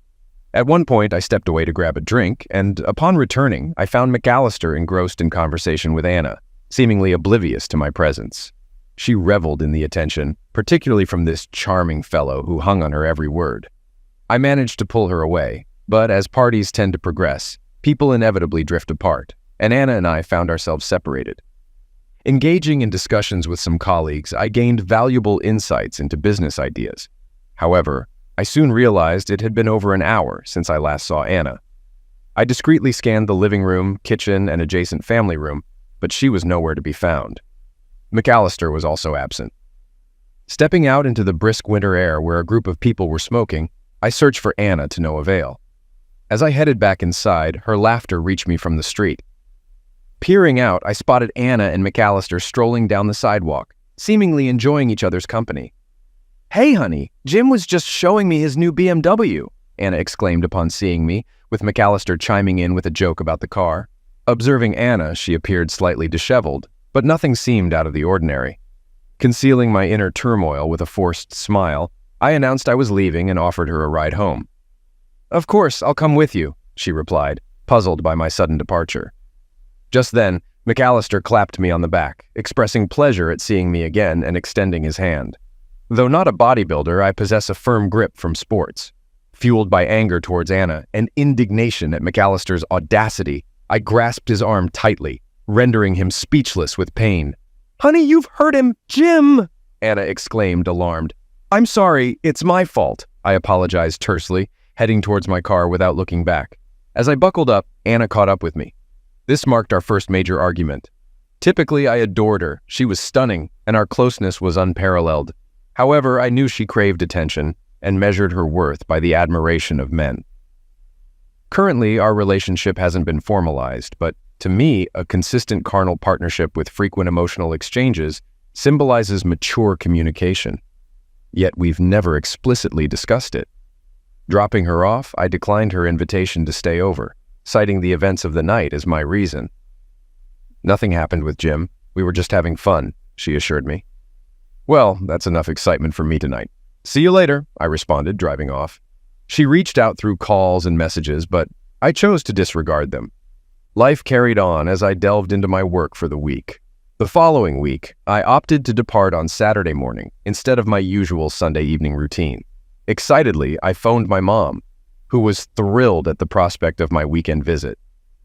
At one point, I stepped away to grab a drink, and upon returning, I found McAllister engrossed in conversation with Anna, seemingly oblivious to my presence. She reveled in the attention, particularly from this charming fellow who hung on her every word. I managed to pull her away, but as parties tend to progress, people inevitably drift apart, and Anna and I found ourselves separated. Engaging in discussions with some colleagues, I gained valuable insights into business ideas. However, I soon realized it had been over an hour since I last saw Anna. I discreetly scanned the living room, kitchen, and adjacent family room, but she was nowhere to be found. McAllister was also absent. Stepping out into the brisk winter air where a group of people were smoking, I searched for Anna to no avail. As I headed back inside, her laughter reached me from the street. Peering out, I spotted Anna and McAllister strolling down the sidewalk, seemingly enjoying each other's company. "Hey, honey, Jim was just showing me his new BMW," Anna exclaimed upon seeing me, with McAllister chiming in with a joke about the car. Observing Anna, she appeared slightly disheveled, but nothing seemed out of the ordinary. Concealing my inner turmoil with a forced smile, I announced I was leaving and offered her a ride home. "Of course, I'll come with you," she replied, puzzled by my sudden departure. Just then, McAllister clapped me on the back, expressing pleasure at seeing me again and extending his hand. Though not a bodybuilder, I possess a firm grip from sports. Fueled by anger towards Anna and indignation at McAllister's audacity, I grasped his arm tightly, rendering him speechless with pain. "Honey, you've hurt him! Jim!" Anna exclaimed, alarmed. "I'm sorry, it's my fault," I apologized tersely, heading towards my car without looking back. As I buckled up, Anna caught up with me. This marked our first major argument. Typically, I adored her. She was stunning, and our closeness was unparalleled. However, I knew she craved attention and measured her worth by the admiration of men. Currently, our relationship hasn't been formalized, but to me, a consistent carnal partnership with frequent emotional exchanges symbolizes mature communication. Yet we've never explicitly discussed it. Dropping her off, I declined her invitation to stay over, citing the events of the night as my reason. "Nothing happened with Jim. We were just having fun," she assured me. "Well, that's enough excitement for me tonight. See you later," I responded, driving off. She reached out through calls and messages, but I chose to disregard them. Life carried on as I delved into my work for the week. The following week, I opted to depart on Saturday morning instead of my usual Sunday evening routine. Excitedly, I phoned my mom, who was thrilled at the prospect of my weekend visit.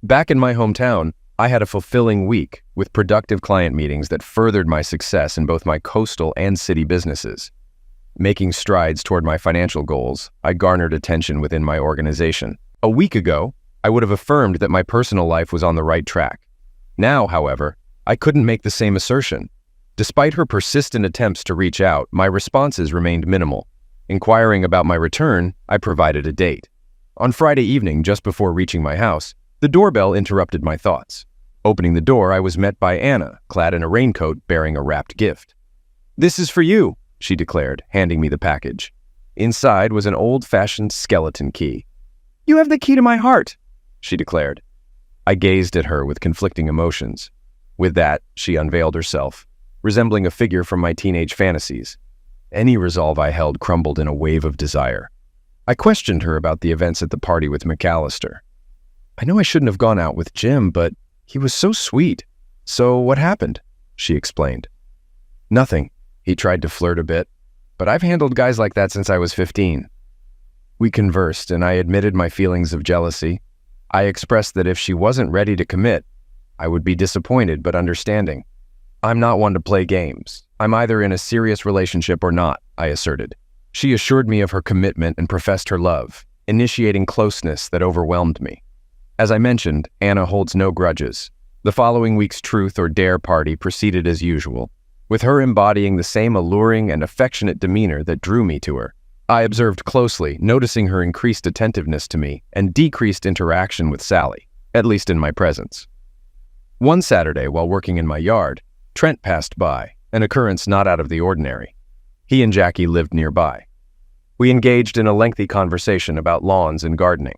Back in my hometown, I had a fulfilling week with productive client meetings that furthered my success in both my coastal and city businesses. Making strides toward my financial goals, I garnered attention within my organization. A week ago, I would have affirmed that my personal life was on the right track. Now, however, I couldn't make the same assertion. Despite her persistent attempts to reach out, my responses remained minimal. Inquiring about my return, I provided a date. On Friday evening, just before reaching my house, the doorbell interrupted my thoughts. Opening the door, I was met by Anna, clad in a raincoat bearing a wrapped gift. "This is for you," she declared, handing me the package. Inside was an old-fashioned skeleton key. "You have the key to my heart," she declared. I gazed at her with conflicting emotions. With that, she unveiled herself, resembling a figure from my teenage fantasies. Any resolve I held crumbled in a wave of desire. I questioned her about the events at the party with McAllister. "I know I shouldn't have gone out with Jim, but he was so sweet. So what happened?" she explained. "Nothing. He tried to flirt a bit, but I've handled guys like that since I was 15. We conversed, and I admitted my feelings of jealousy. I expressed that if she wasn't ready to commit, I would be disappointed but understanding. I'm not one to play games. I'm either in a serious relationship or not," I asserted. She assured me of her commitment and professed her love, initiating closeness that overwhelmed me. As I mentioned, Anna holds no grudges. The following week's Truth or Dare party proceeded as usual, with her embodying the same alluring and affectionate demeanor that drew me to her. I observed closely, noticing her increased attentiveness to me and decreased interaction with Sally, at least in my presence. One Saturday, while working in my yard, Trent passed by, an occurrence not out of the ordinary. He and Jackie lived nearby. We engaged in a lengthy conversation about lawns and gardening.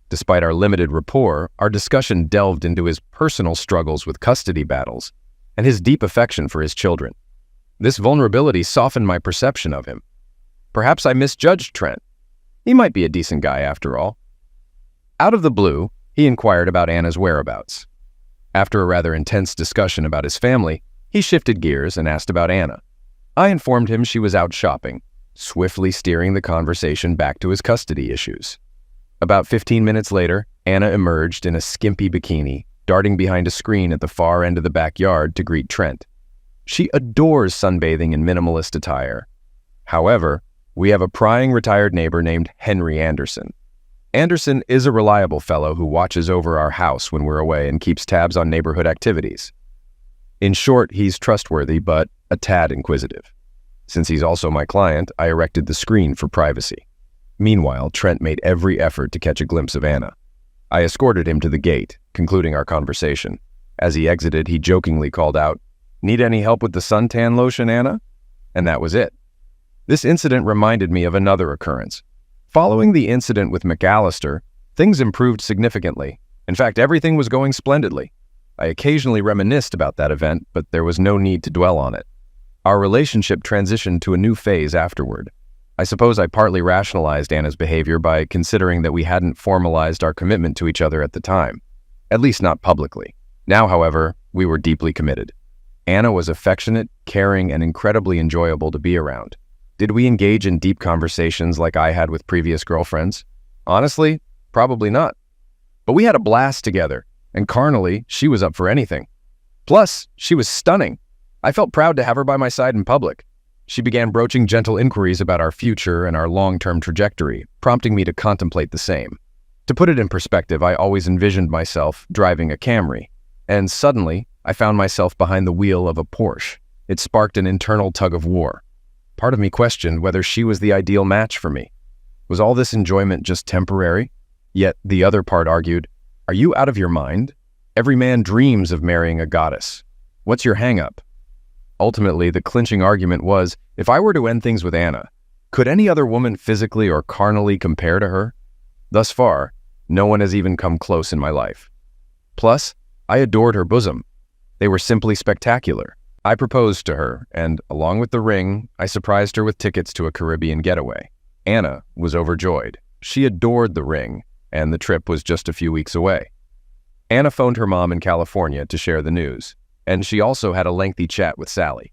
Despite our limited rapport, our discussion delved into his personal struggles with custody battles and his deep affection for his children. This vulnerability softened my perception of him. Perhaps I misjudged Trent. He might be a decent guy after all. Out of the blue, he inquired about Anna's whereabouts. After a rather intense discussion about his family, he shifted gears and asked about Anna. I informed him she was out shopping, swiftly steering the conversation back to his custody issues. About 15 minutes later, Anna emerged in a skimpy bikini, darting behind a screen at the far end of the backyard to greet Trent. She adores sunbathing in minimalist attire. However, we have a prying retired neighbor named Henry Anderson. Anderson is a reliable fellow who watches over our house when we're away and keeps tabs on neighborhood activities. In short, he's trustworthy but a tad inquisitive. Since he's also my client, I erected the screen for privacy. Meanwhile, Trent made every effort to catch a glimpse of Anna. I escorted him to the gate, concluding our conversation. As he exited, he jokingly called out, "Need any help with the suntan lotion, Anna?" And that was it. This incident reminded me of another occurrence. Following the incident with McAllister, things improved significantly. In fact, everything was going splendidly. I occasionally reminisced about that event, but there was no need to dwell on it. Our relationship transitioned to a new phase afterward. I suppose I partly rationalized Anna's behavior by considering that we hadn't formalized our commitment to each other at the time, at least not publicly. Now, however, we were deeply committed. Anna was affectionate, caring, and incredibly enjoyable to be around. Did we engage in deep conversations like I had with previous girlfriends? Honestly, probably not. But we had a blast together, and carnally, she was up for anything. Plus, she was stunning. I felt proud to have her by my side in public. She began broaching gentle inquiries about our future and our long-term trajectory, prompting me to contemplate the same. To put it in perspective, I always envisioned myself driving a Camry, and suddenly, I found myself behind the wheel of a Porsche. It sparked an internal tug of war. Part of me questioned whether she was the ideal match for me. Was all this enjoyment just temporary? Yet the other part argued, "Are you out of your mind? Every man dreams of marrying a goddess. What's your hang-up?" Ultimately, the clinching argument was, if I were to end things with Anna, could any other woman physically or carnally compare to her? Thus far, no one has even come close in my life. Plus, I adored her bosom. They were simply spectacular. I proposed to her, and along with the ring, I surprised her with tickets to a Caribbean getaway. Anna was overjoyed. She adored the ring, and the trip was just a few weeks away. Anna phoned her mom in California to share the news, and she also had a lengthy chat with Sally.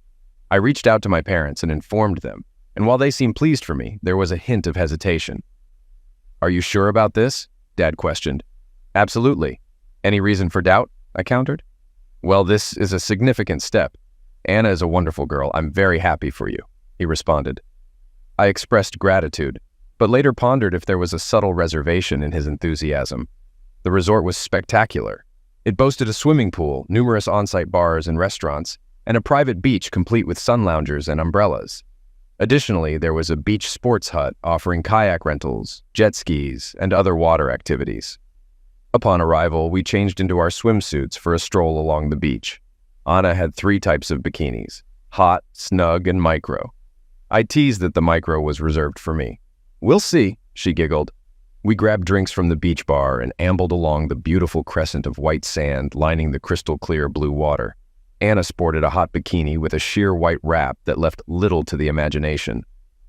I reached out to my parents and informed them, and while they seemed pleased for me, there was a hint of hesitation. "Are you sure about this?" Dad questioned. "Absolutely. Any reason for doubt?" I countered. "Well, this is a significant step. Anna is a wonderful girl. I'm very happy for you," he responded. I expressed gratitude, but later pondered if there was a subtle reservation in his enthusiasm. The resort was spectacular. It boasted a swimming pool, numerous on-site bars and restaurants, and a private beach complete with sun loungers and umbrellas. Additionally, there was a beach sports hut offering kayak rentals, jet skis, and other water activities. Upon arrival, we changed into our swimsuits for a stroll along the beach. Anna had 3 types of bikinis: hot, snug, and micro. I teased that the micro was reserved for me. "We'll see," she giggled. We grabbed drinks from the beach bar and ambled along the beautiful crescent of white sand lining the crystal-clear blue water. Anna sported a hot bikini with a sheer white wrap that left little to the imagination.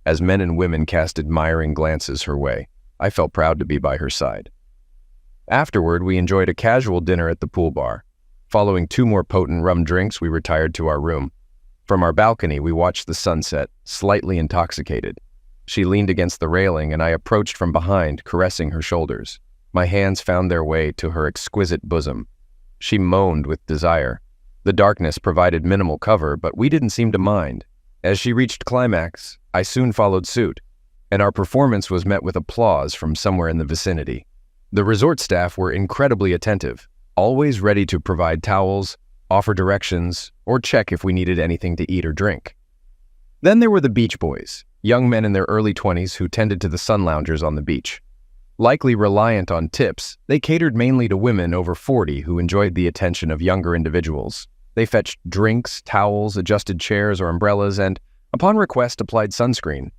As men and women cast admiring glances her way, I felt proud to be by her side. Afterward, we enjoyed a casual dinner at the pool bar. Following 2 more potent rum drinks, we retired to our room. From our balcony, we watched the sunset, slightly intoxicated. She leaned against the railing, and I approached from behind, caressing her shoulders. My hands found their way to her exquisite bosom. She moaned with desire. The darkness provided minimal cover, but we didn't seem to mind. As she reached climax, I soon followed suit, and our performance was met with applause from somewhere in the vicinity. The resort staff were incredibly attentive, always ready to provide towels, offer directions, or check if we needed anything to eat or drink. Then there were the beach boys, young men in their early 20s who tended to the sun loungers on the beach. Likely reliant on tips, they catered mainly to women over 40 who enjoyed the attention of younger individuals. They fetched drinks, towels, adjusted chairs or umbrellas, and, upon request, applied sunscreen.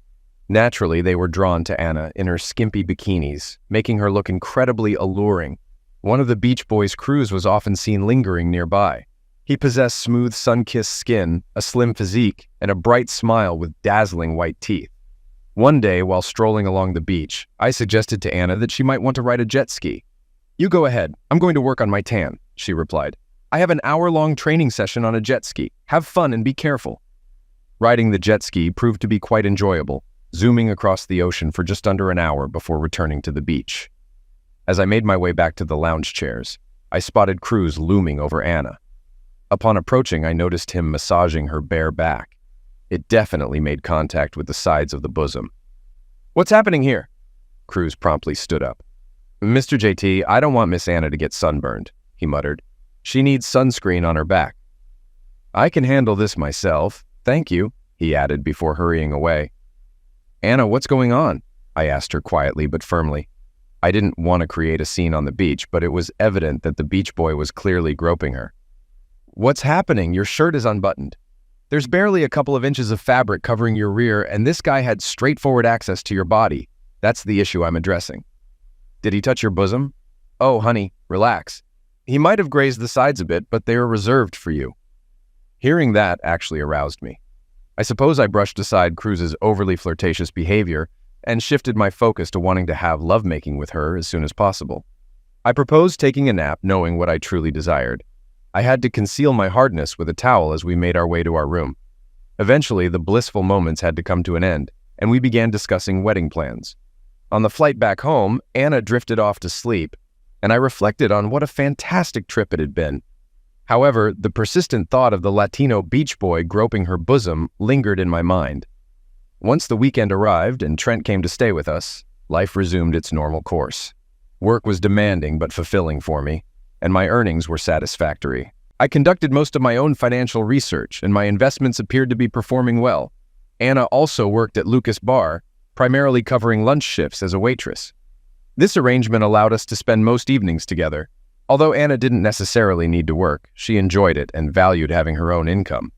Naturally, they were drawn to Anna in her skimpy bikinis, making her look incredibly alluring. One of the beach boys' crews was often seen lingering nearby. He possessed smooth, sun-kissed skin, a slim physique, and a bright smile with dazzling white teeth. One day, while strolling along the beach, I suggested to Anna that she might want to ride a jet ski. "You go ahead. I'm going to work on my tan," she replied. "I have an hour-long training session on a jet ski. Have fun and be careful." Riding the jet ski proved to be quite enjoyable, zooming across the ocean for just under an hour before returning to the beach. As I made my way back to the lounge chairs, I spotted Cruz looming over Anna. Upon approaching, I noticed him massaging her bare back. It definitely made contact with the sides of the bosom. "What's happening here?" Cruz promptly stood up. "Mr. JT, I don't want Miss Anna to get sunburned," he muttered. "She needs sunscreen on her back." "I can handle this myself, thank you," he added before hurrying away. "Anna, what's going on?" I asked her quietly but firmly. I didn't want to create a scene on the beach, but it was evident that the beach boy was clearly groping her. "What's happening? Your shirt is unbuttoned. There's barely a couple of inches of fabric covering your rear, and this guy had straightforward access to your body. That's the issue I'm addressing." "Did he touch your bosom?" "Oh, honey, relax. He might have grazed the sides a bit, but they are reserved for you." Hearing that actually aroused me. I suppose I brushed aside Cruz's overly flirtatious behavior and shifted my focus to wanting to have lovemaking with her as soon as possible. I proposed taking a nap knowing what I truly desired. I had to conceal my hardness with a towel as we made our way to our room. Eventually, the blissful moments had to come to an end, and we began discussing wedding plans. On the flight back home, Anna drifted off to sleep, and I reflected on what a fantastic trip it had been. However, the persistent thought of the Latino beach boy groping her bosom lingered in my mind. Once the weekend arrived and Trent came to stay with us, life resumed its normal course. Work was demanding but fulfilling for me, and my earnings were satisfactory. I conducted most of my own financial research, and my investments appeared to be performing well. Anna also worked at Lucas Bar, primarily covering lunch shifts as a waitress. This arrangement allowed us to spend most evenings together. Although Anna didn't necessarily need to work, she enjoyed it and valued having her own income.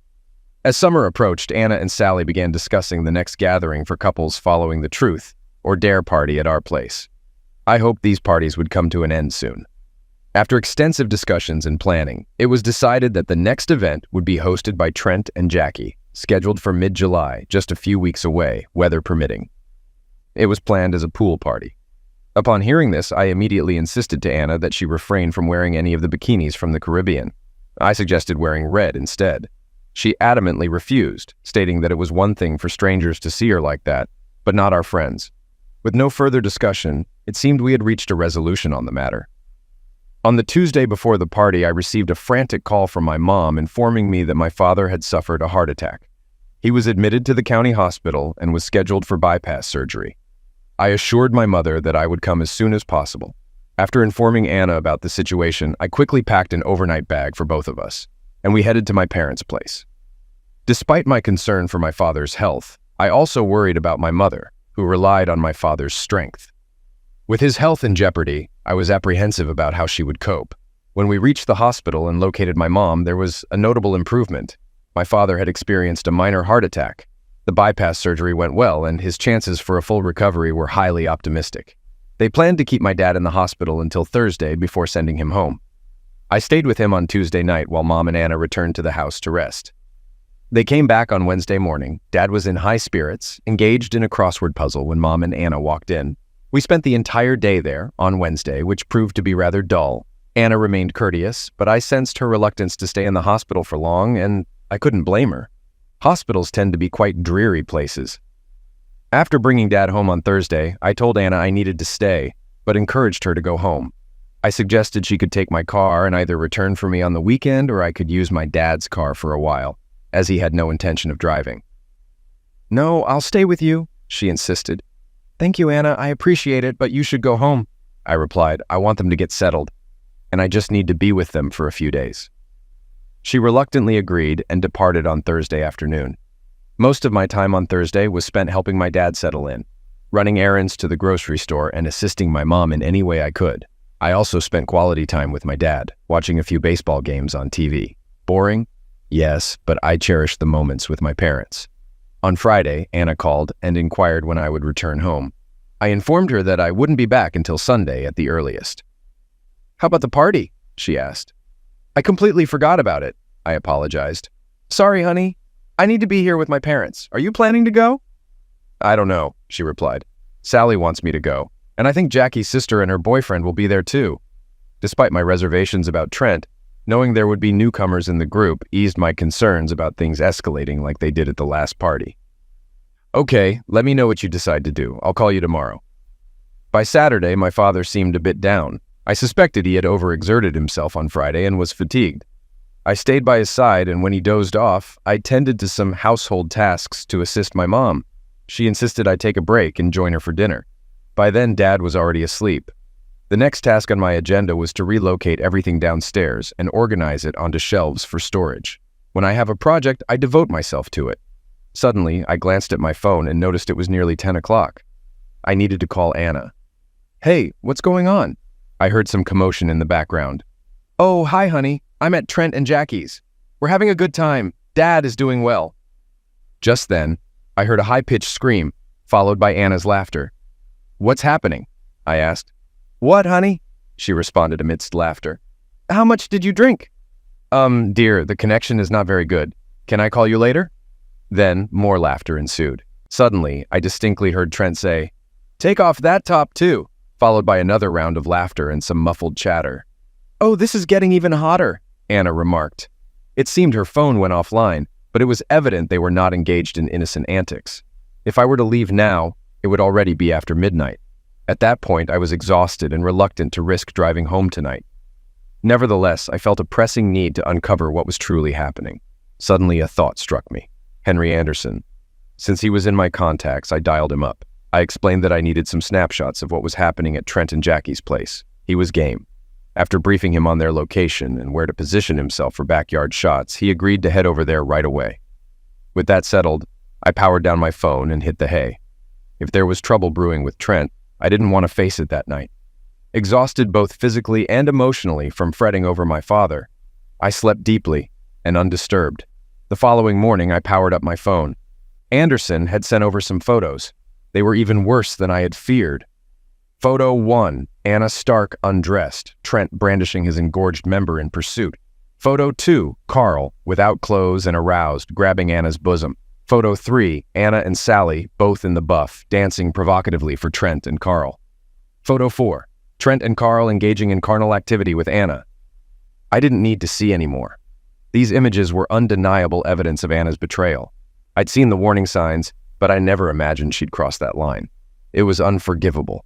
As summer approached, Anna and Sally began discussing the next gathering for couples following the Truth or Dare party at our place. I hoped these parties would come to an end soon. After extensive discussions and planning, it was decided that the next event would be hosted by Trent and Jackie, scheduled for mid-July, just a few weeks away, weather permitting. It was planned as a pool party. Upon hearing this, I immediately insisted to Anna that she refrain from wearing any of the bikinis from the Caribbean. I suggested wearing red instead. She adamantly refused, stating that it was one thing for strangers to see her like that, but not our friends. With no further discussion, it seemed we had reached a resolution on the matter. On the Tuesday before the party, I received a frantic call from my mom informing me that my father had suffered a heart attack. He was admitted to the county hospital and was scheduled for bypass surgery. I assured my mother that I would come as soon as possible. After informing Anna about the situation, I quickly packed an overnight bag for both of us, and we headed to my parents' place. Despite my concern for my father's health, I also worried about my mother, who relied on my father's strength. With his health in jeopardy, I was apprehensive about how she would cope. When we reached the hospital and located my mom, there was a notable improvement. My father had experienced a minor heart attack. The bypass surgery went well, and his chances for a full recovery were highly optimistic. They planned to keep my dad in the hospital until Thursday before sending him home. I stayed with him on Tuesday night while Mom and Anna returned to the house to rest. They came back on Wednesday morning. Dad was in high spirits, engaged in a crossword puzzle when Mom and Anna walked in. We spent the entire day there on Wednesday, which proved to be rather dull. Anna remained courteous, but I sensed her reluctance to stay in the hospital for long, and I couldn't blame her. Hospitals tend to be quite dreary places. After bringing Dad home on Thursday, I told Anna I needed to stay, but encouraged her to go home. I suggested she could take my car and either return for me on the weekend or I could use my dad's car for a while, as he had no intention of driving. "No, I'll stay with you," she insisted. "Thank you, Anna, I appreciate it, but you should go home," I replied. "I want them to get settled, and I just need to be with them for a few days." She reluctantly agreed and departed on Thursday afternoon. Most of my time on Thursday was spent helping my dad settle in, running errands to the grocery store and assisting my mom in any way I could. I also spent quality time with my dad, watching a few baseball games on TV. Boring? Yes, but I cherished the moments with my parents. On Friday, Anna called and inquired when I would return home. I informed her that I wouldn't be back until Sunday at the earliest. "How about the party?" she asked. "I completely forgot about it," I apologized. "Sorry, honey. I need to be here with my parents. Are you planning to go?" "I don't know," she replied. "Sally wants me to go, and I think Jackie's sister and her boyfriend will be there too." Despite my reservations about Trent, knowing there would be newcomers in the group eased my concerns about things escalating like they did at the last party. "Okay, let me know what you decide to do. I'll call you tomorrow." By Saturday, my father seemed a bit down. I suspected he had overexerted himself on Friday and was fatigued. I stayed by his side, and when he dozed off, I tended to some household tasks to assist my mom. She insisted I take a break and join her for dinner. By then, Dad was already asleep. The next task on my agenda was to relocate everything downstairs and organize it onto shelves for storage. When I have a project, I devote myself to it. Suddenly, I glanced at my phone and noticed it was nearly 10 o'clock. I needed to call Anna. "Hey, what's going on?" I heard some commotion in the background. "Oh, hi, honey. I'm at Trent and Jackie's. We're having a good time. Dad is doing well." Just then, I heard a high-pitched scream, followed by Anna's laughter. "What's happening?" I asked. "What, honey?" she responded amidst laughter. "How much did you drink?" Dear, the connection is not very good. Can I call you later?" Then, more laughter ensued. Suddenly, I distinctly heard Trent say, "Take off that top too," followed by another round of laughter and some muffled chatter. "Oh, this is getting even hotter," Anna remarked. It seemed her phone went offline, but it was evident they were not engaged in innocent antics. If I were to leave now, it would already be after midnight. At that point, I was exhausted and reluctant to risk driving home tonight. Nevertheless, I felt a pressing need to uncover what was truly happening. Suddenly, a thought struck me. Henry Anderson. Since he was in my contacts, I dialed him up. I explained that I needed some snapshots of what was happening at Trent and Jackie's place. He was game. After briefing him on their location and where to position himself for backyard shots, he agreed to head over there right away. With that settled, I powered down my phone and hit the hay. If there was trouble brewing with Trent, I didn't want to face it that night. Exhausted both physically and emotionally from fretting over my father, I slept deeply and undisturbed. The following morning, I powered up my phone. Anderson had sent over some photos. They were even worse than I had feared. Photo 1, Anna Stark undressed, Trent brandishing his engorged member in pursuit. Photo 2, Carl, without clothes and aroused, grabbing Anna's bosom. Photo 3, Anna and Sally, both in the buff, dancing provocatively for Trent and Carl. Photo 4, Trent and Carl engaging in carnal activity with Anna. I didn't need to see any more. These images were undeniable evidence of Anna's betrayal. I'd seen the warning signs, but I never imagined she'd cross that line. It was unforgivable.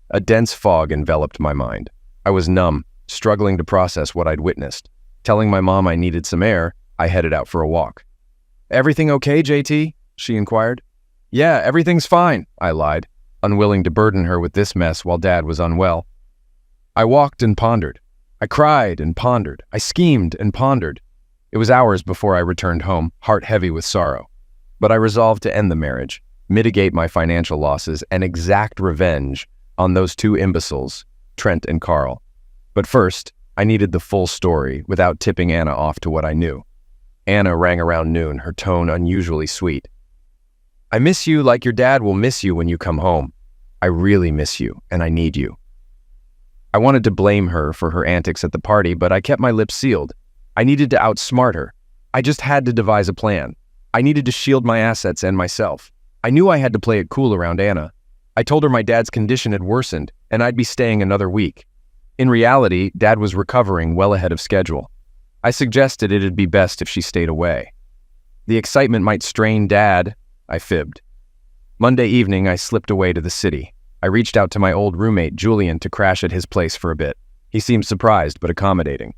A dense fog enveloped my mind. I was numb, struggling to process what I'd witnessed. Telling my mom I needed some air, I headed out for a walk. "Everything okay, JT?" she inquired. "Yeah, everything's fine," I lied, unwilling to burden her with this mess while Dad was unwell. I walked and pondered. I cried and pondered. I schemed and pondered. It was hours before I returned home, heart heavy with sorrow. But I resolved to end the marriage, mitigate my financial losses, and exact revenge on those two imbeciles, Trent and Carl. But first, I needed the full story without tipping Anna off to what I knew. Anna rang around noon, her tone unusually sweet. "I miss you like your dad will miss you when you come home. I really miss you, and I need you." I wanted to blame her for her antics at the party, but I kept my lips sealed. I needed to outsmart her. I just had to devise a plan. I needed to shield my assets and myself. I knew I had to play it cool around Anna. I told her my dad's condition had worsened, and I'd be staying another week. In reality, Dad was recovering well ahead of schedule. I suggested it'd be best if she stayed away. The excitement might strain Dad, I fibbed. Monday evening, I slipped away to the city. I reached out to my old roommate, Julian, to crash at his place for a bit. He seemed surprised but accommodating.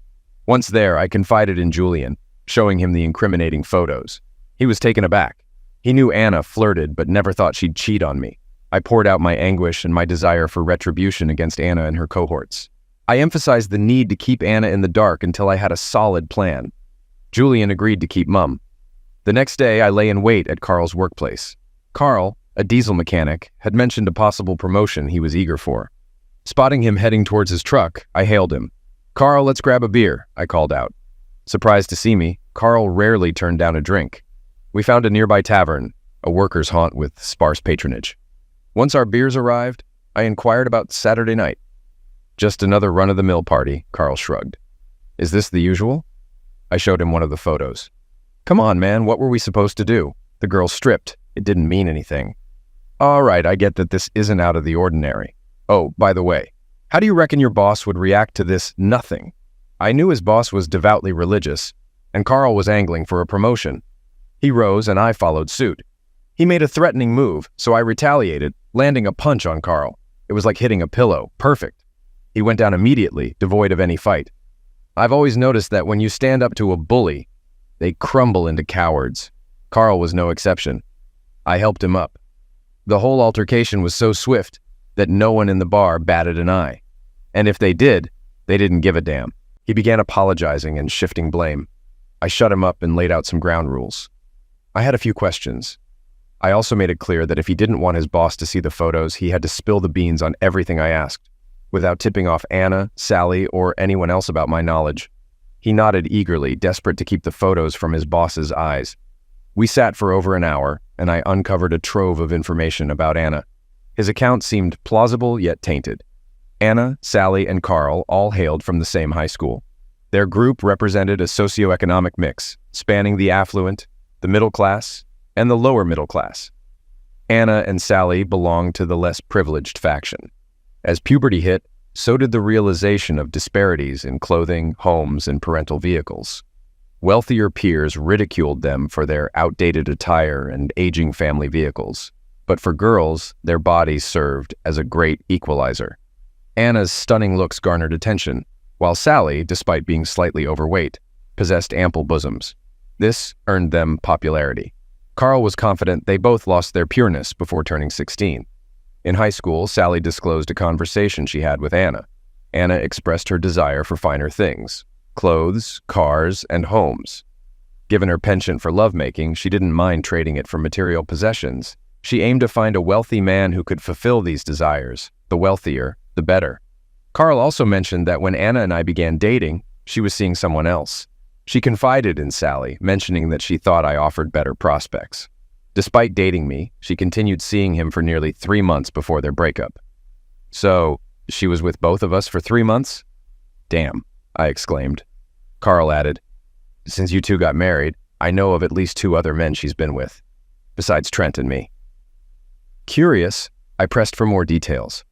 Once there, I confided in Julian, showing him the incriminating photos. He was taken aback. He knew Anna flirted but never thought she'd cheat on me. I poured out my anguish and my desire for retribution against Anna and her cohorts. I emphasized the need to keep Anna in the dark until I had a solid plan. Julian agreed to keep mum. The next day, I lay in wait at Carl's workplace. Carl, a diesel mechanic, had mentioned a possible promotion he was eager for. Spotting him heading towards his truck, I hailed him. "Carl, let's grab a beer," I called out. Surprised to see me, Carl rarely turned down a drink. We found a nearby tavern, a workers' haunt with sparse patronage. Once our beers arrived, I inquired about Saturday night. "Just another run-of-the-mill party," Carl shrugged. "Is this the usual?" I showed him one of the photos. "Come on, man, what were we supposed to do? The girl stripped. It didn't mean anything." "All right, I get that this isn't out of the ordinary. Oh, by the way, how do you reckon your boss would react to this nothing?" I knew his boss was devoutly religious, and Carl was angling for a promotion. He rose, and I followed suit. He made a threatening move, so I retaliated, landing a punch on Carl. It was like hitting a pillow. Perfect. He went down immediately, devoid of any fight. I've always noticed that when you stand up to a bully, they crumble into cowards. Carl was no exception. I helped him up. The whole altercation was so swift that no one in the bar batted an eye. And if they did, they didn't give a damn. He began apologizing and shifting blame. I shut him up and laid out some ground rules. I had a few questions. I also made it clear that if he didn't want his boss to see the photos, he had to spill the beans on everything I asked, without tipping off Anna, Sally, or anyone else about my knowledge. He nodded eagerly, desperate to keep the photos from his boss's eyes. We sat for over an hour, and I uncovered a trove of information about Anna. His account seemed plausible yet tainted. Anna, Sally, and Carl all hailed from the same high school. Their group represented a socioeconomic mix, spanning the affluent, the middle class, and the lower middle class. Anna and Sally belonged to the less privileged faction. As puberty hit, so did the realization of disparities in clothing, homes, and parental vehicles. Wealthier peers ridiculed them for their outdated attire and aging family vehicles. But for girls, their bodies served as a great equalizer. Anna's stunning looks garnered attention, while Sally, despite being slightly overweight, possessed ample bosoms. This earned them popularity. Carl was confident they both lost their pureness before turning 16. In high school, Sally disclosed a conversation she had with Anna. Anna expressed her desire for finer things: clothes, cars, and homes. Given her penchant for lovemaking, she didn't mind trading it for material possessions. She aimed to find a wealthy man who could fulfill these desires. The wealthier, the better. Carl also mentioned that when Anna and I began dating, she was seeing someone else. She confided in Sally, mentioning that she thought I offered better prospects. Despite dating me, she continued seeing him for nearly 3 months before their breakup. So, she was with both of us for 3 months? Damn, I exclaimed. Carl added, since you two got married, I know of at least 2 other men she's been with, besides Trent and me. Curious, I pressed for more details.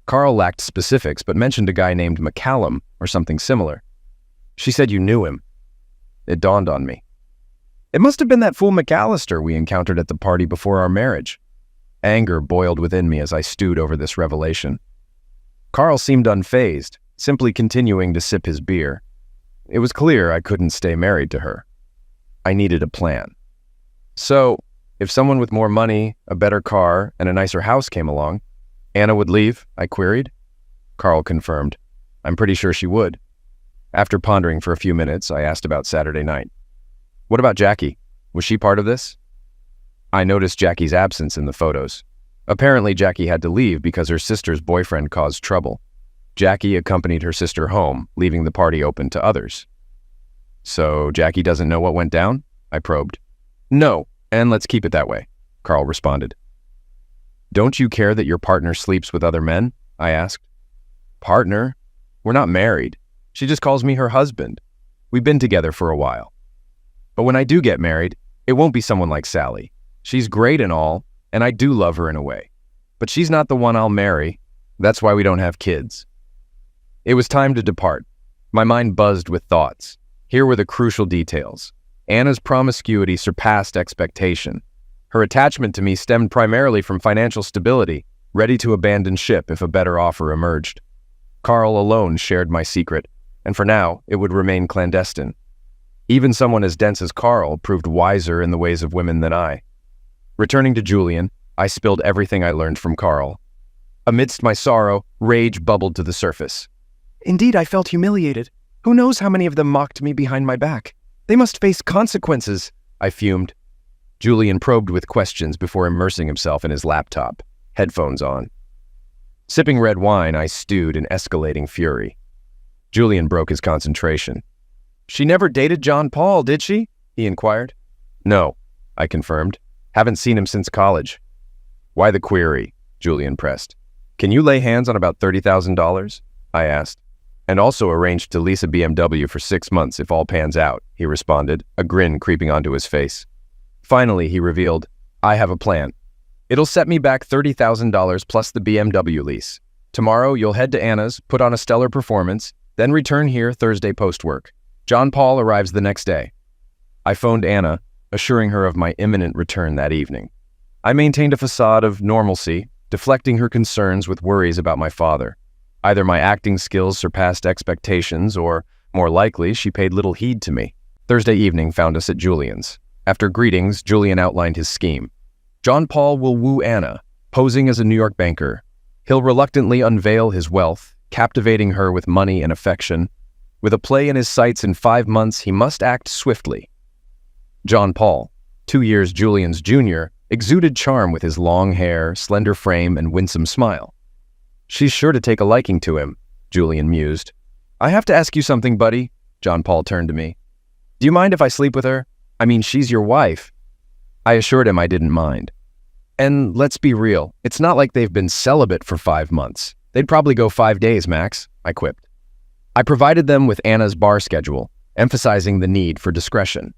Carl lacked specifics, but mentioned a guy named McCallum or something similar. She said you knew him. It dawned on me. It must have been that fool McAllister we encountered at the party before our marriage. Anger boiled within me as I stewed over this revelation. Carl seemed unfazed, simply continuing to sip his beer. It was clear I couldn't stay married to her. I needed a plan. So, if someone with more money, a better car, and a nicer house came along, Anna would leave, I queried. Carl confirmed. I'm pretty sure she would. After pondering for a few minutes, I asked about Saturday night. What about Jackie? Was she part of this? I noticed Jackie's absence in the photos. Apparently, Jackie had to leave because her sister's boyfriend caused trouble. Jackie accompanied her sister home, leaving the party open to others. So, Jackie doesn't know what went down? I probed. No, and let's keep it that way, Carl responded. Don't you care that your partner sleeps with other men? I asked. Partner? We're not married. She just calls me her husband. We've been together for a while. But when I do get married, it won't be someone like Sally. She's great and all, and I do love her in a way. But she's not the one I'll marry. That's why we don't have kids. It was time to depart. My mind buzzed with thoughts. Here were the crucial details. Anna's promiscuity surpassed expectation. Her attachment to me stemmed primarily from financial stability, ready to abandon ship if a better offer emerged. Carl alone shared my secret, and for now, it would remain clandestine. Even someone as dense as Carl proved wiser in the ways of women than I. Returning to Julian, I spilled everything I learned from Carl. Amidst my sorrow, rage bubbled to the surface. Indeed, I felt humiliated. Who knows how many of them mocked me behind my back? They must face consequences, I fumed. Julian probed with questions before immersing himself in his laptop, headphones on. Sipping red wine, I stewed in escalating fury. Julian broke his concentration. She never dated John Paul, did she? He inquired. No, I confirmed. Haven't seen him since college. Why the query? Julian pressed. Can you lay hands on about $30,000? I asked. And also arranged to lease a BMW for 6 months if all pans out, he responded, a grin creeping onto his face. Finally, he revealed, I have a plan. It'll set me back $30,000 plus the BMW lease. Tomorrow, you'll head to Anna's, put on a stellar performance, then return here Thursday post-work. John Paul arrives the next day. I phoned Anna, assuring her of my imminent return that evening. I maintained a facade of normalcy, deflecting her concerns with worries about my father. Either my acting skills surpassed expectations, or, more likely, she paid little heed to me. Thursday evening found us at Julian's. After greetings, Julian outlined his scheme. John Paul will woo Anna, posing as a New York banker. He'll reluctantly unveil his wealth, captivating her with money and affection. With a play in his sights in 5 months, he must act swiftly. John Paul, 2 years Julian's junior, exuded charm with his long hair, slender frame, and winsome smile. She's sure to take a liking to him, Julian mused. I have to ask you something, buddy, John Paul turned to me. Do you mind if I sleep with her? I mean, she's your wife. I assured him I didn't mind. And let's be real, it's not like they've been celibate for 5 months. They'd probably go 5 days max, I quipped. I provided them with Anna's bar schedule, emphasizing the need for discretion.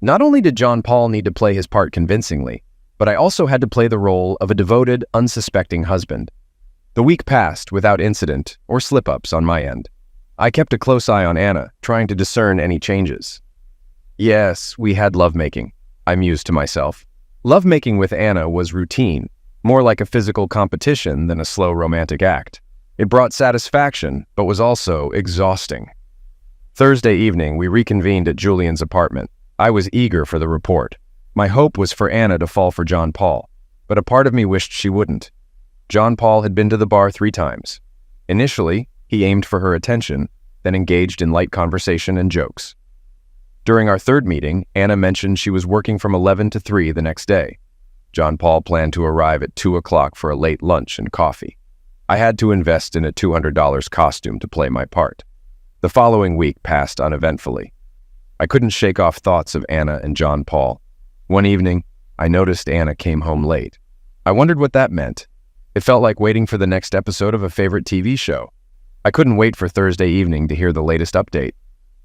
Not only did John Paul need to play his part convincingly, but I also had to play the role of a devoted, unsuspecting husband. The week passed without incident or slip-ups on my end. I kept a close eye on Anna, trying to discern any changes. Yes, we had lovemaking, I mused to myself. Lovemaking with Anna was routine, more like a physical competition than a slow romantic act. It brought satisfaction, but was also exhausting. Thursday evening, we reconvened at Julian's apartment. I was eager for the report. My hope was for Anna to fall for John Paul, but a part of me wished she wouldn't. John Paul had been to the bar 3 times. Initially, he aimed for her attention, then engaged in light conversation and jokes. During our 3rd meeting, Anna mentioned she was working from 11 to 3 the next day. John Paul planned to arrive at 2 o'clock for a late lunch and coffee. I had to invest in a $200 costume to play my part. The following week passed uneventfully. I couldn't shake off thoughts of Anna and John Paul. One evening, I noticed Anna came home late. I wondered what that meant. It felt like waiting for the next episode of a favorite TV show. I couldn't wait for Thursday evening to hear the latest update.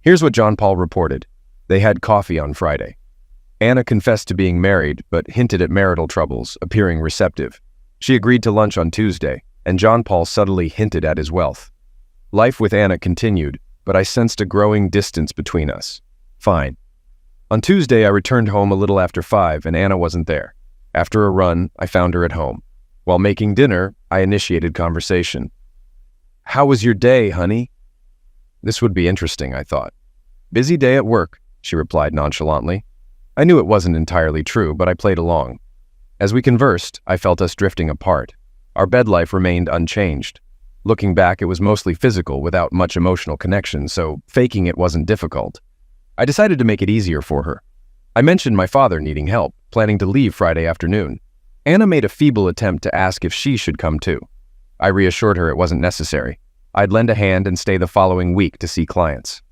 Here's what John Paul reported. They had coffee on Friday. Anna confessed to being married, but hinted at marital troubles, appearing receptive. She agreed to lunch on Tuesday, and John Paul subtly hinted at his wealth. Life with Anna continued, but I sensed a growing distance between us. Fine. On Tuesday, I returned home a little after 5, and Anna wasn't there. After a run, I found her at home. While making dinner, I initiated conversation. "How was your day, honey?" This would be interesting, I thought. "Busy day at work," she replied nonchalantly. I knew it wasn't entirely true, but I played along. As we conversed, I felt us drifting apart. Our bed life remained unchanged. Looking back, it was mostly physical without much emotional connection, so faking it wasn't difficult. I decided to make it easier for her. I mentioned my father needing help, planning to leave Friday afternoon. Anna made a feeble attempt to ask if she should come too. I reassured her it wasn't necessary. I'd lend a hand and stay the following week to see clients.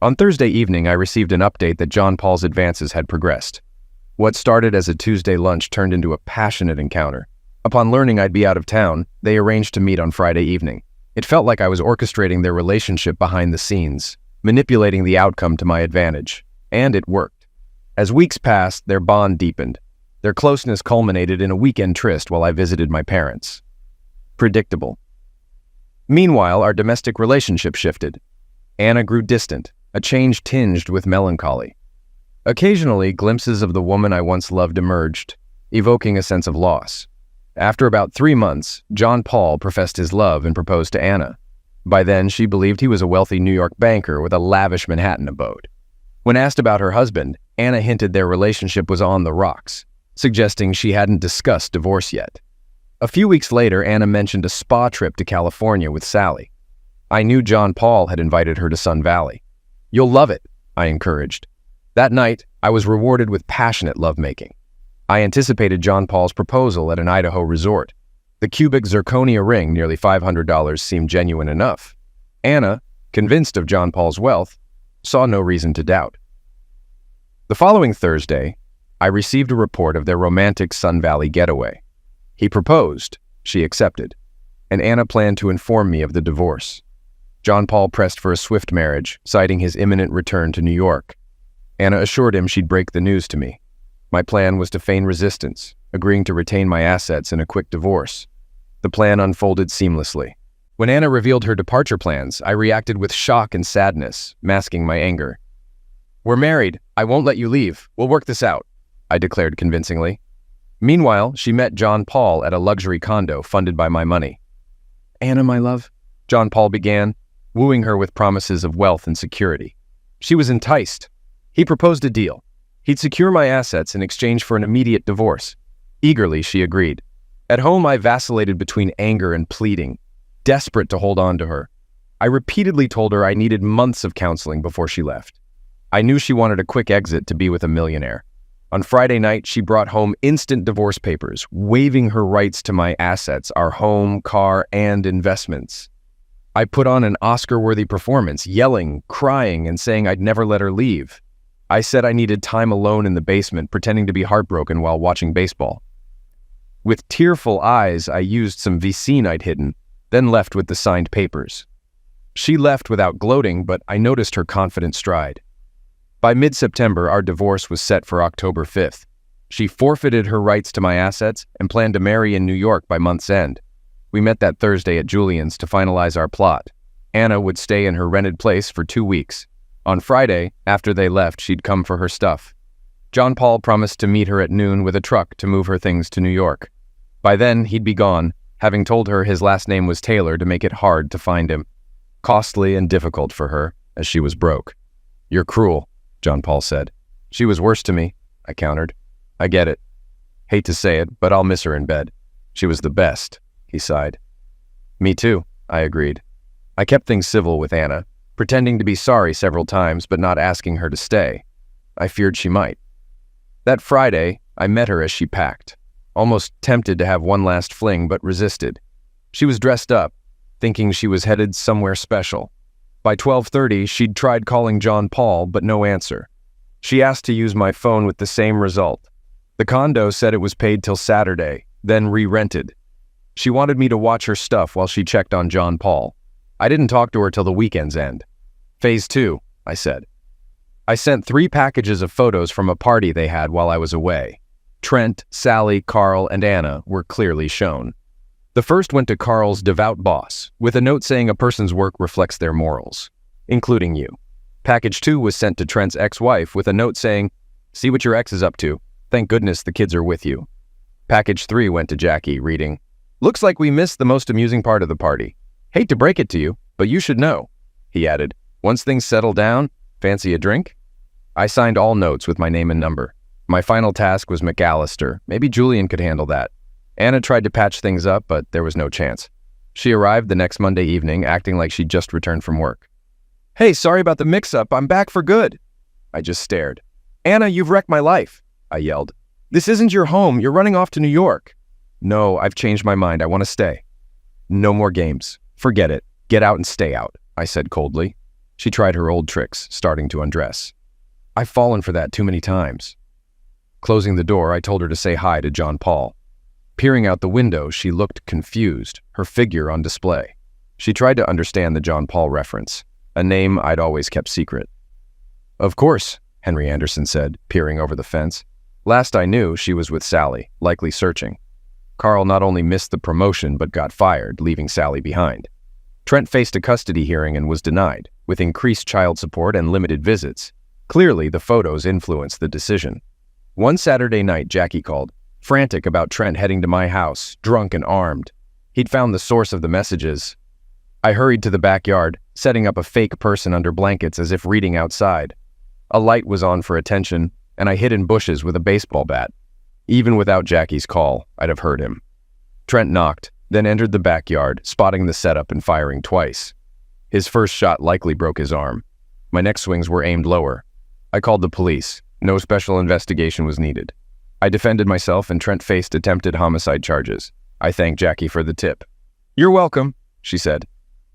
On Thursday evening, I received an update that John Paul's advances had progressed. What started as a Tuesday lunch turned into a passionate encounter. Upon learning I'd be out of town, they arranged to meet on Friday evening. It felt like I was orchestrating their relationship behind the scenes, manipulating the outcome to my advantage. And it worked. As weeks passed, their bond deepened. Their closeness culminated in a weekend tryst while I visited my parents. Predictable. Meanwhile, our domestic relationship shifted. Anna grew distant, a change tinged with melancholy. Occasionally, glimpses of the woman I once loved emerged, evoking a sense of loss. After about 3 months, John Paul professed his love and proposed to Anna. By then, she believed he was a wealthy New York banker with a lavish Manhattan abode. When asked about her husband, Anna hinted their relationship was on the rocks, suggesting she hadn't discussed divorce yet. A few weeks later, Anna mentioned a spa trip to California with Sally. I knew John Paul had invited her to Sun Valley. "You'll love it," I encouraged. That night, I was rewarded with passionate lovemaking. I anticipated John Paul's proposal at an Idaho resort. The cubic zirconia ring, nearly $500, seemed genuine enough. Anna, convinced of John Paul's wealth, saw no reason to doubt. The following Thursday, I received a report of their romantic Sun Valley getaway. He proposed, she accepted, and Anna planned to inform me of the divorce. John Paul pressed for a swift marriage, citing his imminent return to New York. Anna assured him she'd break the news to me. My plan was to feign resistance, agreeing to retain my assets in a quick divorce. The plan unfolded seamlessly. When Anna revealed her departure plans, I reacted with shock and sadness, masking my anger. "We're married. I won't let you leave. We'll work this out," I declared convincingly. Meanwhile, she met John Paul at a luxury condo funded by my money. "Anna, my love," John Paul began, wooing her with promises of wealth and security. She was enticed. He proposed a deal. He'd secure my assets in exchange for an immediate divorce. Eagerly, she agreed. At home, I vacillated between anger and pleading, desperate to hold on to her. I repeatedly told her I needed months of counseling before she left. I knew she wanted a quick exit to be with a millionaire. On Friday night, she brought home instant divorce papers, waiving her rights to my assets, our home, car, and investments. I put on an Oscar-worthy performance, yelling, crying, and saying I'd never let her leave. I said I needed time alone in the basement, pretending to be heartbroken while watching baseball. With tearful eyes, I used some Vicine I'd hidden, then left with the signed papers. She left without gloating, but I noticed her confident stride. By mid-September, our divorce was set for October 5th. She forfeited her rights to my assets and planned to marry in New York by month's end. We met that Thursday at Julian's to finalize our plot. Anna would stay in her rented place for 2 weeks. On Friday, after they left, she'd come for her stuff. John Paul promised to meet her at noon with a truck to move her things to New York. By then, he'd be gone, having told her his last name was Taylor to make it hard to find him. Costly and difficult for her, as she was broke. "You're cruel," John Paul said. "She was worse to me," I countered. "I get it. Hate to say it, but I'll miss her in bed. She was the best," he sighed. "Me too," I agreed. I kept things civil with Anna, pretending to be sorry several times but not asking her to stay. I feared she might. That Friday, I met her as she packed, almost tempted to have one last fling but resisted. She was dressed up, thinking she was headed somewhere special. By 12:30, she'd tried calling John Paul, but no answer. She asked to use my phone with the same result. The condo said it was paid till Saturday, then re-rented. She wanted me to watch her stuff while she checked on John Paul. I didn't talk to her till the weekend's end. Phase 2, I said. I sent 3 packages of photos from a party they had while I was away. Trent, Sally, Carl, and Anna were clearly shown. The first went to Carl's devout boss, with a note saying a person's work reflects their morals, including you. Package 2 was sent to Trent's ex-wife with a note saying, "See what your ex is up to. Thank goodness the kids are with you." Package 3 went to Jackie, reading, "Looks like we missed the most amusing part of the party. Hate to break it to you, but you should know." He added, "Once things settle down, fancy a drink?" I signed all notes with my name and number. My final task was McAllister. Maybe Julian could handle that. Anna tried to patch things up, but there was no chance. She arrived the next Monday evening, acting like she'd just returned from work. "Hey, sorry about the mix-up. I'm back for good." I just stared. "Anna, you've wrecked my life," I yelled. "This isn't your home. You're running off to New York." "No, I've changed my mind. I want to stay." "No more games. Forget it. Get out and stay out," I said coldly. She tried her old tricks, starting to undress. I've fallen for that too many times. Closing the door, I told her to say hi to John Paul. Peering out the window, she looked confused, her figure on display. She tried to understand the John Paul reference, a name I'd always kept secret. "Of course," Henry Anderson said, peering over the fence. Last I knew, she was with Sally, likely searching. Carl not only missed the promotion but got fired, leaving Sally behind. Trent faced a custody hearing and was denied, with increased child support and limited visits. Clearly, the photos influenced the decision. One Saturday night, Jackie called, frantic about Trent heading to my house, drunk and armed. He'd found the source of the messages. I hurried to the backyard, setting up a fake person under blankets as if reading outside. A light was on for attention, and I hid in bushes with a baseball bat. Even without Jackie's call, I'd have heard him. Trent knocked, then entered the backyard, spotting the setup and firing twice. His first shot likely broke his arm. My next swings were aimed lower. I called the police. No special investigation was needed. I defended myself and Trent faced attempted homicide charges. I thanked Jackie for the tip. "You're welcome," she said.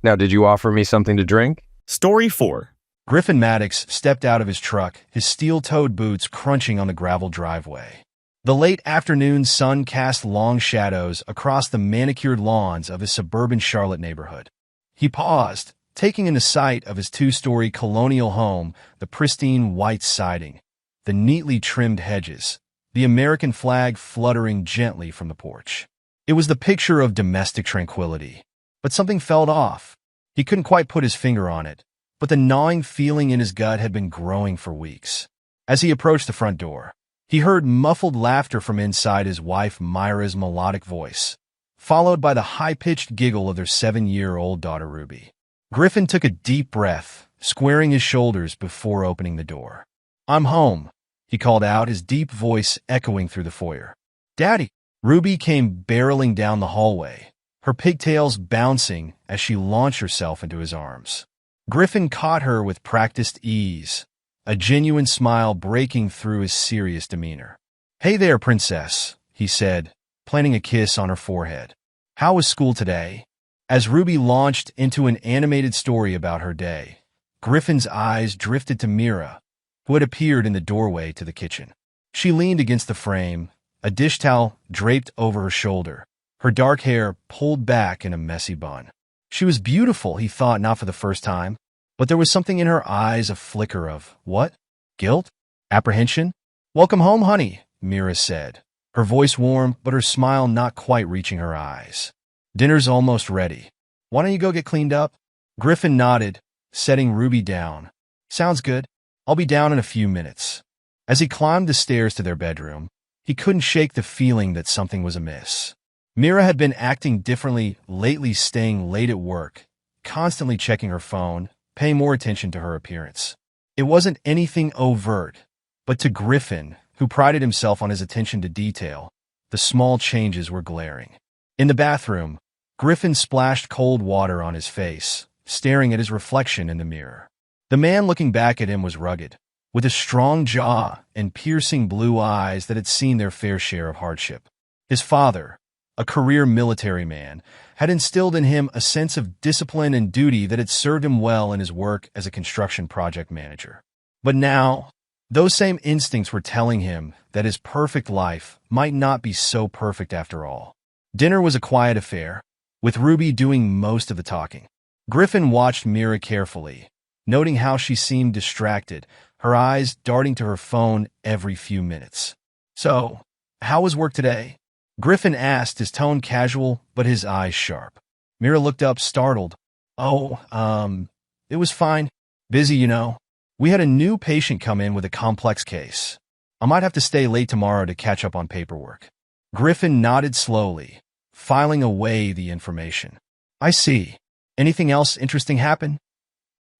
"Now, did you offer me something to drink?" Story 4. Griffin Maddox stepped out of his truck, his steel-toed boots crunching on the gravel driveway. The late afternoon sun cast long shadows across the manicured lawns of his suburban Charlotte neighborhood. He paused, taking in the sight of his 2-story colonial home, the pristine white siding, the neatly trimmed hedges, the American flag fluttering gently from the porch. It was the picture of domestic tranquility. But something felt off. He couldn't quite put his finger on it, but the gnawing feeling in his gut had been growing for weeks. As he approached the front door, he heard muffled laughter from inside his wife Myra's melodic voice, followed by the high-pitched giggle of their 7-year-old daughter Ruby. Griffin took a deep breath, squaring his shoulders before opening the door. "I'm home," he called out, his deep voice echoing through the foyer. "Daddy!" Ruby came barreling down the hallway, her pigtails bouncing as she launched herself into his arms. Griffin caught her with practiced ease, a genuine smile breaking through his serious demeanor. "Hey there, princess," he said, planting a kiss on her forehead. "How was school today?" As Ruby launched into an animated story about her day, Griffin's eyes drifted to Mira, who had appeared in the doorway to the kitchen. She leaned against the frame, a dish towel draped over her shoulder, her dark hair pulled back in a messy bun. She was beautiful, he thought, not for the first time, but there was something in her eyes, a flicker of, what? Guilt? Apprehension? "Welcome home, honey," Mira said, her voice warm but her smile not quite reaching her eyes. "Dinner's almost ready. Why don't you go get cleaned up?" Griffin nodded, setting Ruby down. "Sounds good. I'll be down in a few minutes." As he climbed the stairs to their bedroom, he couldn't shake the feeling that something was amiss. Mira had been acting differently lately, staying late at work, constantly checking her phone, paying more attention to her appearance. It wasn't anything overt, but to Griffin, who prided himself on his attention to detail, the small changes were glaring. In the bathroom, Griffin splashed cold water on his face, staring at his reflection in the mirror. The man looking back at him was rugged, with a strong jaw and piercing blue eyes that had seen their fair share of hardship. His father, a career military man, had instilled in him a sense of discipline and duty that had served him well in his work as a construction project manager. But now, those same instincts were telling him that his perfect life might not be so perfect after all. Dinner was a quiet affair, with Ruby doing most of the talking. Griffin watched Mira carefully, noting how she seemed distracted, her eyes darting to her phone every few minutes. "So, how was work today?" Griffin asked, his tone casual but his eyes sharp. Mira looked up, startled. It was fine. Busy, you know. We had a new patient come in with a complex case. I might have to stay late tomorrow to catch up on paperwork." Griffin nodded slowly, filing away the information. "I see. Anything else interesting happen?"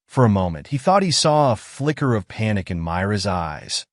For a moment, he thought he saw a flicker of panic in Myra's eyes,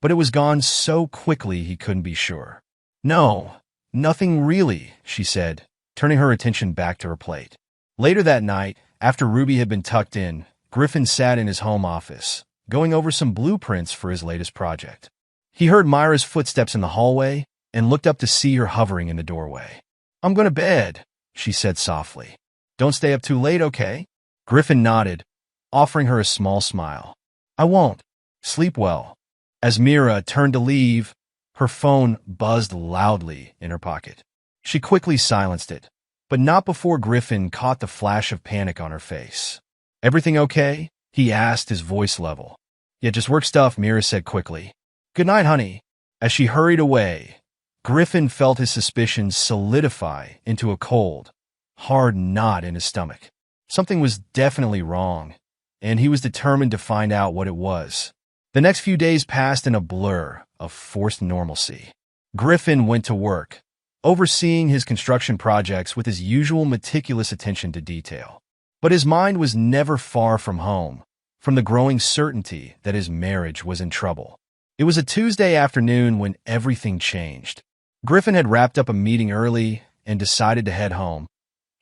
but it was gone so quickly he couldn't be sure. "No, nothing really," she said, turning her attention back to her plate. Later that night, after Ruby had been tucked in, Griffin sat in his home office, going over some blueprints for his latest project. He heard Myra's footsteps in the hallway and looked up to see her hovering in the doorway. "I'm going to bed," she said softly. "Don't stay up too late, okay?" Griffin nodded, offering her a small smile. "I won't. Sleep well." As Mira turned to leave, her phone buzzed loudly in her pocket. She quickly silenced it, but not before Griffin caught the flash of panic on her face. "Everything okay?" he asked, his voice level. "Yeah, just work stuff," Mira said quickly. "Good night, honey." As she hurried away, Griffin felt his suspicions solidify into a cold, hard knot in his stomach. Something was definitely wrong, and he was determined to find out what it was. The next few days passed in a blur of forced normalcy. Griffin went to work, overseeing his construction projects with his usual meticulous attention to detail. But his mind was never far from home, from the growing certainty that his marriage was in trouble. It was a Tuesday afternoon when everything changed. Griffin had wrapped up a meeting early and decided to head home,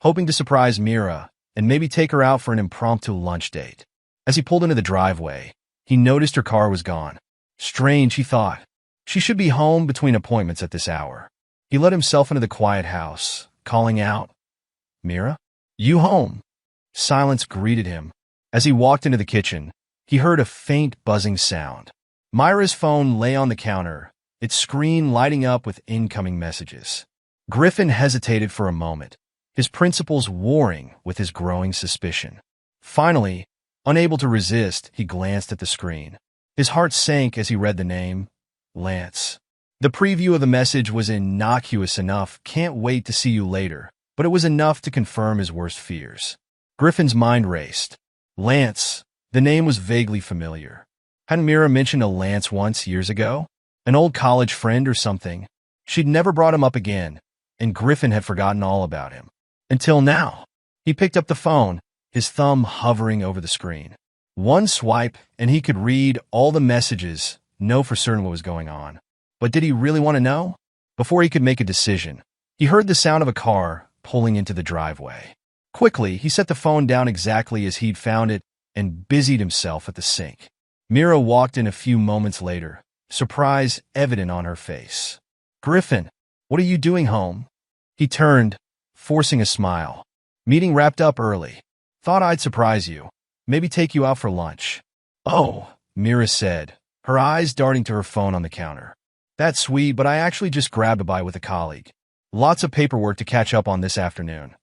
hoping to surprise Mira and maybe take her out for an impromptu lunch date. As he pulled into the driveway, he noticed her car was gone. Strange, he thought. She should be home between appointments at this hour. He let himself into the quiet house, calling out, "Mira? You home?" Silence greeted him. As he walked into the kitchen, he heard a faint buzzing sound. Myra's phone lay on the counter, its screen lighting up with incoming messages. Griffin hesitated for a moment, his principles warring with his growing suspicion. Finally, unable to resist, he glanced at the screen. His heart sank as he read the name, Lance. The preview of the message was innocuous enough, "Can't wait to see you later," but it was enough to confirm his worst fears. Griffin's mind raced. Lance. The name was vaguely familiar. Hadn't Mira mentioned a Lance once, years ago? An old college friend or something? She'd never brought him up again, and Griffin had forgotten all about him. Until now. He picked up the phone, his thumb hovering over the screen. One swipe, and he could read all the messages, know for certain what was going on. But did he really want to know? Before he could make a decision, he heard the sound of a car pulling into the driveway. Quickly, he set the phone down exactly as he'd found it and busied himself at the sink. Mira walked in a few moments later, surprise evident on her face. "Griffin, what are you doing home?" He turned, forcing a smile. "Meeting wrapped up early. Thought I'd surprise you. Maybe take you out for lunch." "Oh," Mira said, her eyes darting to her phone on the counter. "That's sweet, but I actually just grabbed a bite with a colleague. Lots of paperwork to catch up on this afternoon."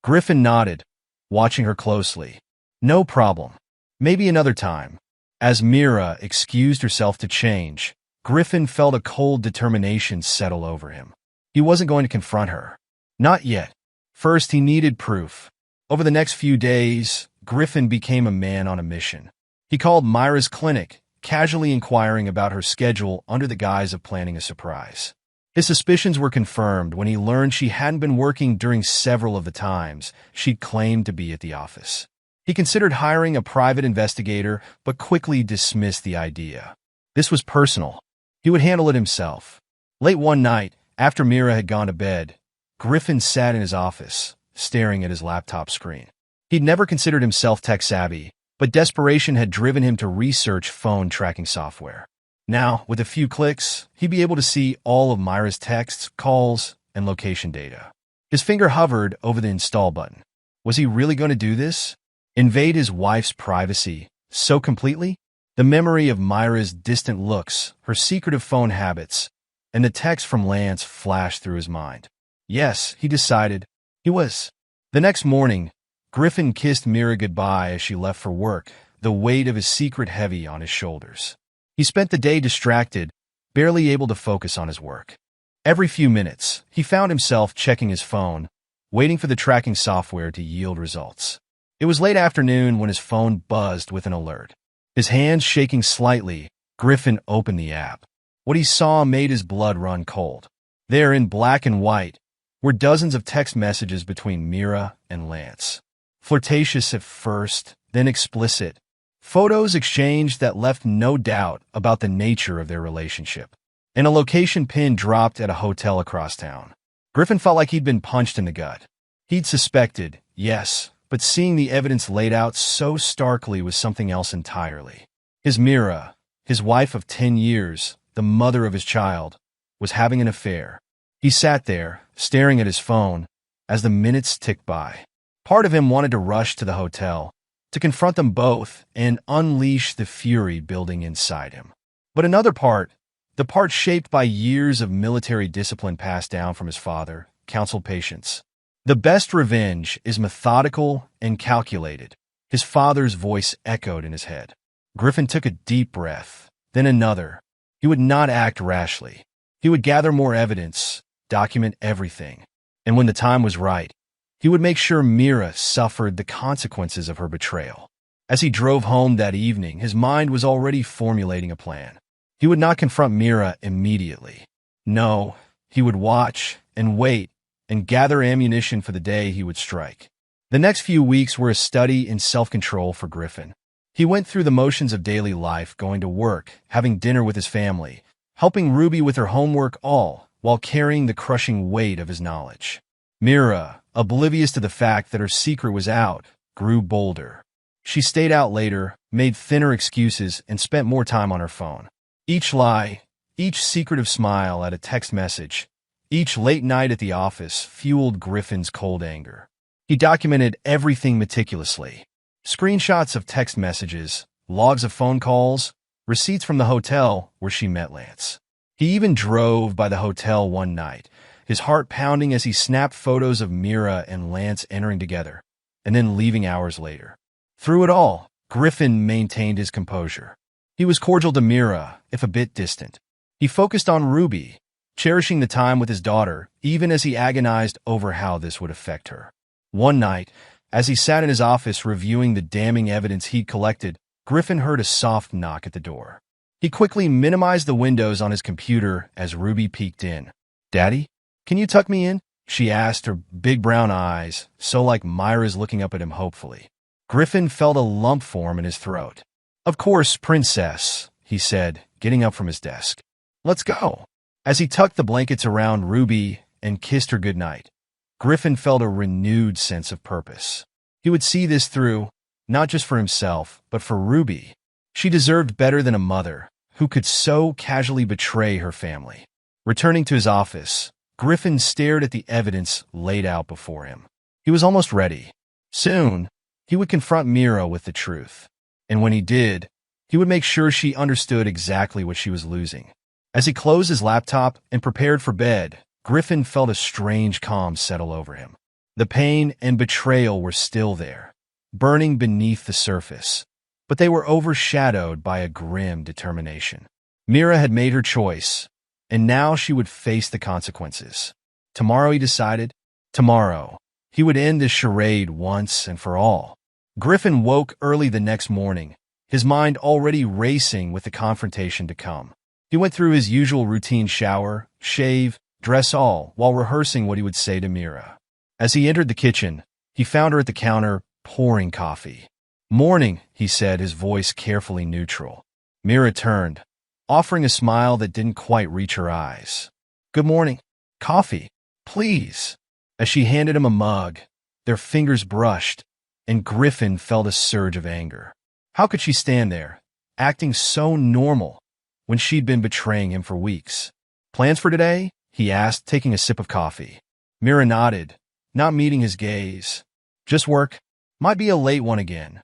Griffin nodded, watching her closely. "No problem. Maybe another time." As Mira excused herself to change, Griffin felt a cold determination settle over him. He wasn't going to confront her. Not yet. First, he needed proof. Over the next few days, Griffin became a man on a mission. He called Myra's clinic, casually inquiring about her schedule under the guise of planning a surprise. His suspicions were confirmed when he learned she hadn't been working during several of the times she'd claimed to be at the office. He considered hiring a private investigator, but quickly dismissed the idea. This was personal. He would handle it himself. Late one night, after Mira had gone to bed, Griffin sat in his office, staring at his laptop screen. He'd never considered himself tech-savvy, but desperation had driven him to research phone tracking software. Now, with a few clicks, he'd be able to see all of Myra's texts, calls, and location data. His finger hovered over the install button. Was he really going to do this? Invade his wife's privacy so completely? The memory of Myra's distant looks, her secretive phone habits, and the text from Lance flashed through his mind. Yes, he decided, he was. The next morning, Griffin kissed Mira goodbye as she left for work, the weight of his secret heavy on his shoulders. He spent the day distracted, barely able to focus on his work. Every few minutes, he found himself checking his phone, waiting for the tracking software to yield results. It was late afternoon when his phone buzzed with an alert. His hands shaking slightly, Griffin opened the app. What he saw made his blood run cold. There, in black and white, were dozens of text messages between Mira and Lance. Flirtatious at first, then explicit. Photos exchanged that left no doubt about the nature of their relationship. And a location pin dropped at a hotel across town. Griffin felt like he'd been punched in the gut. He'd suspected, yes, but seeing the evidence laid out so starkly was something else entirely. His Mira, his wife of 10 years, the mother of his child, was having an affair. He sat there, staring at his phone, as the minutes ticked by. Part of him wanted to rush to the hotel, to confront them both and unleash the fury building inside him. But another part, the part shaped by years of military discipline passed down from his father, counseled patience. The best revenge is methodical and calculated. His father's voice echoed in his head. Griffin took a deep breath, then another. He would not act rashly. He would gather more evidence, document everything. And when the time was right, he would make sure Mira suffered the consequences of her betrayal. As he drove home that evening, his mind was already formulating a plan. He would not confront Mira immediately. No, he would watch and wait and gather ammunition for the day he would strike. The next few weeks were a study in self-control for Griffin. He went through the motions of daily life, going to work, having dinner with his family, helping Ruby with her homework, all while carrying the crushing weight of his knowledge. Mira, oblivious to the fact that her secret was out, grew bolder. She stayed out later, made thinner excuses, and spent more time on her phone. Each lie, each secretive smile at a text message, each late night at the office fueled Griffin's cold anger. He documented everything meticulously. Screenshots of text messages, logs of phone calls, receipts from the hotel where she met Lance. He even drove by the hotel one night, his heart pounding as he snapped photos of Mira and Lance entering together, and then leaving hours later. Through it all, Griffin maintained his composure. He was cordial to Mira, if a bit distant. He focused on Ruby, cherishing the time with his daughter, even as he agonized over how this would affect her. One night, as he sat in his office reviewing the damning evidence he'd collected, Griffin heard a soft knock at the door. He quickly minimized the windows on his computer as Ruby peeked in. "Daddy, can you tuck me in?" she asked, her big brown eyes so like Myra's looking up at him hopefully. Griffin felt a lump form in his throat. "Of course, princess," he said, getting up from his desk. "Let's go." As he tucked the blankets around Ruby and kissed her goodnight, Griffin felt a renewed sense of purpose. He would see this through, not just for himself, but for Ruby. She deserved better than a mother who could so casually betray her family. Returning to his office, Griffin stared at the evidence laid out before him. He was almost ready. Soon, he would confront Mira with the truth. And when he did, he would make sure she understood exactly what she was losing. As he closed his laptop and prepared for bed, Griffin felt a strange calm settle over him. The pain and betrayal were still there, burning beneath the surface, but they were overshadowed by a grim determination. Mira had made her choice, and now she would face the consequences. Tomorrow, he decided, tomorrow, he would end this charade once and for all. Griffin woke early the next morning, his mind already racing with the confrontation to come. He went through his usual routine shower, shave, dress all, while rehearsing what he would say to Mira. As he entered the kitchen, he found her at the counter, pouring coffee. "Morning," he said, his voice carefully neutral. Mira turned, offering a smile that didn't quite reach her eyes. "Good morning. Coffee, please." As she handed him a mug, their fingers brushed, and Griffin felt a surge of anger. How could she stand there, acting so normal, when she'd been betraying him for weeks? "Plans for today?" he asked, taking a sip of coffee. Mira nodded, not meeting his gaze. "Just work. Might be a late one again."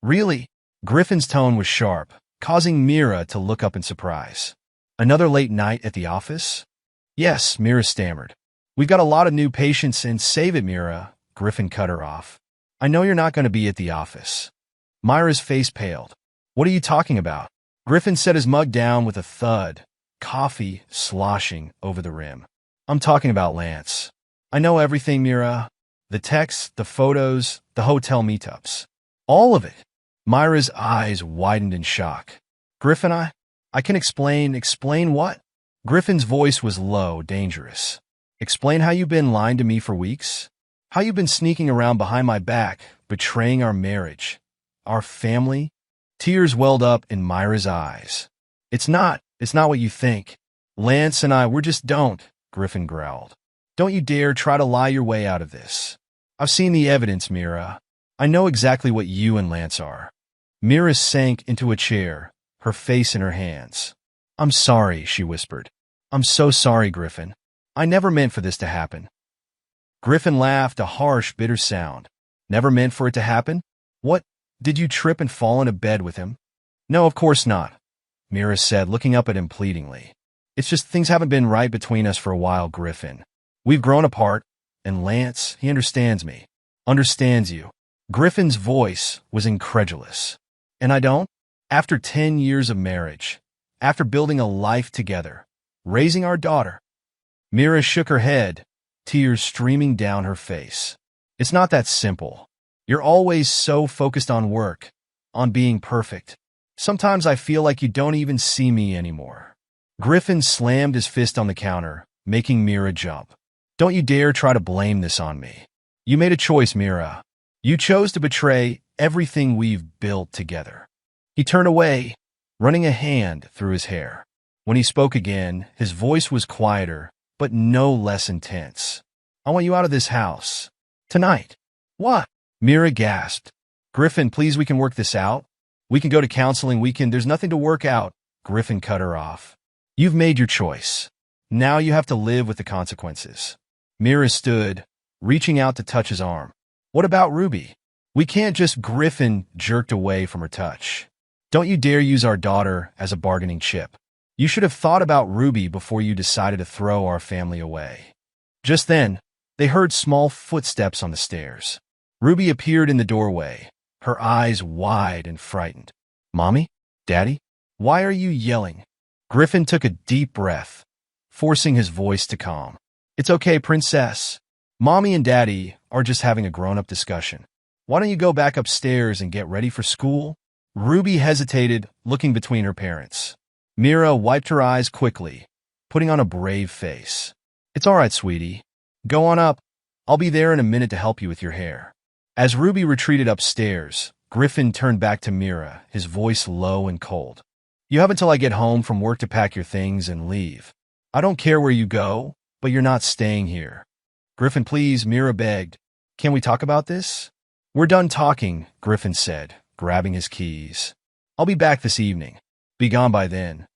"Really?" Griffin's tone was sharp, causing Mira to look up in surprise. "Another late night at the office?" "Yes," Mira stammered. "We've got a lot of new patients, and save it, Mira," Griffin cut her off. "I know you're not going to be at the office." Myra's face paled. "What are you talking about?" Griffin set his mug down with a thud, coffee sloshing over the rim. "I'm talking about Lance. I know everything, Mira. The texts, the photos, the hotel meetups. All of it." Myra's eyes widened in shock. "Griffin, I can explain." "Explain what?" Griffin's voice was low, dangerous. "Explain how you've been lying to me for weeks? How you've been sneaking around behind my back, betraying our marriage, our family?" Tears welled up in Myra's eyes. It's not what you think. Lance and I, we're just don't," Griffin growled. "Don't you dare try to lie your way out of this. I've seen the evidence, Mira. I know exactly what you and Lance are." Mira sank into a chair, her face in her hands. "I'm sorry," she whispered. "I'm so sorry, Griffin. I never meant for this to happen." Griffin laughed, a harsh, bitter sound. "Never meant for it to happen? What, did you trip and fall into bed with him?" "No, of course not," Mira said, looking up at him pleadingly. "It's just things haven't been right between us for a while, Griffin. We've grown apart, and Lance, he understands me. Understands you." Griffin's voice was incredulous. "And I don't? After 10 years of marriage, after building a life together, raising our daughter?" Mira shook her head, tears streaming down her face. "It's not that simple. You're always so focused on work, on being perfect. Sometimes I feel like you don't even see me anymore." Griffin slammed his fist on the counter, making Mira jump. "Don't you dare try to blame this on me. You made a choice, Mira. You chose to betray everything we've built together." He turned away, running a hand through his hair. When he spoke again, his voice was quieter, but no less intense. "I want you out of this house. Tonight." "What?" Mira gasped. "Griffin, please, we can work this out. We can go to counseling, there's nothing to work out." Griffin cut her off. "You've made your choice. Now you have to live with the consequences." Mira stood, reaching out to touch his arm. "What about Ruby? We can't just—" Griffin jerked away from her touch. "Don't you dare use our daughter as a bargaining chip. You should have thought about Ruby before you decided to throw our family away." Just then, they heard small footsteps on the stairs. Ruby appeared in the doorway, her eyes wide and frightened. "Mommy? Daddy? Why are you yelling?" Griffin took a deep breath, forcing his voice to calm. "It's okay, princess. Mommy and Daddy are just having a grown-up discussion. Why don't you go back upstairs and get ready for school?" Ruby hesitated, looking between her parents. Mira wiped her eyes quickly, putting on a brave face. "It's all right, sweetie. Go on up. I'll be there in a minute to help you with your hair." As Ruby retreated upstairs, Griffin turned back to Mira, his voice low and cold. "You have until I get home from work to pack your things and leave. I don't care where you go, but you're not staying here." "Griffin, please," Mira begged. "Can we talk about this?" "We're done talking," Griffin said, grabbing his keys. "I'll be back this evening. Be gone by then."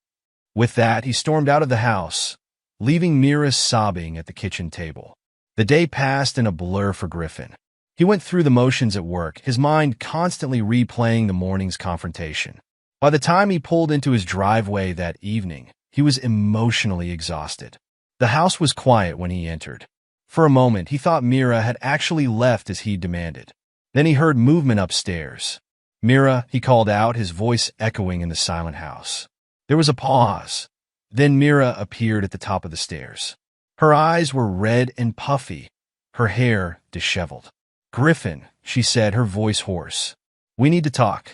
With that, he stormed out of the house, leaving Mira sobbing at the kitchen table. The day passed in a blur for Griffin. He went through the motions at work, his mind constantly replaying the morning's confrontation. By the time he pulled into his driveway that evening, he was emotionally exhausted. The house was quiet when he entered. For a moment, he thought Mira had actually left as he demanded. Then he heard movement upstairs. Mira, he called out, his voice echoing in the silent house. There was a pause. Then Mira appeared at the top of the stairs. Her eyes were red and puffy, her hair disheveled. Griffin, she said, her voice hoarse. We need to talk.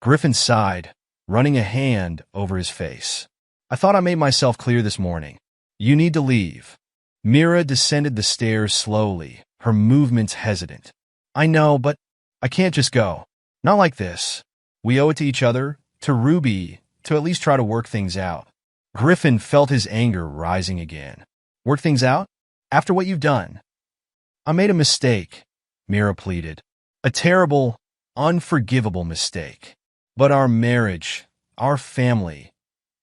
Griffin sighed, running a hand over his face. I thought I made myself clear this morning. You need to leave. Mira descended the stairs slowly, her movements hesitant. I know, but I can't just go. Not like this. We owe it to each other, to Ruby, to at least try to work things out. Griffin felt his anger rising again. Work things out? After what you've done? I made a mistake, Mira pleaded. A terrible, unforgivable mistake. But our marriage, our family,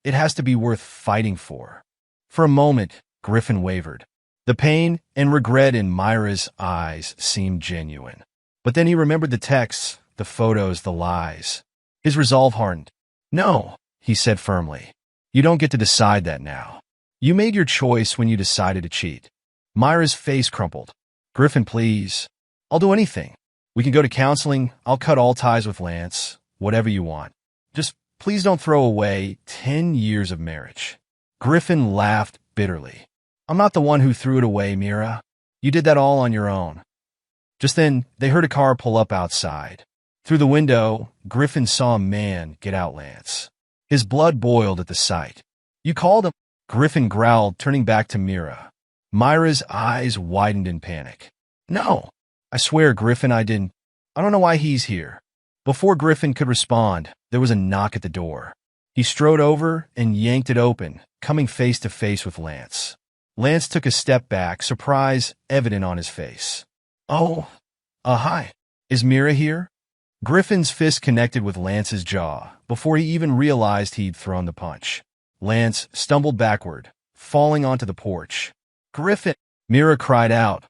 it has to be worth fighting for. For a moment, Griffin wavered. The pain and regret in Myra's eyes seemed genuine. But then he remembered the texts, the photos, the lies. His resolve hardened. No, he said firmly. You don't get to decide that now. You made your choice when you decided to cheat. Myra's face crumpled. Griffin, please. I'll do anything. We can go to counseling. I'll cut all ties with Lance. Whatever you want. Just please don't throw away 10 years of marriage. Griffin laughed bitterly. I'm not the one who threw it away, Mira. You did that all on your own. Just then, they heard a car pull up outside. Through the window, Griffin saw a man get out Lance. His blood boiled at the sight. You called him? Griffin growled, turning back to Mira. Myra's eyes widened in panic. No, I swear, Griffin, I didn't. I don't know why he's here. Before Griffin could respond, there was a knock at the door. He strode over and yanked it open, coming face to face with Lance. Lance took a step back, surprise evident on his face. Oh, hi. Is Mira here? Griffin's fist connected with Lance's jaw before he even realized he'd thrown the punch. Lance stumbled backward, falling onto the porch. Griffin! Mira cried out,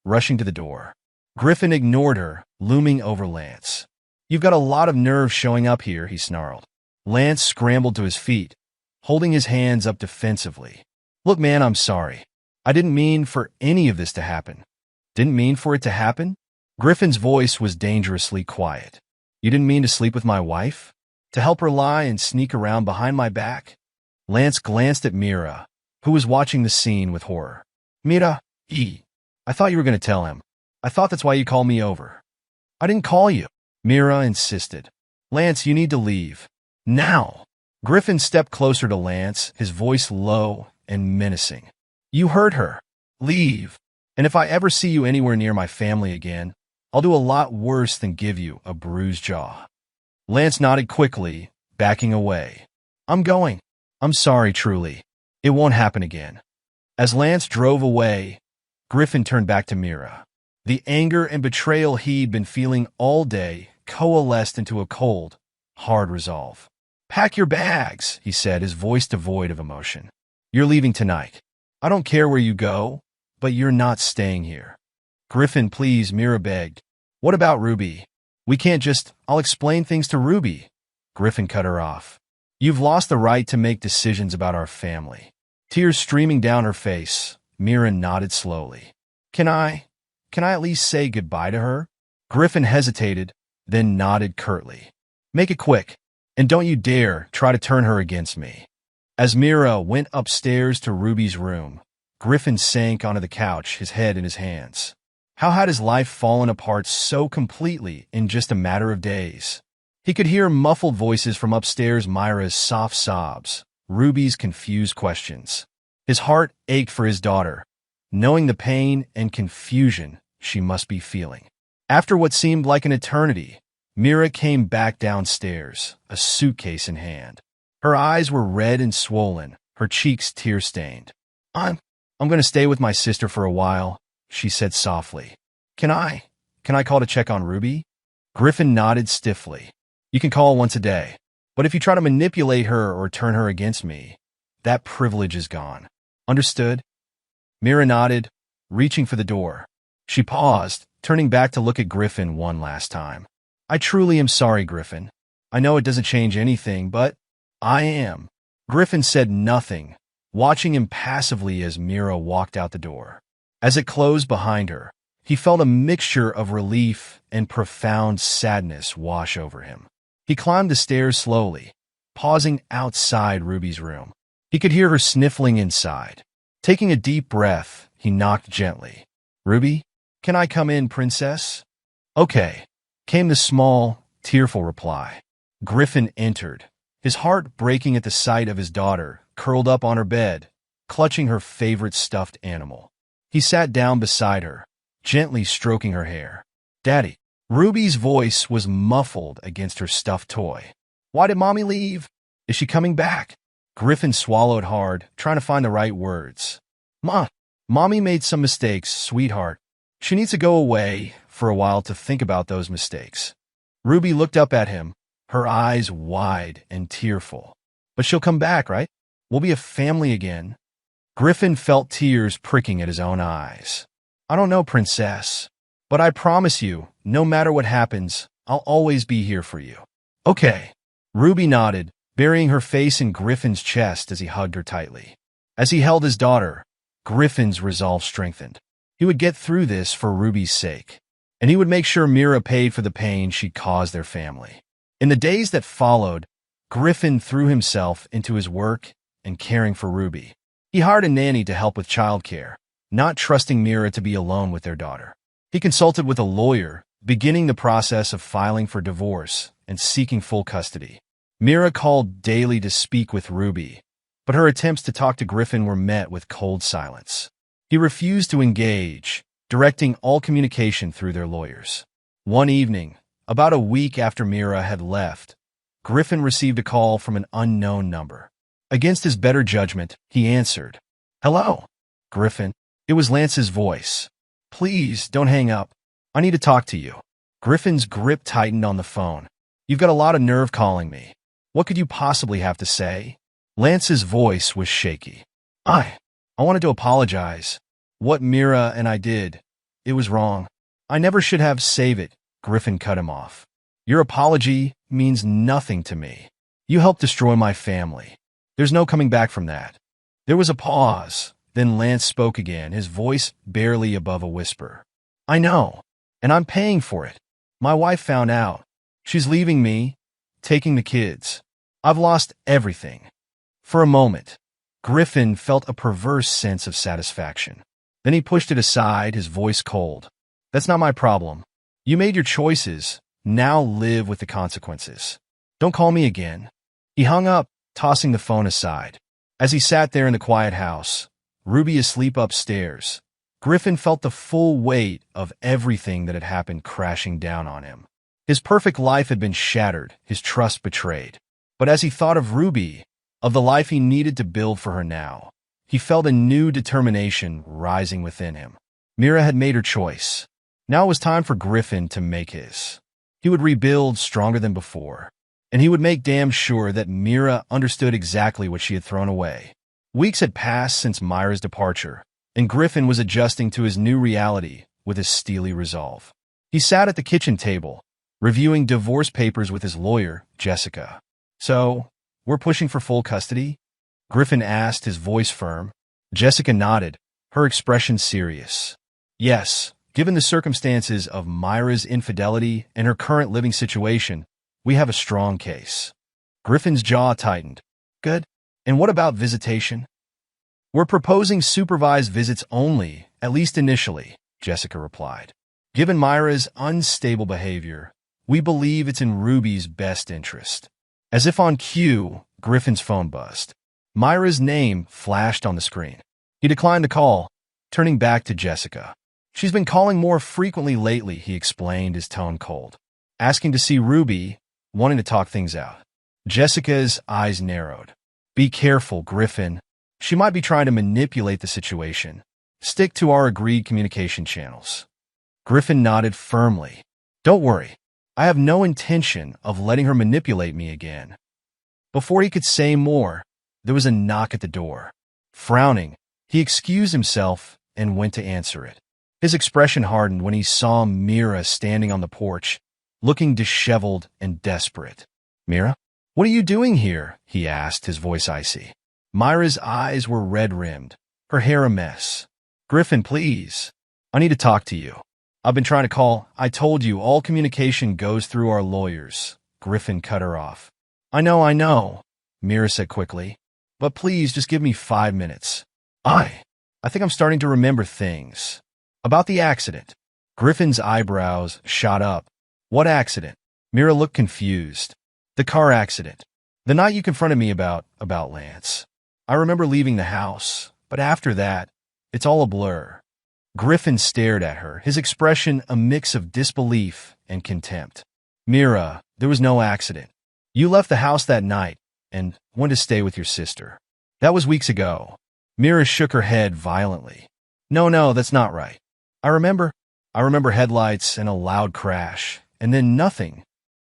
rushing to the door. Griffin ignored her, looming over Lance. You've got a lot of nerve showing up here, he snarled. Lance scrambled to his feet, holding his hands up defensively. Look, man, I'm sorry. I didn't mean for any of this to happen. Didn't mean for it to happen? Griffin's voice was dangerously quiet. You didn't mean to sleep with my wife? To help her lie and sneak around behind my back? Lance glanced at Mira, who was watching the scene with horror. Mira, I thought you were going to tell him. I thought that's why you called me over. I didn't call you. Mira insisted. Lance, you need to leave. Now. Griffin stepped closer to Lance, his voice low and menacing. You heard her. Leave. And if I ever see you anywhere near my family again, I'll do a lot worse than give you a bruised jaw. Lance nodded quickly, backing away. I'm going. I'm sorry, truly. It won't happen again. As Lance drove away, Griffin turned back to Mira. The anger and betrayal he'd been feeling all day coalesced into a cold, hard resolve. Pack your bags, he said, his voice devoid of emotion. You're leaving tonight. I don't care where you go, but you're not staying here. Griffin, please, Mira begged. What about Ruby? We can't just, I'll explain things to Ruby. Griffin cut her off. You've lost the right to make decisions about our family. Tears streaming down her face, Mira nodded slowly. Can I at least say goodbye to her? Griffin hesitated, then nodded curtly. Make it quick, and don't you dare try to turn her against me. As Mira went upstairs to Ruby's room, Griffin sank onto the couch, his head in his hands. How had his life fallen apart so completely in just a matter of days? He could hear muffled voices from upstairs, Myra's soft sobs, Ruby's confused questions. His heart ached for his daughter, knowing the pain and confusion she must be feeling. After what seemed like an eternity, Mira came back downstairs, a suitcase in hand. Her eyes were red and swollen, her cheeks tear-stained. I'm going to stay with my sister for a while, she said softly. Can I call to check on Ruby? Griffin nodded stiffly. You can call once a day, but if you try to manipulate her or turn her against me, that privilege is gone. Understood? Mira nodded, reaching for the door. She paused, turning back to look at Griffin one last time. I truly am sorry, Griffin. I know it doesn't change anything, but I am. Griffin said nothing, watching impassively as Mira walked out the door. As it closed behind her, he felt a mixture of relief and profound sadness wash over him. He climbed the stairs slowly, pausing outside Ruby's room. He could hear her sniffling inside. Taking a deep breath, he knocked gently. "Ruby, can I come in, princess?" "Okay," came the small, tearful reply. Griffin entered, his heart breaking at the sight of his daughter, curled up on her bed, clutching her favorite stuffed animal. He sat down beside her, gently stroking her hair. "Daddy." Ruby's voice was muffled against her stuffed toy. "Why did Mommy leave? Is she coming back?" Griffin swallowed hard, trying to find the right words. Mommy made some mistakes, sweetheart. She needs to go away for a while to think about those mistakes." Ruby looked up at him, her eyes wide and tearful. "But she'll come back, right? We'll be a family again." Griffin felt tears pricking at his own eyes. "I don't know, princess. But I promise you, no matter what happens, I'll always be here for you." "Okay." Ruby nodded, burying her face in Griffin's chest as he hugged her tightly. As he held his daughter, Griffin's resolve strengthened. He would get through this for Ruby's sake, and he would make sure Mira paid for the pain she caused their family. In the days that followed, Griffin threw himself into his work and caring for Ruby. He hired a nanny to help with childcare, not trusting Mira to be alone with their daughter. He consulted with a lawyer, beginning the process of filing for divorce and seeking full custody. Mira called daily to speak with Ruby, but her attempts to talk to Griffin were met with cold silence. He refused to engage, directing all communication through their lawyers. One evening, about a week after Mira had left, Griffin received a call from an unknown number. Against his better judgment, he answered. "Hello, Griffin." It was Lance's voice. "Please, don't hang up. I need to talk to you." Griffin's grip tightened on the phone. "You've got a lot of nerve calling me. What could you possibly have to say?" Lance's voice was shaky. I wanted to apologize. What Mira and I did, it was wrong. I never should have saved it." Griffin cut him off. "Your apology means nothing to me. You helped destroy my family. There's no coming back from that." There was a pause. Then Lance spoke again, his voice barely above a whisper. "I know, and I'm paying for it. My wife found out. She's leaving me, taking the kids. I've lost everything." For a moment, Griffin felt a perverse sense of satisfaction. Then he pushed it aside, his voice cold. "That's not my problem. You made your choices. Now live with the consequences. Don't call me again." He hung up, tossing the phone aside. As he sat there in the quiet house, Ruby asleep upstairs, Griffin felt the full weight of everything that had happened crashing down on him. His perfect life had been shattered, his trust betrayed. But as he thought of Ruby, of the life he needed to build for her now, he felt a new determination rising within him. Mira had made her choice. Now it was time for Griffin to make his. He would rebuild stronger than before, and he would make damn sure that Mira understood exactly what she had thrown away. Weeks had passed since Myra's departure, and Griffin was adjusting to his new reality with a steely resolve. He sat at the kitchen table, reviewing divorce papers with his lawyer, Jessica. "So, we're pushing for full custody?" Griffin asked, his voice firm. Jessica nodded, her expression serious. "Yes, given the circumstances of Myra's infidelity and her current living situation, we have a strong case." Griffin's jaw tightened. "Good. And what about visitation?" "We're proposing supervised visits only, at least initially," Jessica replied. "Given Myra's unstable behavior, we believe it's in Ruby's best interest." As if on cue, Griffin's phone buzzed. Myra's name flashed on the screen. He declined the call, turning back to Jessica. "She's been calling more frequently lately," he explained, his tone cold. "Asking to see Ruby, wanting to talk things out." Jessica's eyes narrowed. "Be careful, Griffin. She might be trying to manipulate the situation. Stick to our agreed communication channels." Griffin nodded firmly. "Don't worry. I have no intention of letting her manipulate me again." Before he could say more, there was a knock at the door. Frowning, he excused himself and went to answer it. His expression hardened when he saw Mira standing on the porch, looking disheveled and desperate. "Mira? What are you doing here?" he asked, his voice icy. Myra's eyes were red-rimmed, her hair a mess. "Griffin, please. I need to talk to you. I've been trying to call. I told you all communication goes through our lawyers," Griffin cut her off. I know, Mira said quickly. But please just give me 5 minutes. I think I'm starting to remember things. About the accident. Griffin's eyebrows shot up. What accident? Mira looked confused. The car accident. The night you confronted me about Lance. I remember leaving the house, but after that, it's all a blur. Griffin stared at her, his expression a mix of disbelief and contempt. Mira, there was no accident. You left the house that night and went to stay with your sister. That was weeks ago. Mira shook her head violently. No, that's not right. I remember headlights and a loud crash, and then nothing.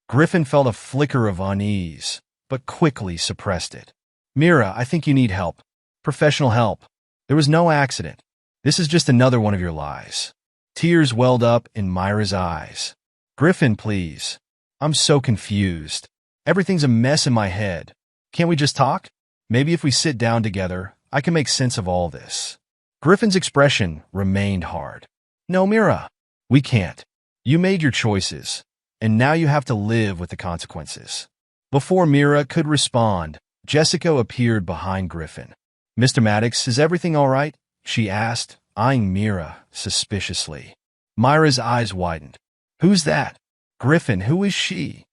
Griffin felt a flicker of unease, but quickly suppressed it. Mira, I think you need help. Professional help. There was no accident. This is just another one of your lies. Tears welled up in Myra's eyes. Griffin, please. I'm so confused. Everything's a mess in my head. Can't we just talk? Maybe if we sit down together, I can make sense of all this. Griffin's expression remained hard. No, Mira. We can't. You made your choices, and now you have to live with the consequences. Before Mira could respond, Jessica appeared behind Griffin. Mr. Maddox, is everything all right? She asked, eyeing Mira suspiciously. Myra's eyes widened. Who's that? Griffin, who is she?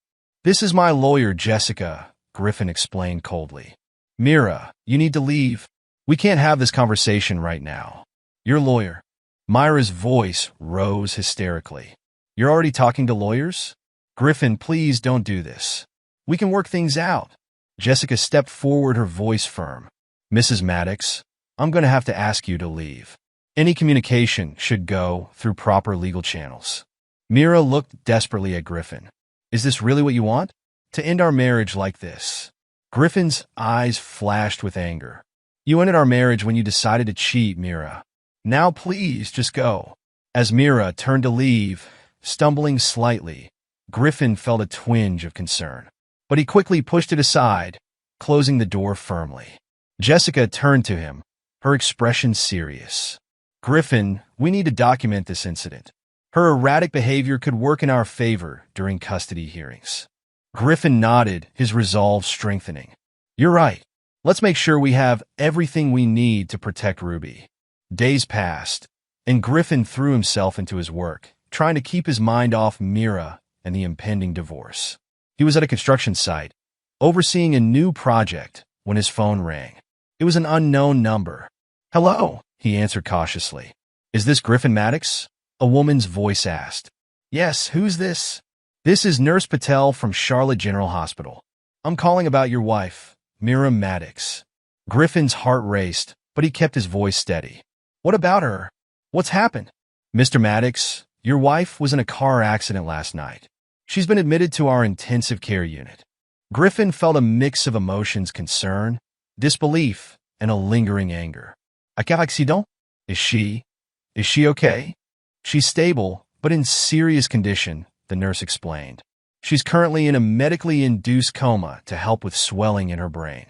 This is my lawyer, Jessica, Griffin explained coldly. Mira, you need to leave. We can't have this conversation right now. Your lawyer. Myra's voice rose hysterically. You're already talking to lawyers? Griffin, please don't do this. We can work things out. Jessica stepped forward, her voice firm. Mrs. Maddox, I'm going to have to ask you to leave. Any communication should go through proper legal channels. Mira looked desperately at Griffin. Is this really what you want? To end our marriage like this? Griffin's eyes flashed with anger. You ended our marriage when you decided to cheat, Mira. Now please, just go. As Mira turned to leave, stumbling slightly, Griffin felt a twinge of concern. But he quickly pushed it aside, closing the door firmly. Jessica turned to him, her expression serious. Griffin, we need to document this incident. Her erratic behavior could work in our favor during custody hearings. Griffin nodded, his resolve strengthening. You're right. Let's make sure we have everything we need to protect Ruby. Days passed, and Griffin threw himself into his work, trying to keep his mind off Mira and the impending divorce. He was at a construction site, overseeing a new project, when his phone rang. It was an unknown number. Hello, he answered cautiously. Is this Griffin Maddox? A woman's voice asked. Yes, who's this? This is Nurse Patel from Charlotte General Hospital. I'm calling about your wife, Mira Maddox. Griffin's heart raced, but he kept his voice steady. What about her? What's happened? Mr. Maddox, your wife was in a car accident last night. She's been admitted to our intensive care unit. Griffin felt a mix of emotions: concern, disbelief, and a lingering anger. A quel accident? Is she okay? She's stable, but in serious condition, the nurse explained. She's currently in a medically induced coma to help with swelling in her brain.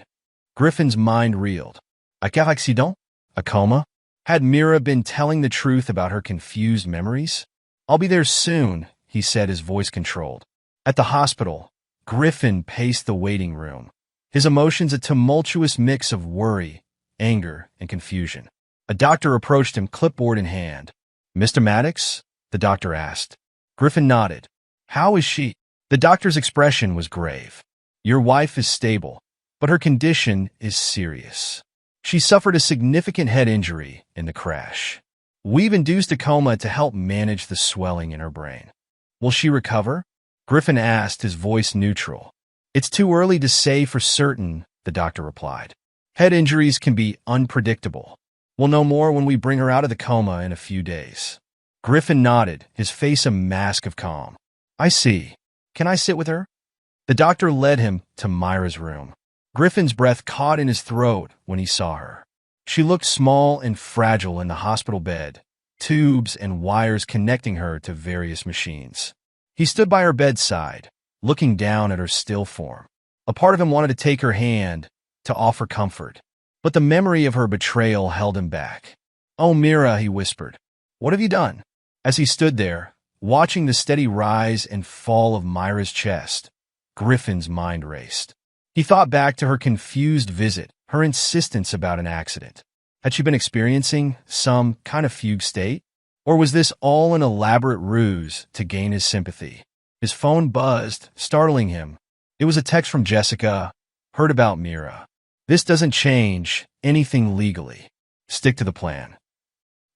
Griffin's mind reeled. A quel accident? A coma? Had Mira been telling the truth about her confused memories? I'll be there soon, he said, his voice controlled. At the hospital, Griffin paced the waiting room, his emotions a tumultuous mix of worry, anger, and confusion. A doctor approached him, clipboard in hand. Mr. Maddox? The doctor asked. Griffin nodded. How is she? The doctor's expression was grave. Your wife is stable, but her condition is serious. She suffered a significant head injury in the crash. We've induced a coma to help manage the swelling in her brain. Will she recover? Griffin asked, his voice neutral. It's too early to say for certain, the doctor replied. Head injuries can be unpredictable. We'll know more when we bring her out of the coma in a few days. Griffin nodded, his face a mask of calm. I see. Can I sit with her? The doctor led him to Myra's room. Griffin's breath caught in his throat when he saw her. She looked small and fragile in the hospital bed, tubes and wires connecting her to various machines. He stood by her bedside, looking down at her still form. A part of him wanted to take her hand, to offer comfort, but the memory of her betrayal held him back. Oh, Mira, he whispered. What have you done? As he stood there, watching the steady rise and fall of Myra's chest, Griffin's mind raced. He thought back to her confused visit, her insistence about an accident. Had she been experiencing some kind of fugue state? Or was this all an elaborate ruse to gain his sympathy? His phone buzzed, startling him. It was a text from Jessica. Heard about Mira. This doesn't change anything legally. Stick to the plan.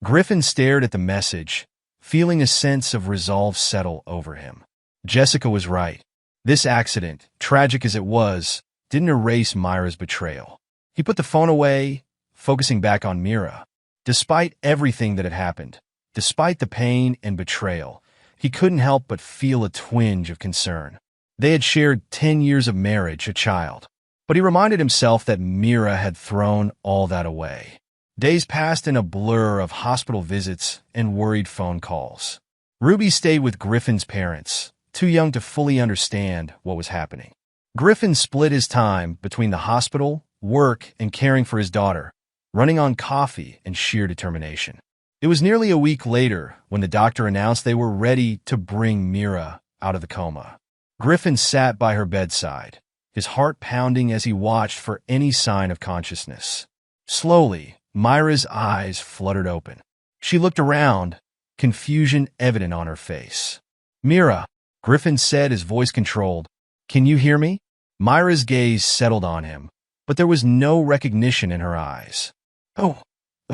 Griffin stared at the message, feeling a sense of resolve settle over him. Jessica was right. This accident, tragic as it was, didn't erase Myra's betrayal. He put the phone away, focusing back on Mira. Despite everything that had happened, despite the pain and betrayal, he couldn't help but feel a twinge of concern. They had shared 10 years of marriage, a child. But he reminded himself that Mira had thrown all that away. Days passed in a blur of hospital visits and worried phone calls. Ruby stayed with Griffin's parents, too young to fully understand what was happening. Griffin split his time between the hospital, work, and caring for his daughter, running on coffee and sheer determination. It was nearly a week later when the doctor announced they were ready to bring Mira out of the coma. Griffin sat by her bedside, his heart pounding as he watched for any sign of consciousness. Slowly, Myra's eyes fluttered open. She looked around, confusion evident on her face. "Mira," Griffin said, his voice controlled. "Can you hear me?" Myra's gaze settled on him, but there was no recognition in her eyes. "Oh,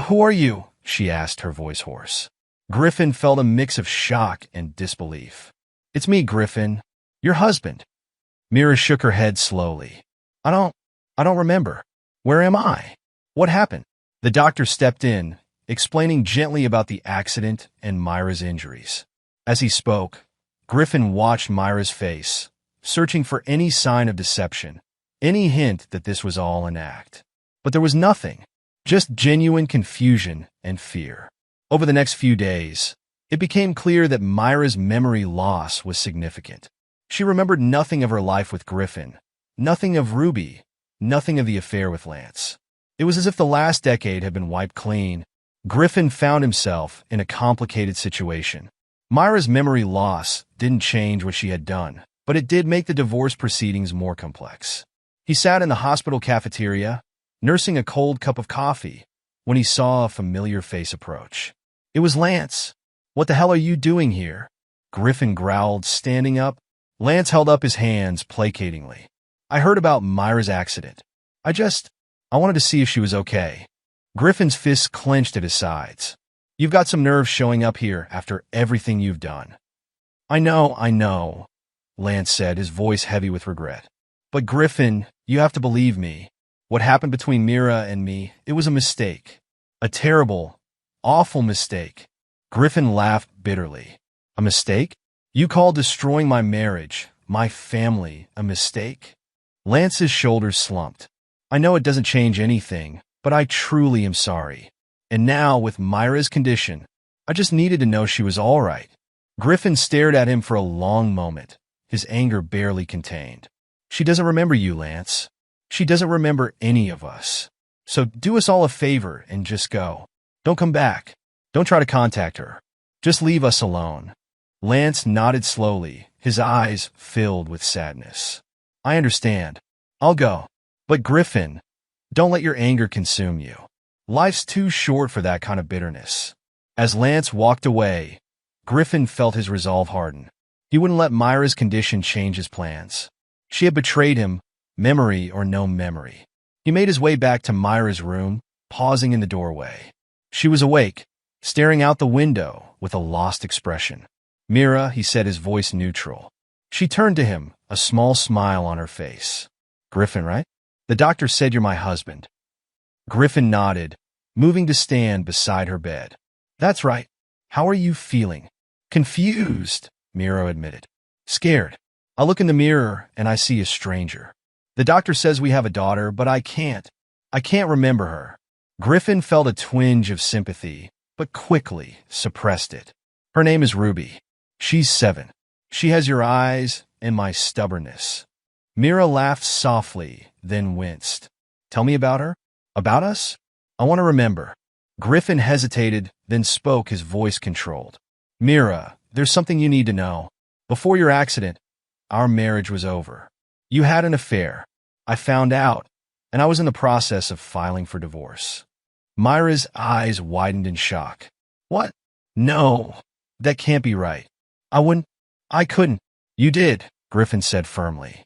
who are you?" she asked, her voice hoarse. Griffin felt a mix of shock and disbelief. "It's me, Griffin. Your husband." Mira shook her head slowly. I don't remember. Where am I? What happened?" The doctor stepped in, explaining gently about the accident and Myra's injuries. As he spoke, Griffin watched Myra's face, searching for any sign of deception, any hint that this was all an act. But there was nothing, just genuine confusion and fear. Over the next few days, it became clear that Myra's memory loss was significant. She remembered nothing of her life with Griffin, nothing of Ruby, nothing of the affair with Lance. It was as if the last decade had been wiped clean. Griffin found himself in a complicated situation. Myra's memory loss didn't change what she had done, but it did make the divorce proceedings more complex. He sat in the hospital cafeteria, nursing a cold cup of coffee, when he saw a familiar face approach. It was Lance. "What the hell are you doing here?" Griffin growled, standing up. Lance held up his hands placatingly. "I heard about Myra's accident. I wanted to see if she was okay." Griffin's fists clenched at his sides. "You've got some nerve showing up here after everything you've done." I know, Lance said, his voice heavy with regret. "But Griffin, you have to believe me. What happened between Mira and me, it was a mistake. A terrible, awful mistake." Griffin laughed bitterly. "A mistake? You call destroying my marriage, my family, a mistake?" Lance's shoulders slumped. "I know it doesn't change anything, but I truly am sorry. And now, with Myra's condition, I just needed to know she was all right." Griffin stared at him for a long moment, his anger barely contained. "She doesn't remember you, Lance. She doesn't remember any of us. So do us all a favor and just go. Don't come back. Don't try to contact her. Just leave us alone." Lance nodded slowly, his eyes filled with sadness. "I understand. I'll go. But Griffin, don't let your anger consume you. Life's too short for that kind of bitterness." As Lance walked away, Griffin felt his resolve harden. He wouldn't let Myra's condition change his plans. She had betrayed him, memory or no memory. He made his way back to Myra's room, pausing in the doorway. She was awake, staring out the window with a lost expression. "Mira," he said, his voice neutral. She turned to him, a small smile on her face. "Griffin, right? The doctor said you're my husband." Griffin nodded, moving to stand beside her bed. "That's right. How are you feeling?" "Confused," Mira admitted. "Scared. I look in the mirror and I see a stranger. The doctor says we have a daughter, but I can't remember her." Griffin felt a twinge of sympathy, but quickly suppressed it. "Her name is Ruby. She's 7. She has your eyes and my stubbornness." Mira laughed softly, then winced. "Tell me about her? About us? I want to remember." Griffin hesitated, then spoke, his voice controlled. "Mira, there's something you need to know. Before your accident, our marriage was over. You had an affair. I found out, and I was in the process of filing for divorce. Myra's eyes widened in shock. What? No, that can't be right. I couldn't. You did, Griffin said firmly.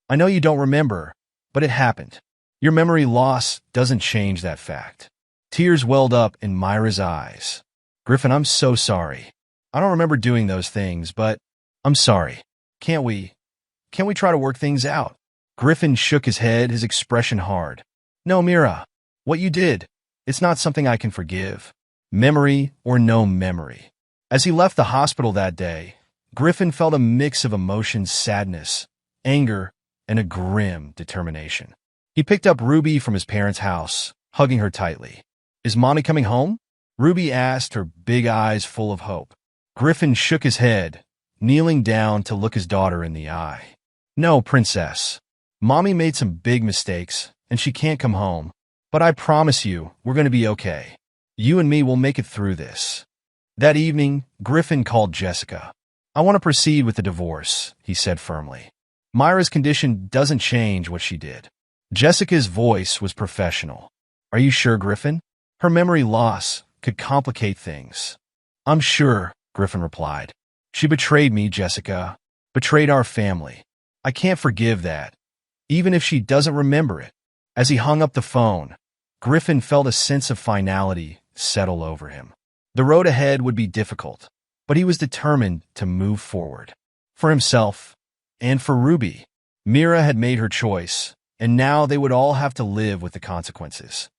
I know you don't remember, but it happened. Your memory loss doesn't change that fact. Tears welled up in Myra's eyes. Griffin, I'm so sorry. I don't remember doing those things, but I'm sorry. Can't we try to work things out? Griffin shook his head, his expression hard. No, Mira, what you did, it's not something I can forgive. Memory or no memory. As he left the hospital that day, Griffin felt a mix of emotions: sadness, anger, and a grim determination. He picked up Ruby from his parents' house, hugging her tightly. Is Mommy coming home? Ruby asked, her big eyes full of hope. Griffin shook his head, kneeling down to look his daughter in the eye. No, Princess. Mommy made some big mistakes, and she can't come home. But I promise you, we're going to be okay. You and me will make it through this. That evening, Griffin called Jessica. I want to proceed with the divorce, he said firmly. Myra's condition doesn't change what she did. Jessica's voice was professional. Are you sure, Griffin? Her memory loss could complicate things. I'm sure, Griffin replied. She betrayed me, Jessica. Betrayed our family. I can't forgive that, even if she doesn't remember it. As he hung up the phone, Griffin felt a sense of finality settle over him. The road ahead would be difficult, but he was determined to move forward. For himself, and for Ruby. Mira had made her choice, and now they would all have to live with the consequences.